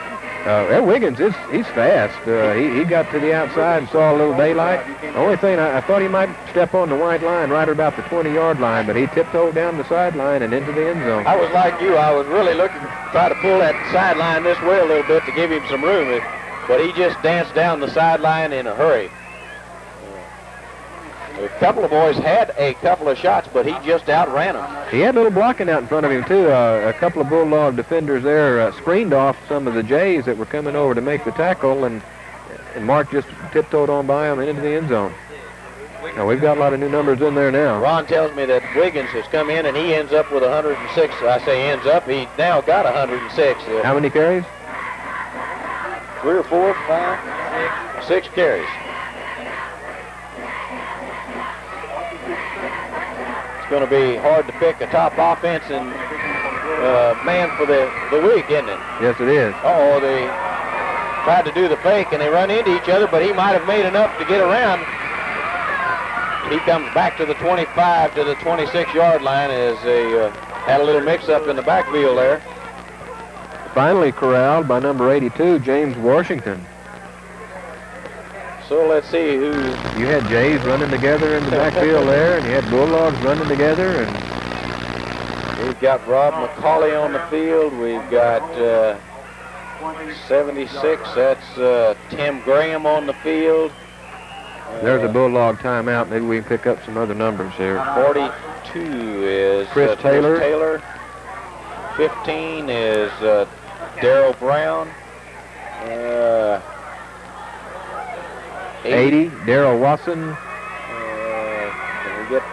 Wiggins, he's fast. He got to the outside and saw a little daylight. The only thing, I thought he might step on the white line right about the 20-yard line, but he tiptoed down the sideline and into the end zone. I was like you. I was really looking to try to pull that sideline this way a little bit to give him some room, but he just danced down the sideline in a hurry. A couple of boys had a couple of shots, but he just outran them. He had a little blocking out in front of him, too. A couple of Bulldog defenders there screened off some of the Jays that were coming over to make the tackle, and Mark just tiptoed on by them into the end zone. Now, we've got a lot of new numbers in there now. Ron tells me that Wiggins has come in, and he ends up with 106. I say ends up. He now got 106. How many carries? 3 or 4, 5, 6 carries. It's going to be hard to pick a top offense and man for the week, isn't it? Yes, it is. Oh, they tried to do the fake, and they run into each other, but he might have made enough to get around. He comes back to the 25 to the 26-yard line as they had a little mix-up in the backfield there. Finally corralled by number 82, James Washington. So let's see who... You had Jays running together in the backfield there, and you had Bulldogs running together, and we've got Rob McCauley on the field. We've got 76. That's Tim Graham on the field. There's a Bulldog timeout. Maybe we can pick up some other numbers here. 42 is Chris Taylor. 15 is Darrell Brown. 80, Darrell Watson. Can we get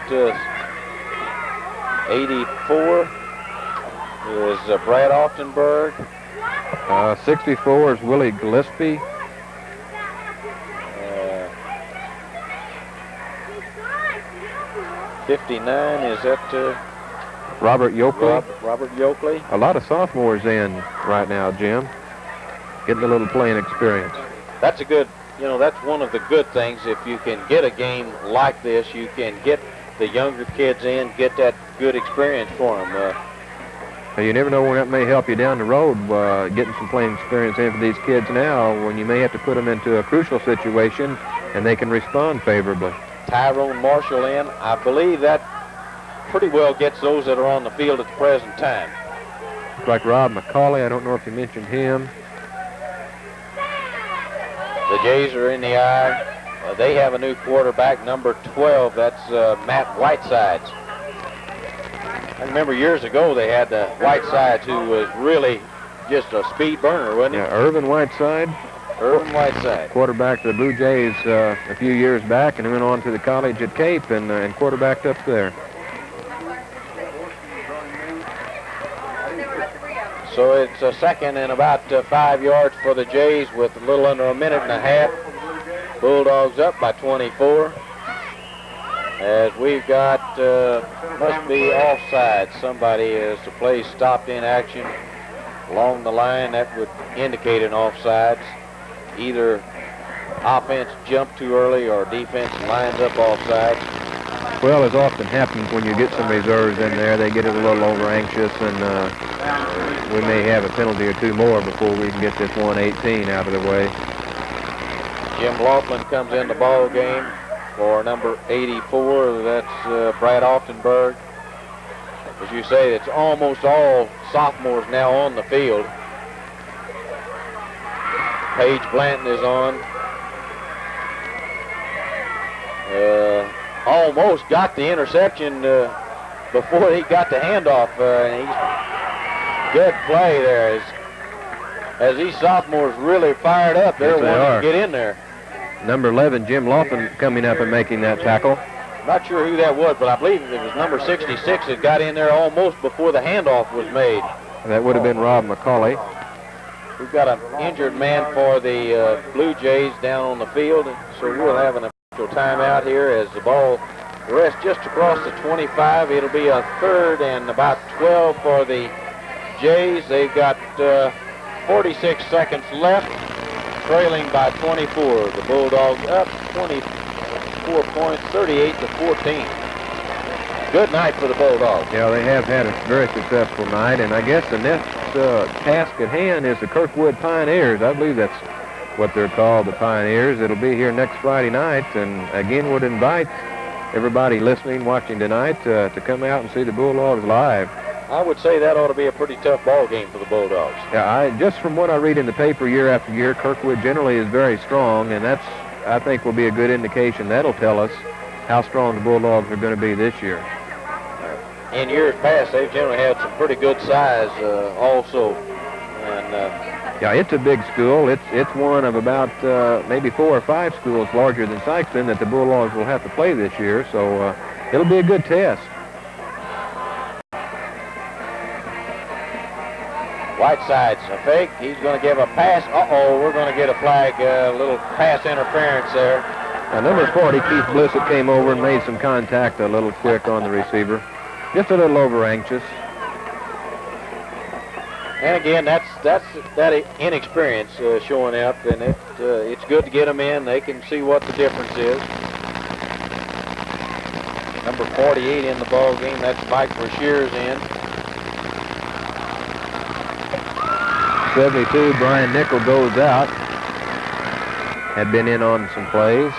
84 is Brad Offenberg. 64 is Willie Gillespie. 59 is that Robert Yoakley. Robert Yoakley. A lot of sophomores in right now, Jim. Getting a little playing experience. That's a good, that's one of the good things. If you can get a game like this, you can get the younger kids in, get that good experience for them. You never know when that may help you down the road, getting some playing experience in for these kids now, when you may have to put them into a crucial situation and they can respond favorably. Tyrone Marshall in. I believe that pretty well gets those that are on the field at the present time. Looks like Rob McCauley. I don't know if you mentioned him. The Jays are in the eye. They have a new quarterback, number 12. That's Matt Whitesides. I remember years ago they had Whitesides, who was really just a speed burner, wasn't he? Yeah, Irvin Whiteside. Irvin Whiteside. Quarterback to the Blue Jays a few years back, and he went on to the college at Cape and quarterbacked up there. So it's a second and about 5 yards for the Jays with a little under a minute and a half. Bulldogs up by 24. As we've got, must be offside. Somebody has the play stopped in action along the line. That would indicate an offsides. Either offense jumped too early or defense lines up offside. Well, as often happens when you get some reserves in there, they get it a little over anxious, and we may have a penalty or two more before we can get this 118 out of the way. Jim Laughlin comes in the ball game for number 84. That's Brad Offenberg. As you say, it's almost all sophomores now on the field. Paige Blanton is on. Almost got the interception before he got the handoff. Good play there. As these sophomores really fired up, they're wanting to get in there. Number 11, Jim Laughlin, coming up and making that tackle. Not sure who that was, but I believe it was number 66 that got in there almost before the handoff was made. That would have been Rob McCauley. We've got an injured man for the Blue Jays down on the field, so we'll have an official timeout here as the ball rests just across the 25. It'll be a third and about 12 for the Jays. They've got 46 seconds left, trailing by 24. The Bulldogs up 24 points, 38 to 14. Good night for the Bulldogs. Yeah, they have had a very successful night, and I guess the next task at hand is the Kirkwood Pioneers. I believe that's what they're called, the Pioneers. It'll be here next Friday night, and again would invite everybody listening, watching tonight to come out and see the Bulldogs live. I would say that ought to be a pretty tough ball game for the Bulldogs. Yeah, just from what I read in the paper year after year, Kirkwood generally is very strong, and that's, I think, will be a good indication. That'll tell us how strong the Bulldogs are going to be this year. In years past, they've generally had some pretty good size also. And yeah, it's a big school. It's one of about maybe 4 or 5 schools larger than Sikeston that the Bulldogs will have to play this year. So it'll be a good test. Whiteside's a fake. He's going to give a pass. Uh-oh, we're going to get a flag, a little pass interference there. Number 40, Keith Blissett, came over and made some contact a little quick on the receiver. Just a little over-anxious. And again, that's that inexperience showing up, and it's good to get them in. They can see what the difference is. Number 48 in the ball game. That's Mike Brashear's in. 72, Brian Nickel goes out. Had been in on some plays.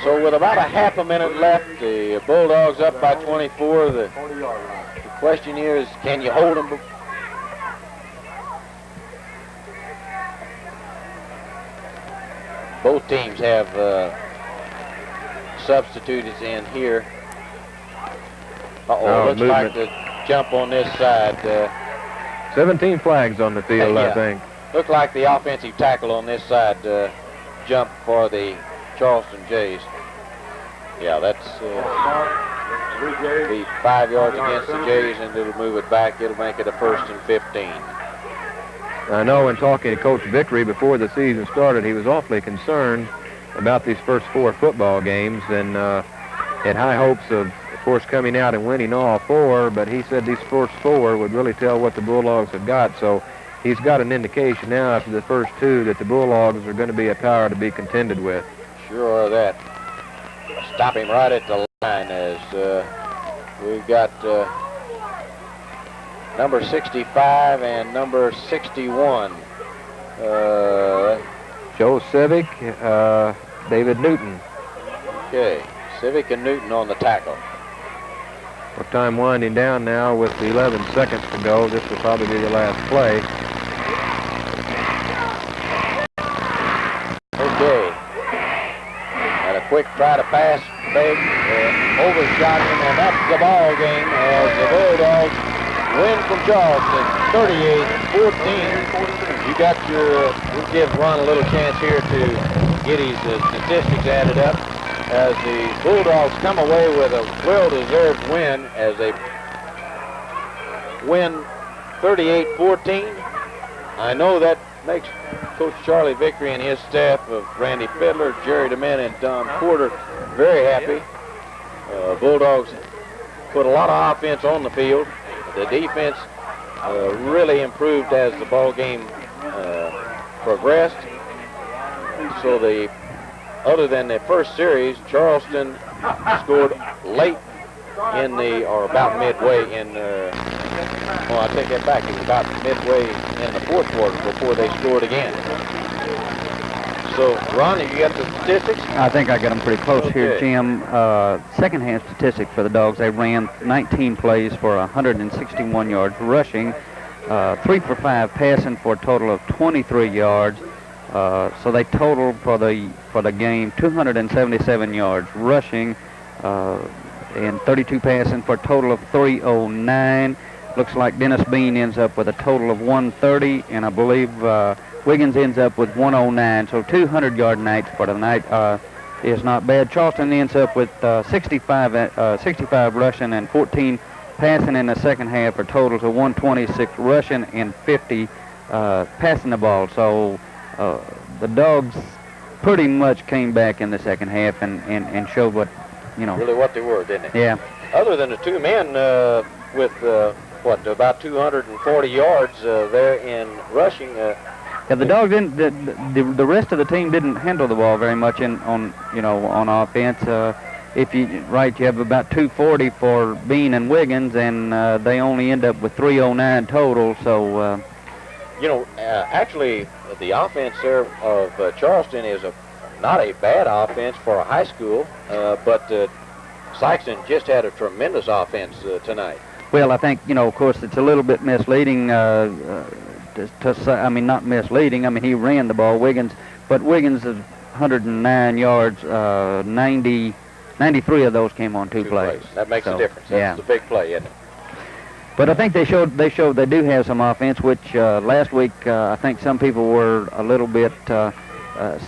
So with about a half a minute left, the Bulldogs up by 24. The question here is, can you hold them? Both teams have substitutes in here. Looks movement. like the jump on this side. 17 flags on the field, yeah. I think. Looked like the offensive tackle on this side jump for the Charleston Jays. Yeah, that's be 5 yards against the Jays, and it'll move it back. It'll make it a 1st and 15. I know in talking to Coach Vickery before the season started, he was awfully concerned about these first 4 football games, and had high hopes of course, coming out and winning all 4, but he said these first 4 would really tell what the Bulldogs have got. So he's got an indication now after the first 2 that the Bulldogs are going to be a power to be contended with. Sure are that. Stop him right at the line as we've got number 65 and number 61. Joe Civic, David Newton. Okay, Civic and Newton on the tackle. Well, time winding down now with 11 seconds to go. This will probably be the last play. Okay. Had a quick try to pass, big, overshot him, and that's the ball game as the Bulldogs win from Charleston, 38-14. You got we'll give Ron a little chance here to get his statistics added up, as the Bulldogs come away with a well-deserved win as they win 38-14. I know that makes Coach Charlie Vickery and his staff of Randy Fiddler, Jerry DeMint, and Don Porter very happy. Bulldogs put a lot of offense on the field. The defense really improved as the ball game progressed. So other than the first series, Charleston scored late in or about midway in, well, I take that back. It was about midway in the 4th quarter before they scored again. So, Ron, have you got the statistics? I think I got them pretty close here, Okay. Jim. Second half statistics for the Dogs. They ran 19 plays for 161 yards rushing, 3 for 5 passing for a total of 23 yards. So they totaled for the game 277 yards rushing and 32 passing for a total of 309. Looks like Dennis Bean ends up with a total of 130, and I believe Wiggins ends up with 109. So 200-yard nights for the night is not bad. Charleston ends up with 65 rushing and 14 passing in the second half for totals of 126 rushing and 50 passing the ball. So the Dogs pretty much came back in the second half and showed what, Really what they were, didn't they? Yeah. Other than the 2 men with, about 240 yards there in rushing. Yeah, the Dogs didn't. The rest of the team didn't handle the ball very much on offense. You have about 240 for Bean and Wiggins, and they only end up with 309 total. So. Actually, the offense there of Charleston is not a bad offense for a high school, but Sikeston just had a tremendous offense tonight. Well, I think, of course, it's a little bit misleading to say, not misleading. He ran the ball, Wiggins, but Wiggins is 109 yards, 90 93 of those came on two Two plays. That makes So, a difference. That's yeah. the big play, isn't it? But I think they do have some offense, which last week I think some people were a little bit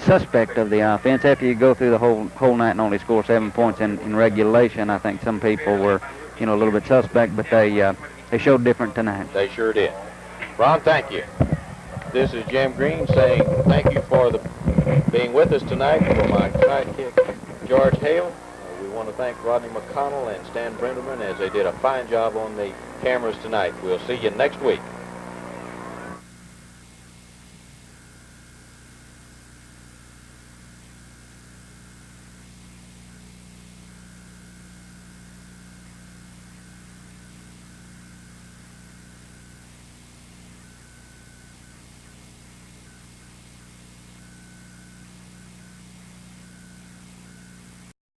suspect of the offense. After you go through the whole night and only score 7 points in regulation, I think some people were, a little bit suspect, but they showed different tonight. They sure did. Ron, thank you. This is Jim Green saying thank you for being with us tonight. For my sidekick, George Hale, we want to thank Rodney McConnell and Stan Brenderman as they did a fine job on the cameras tonight. We'll see you next week.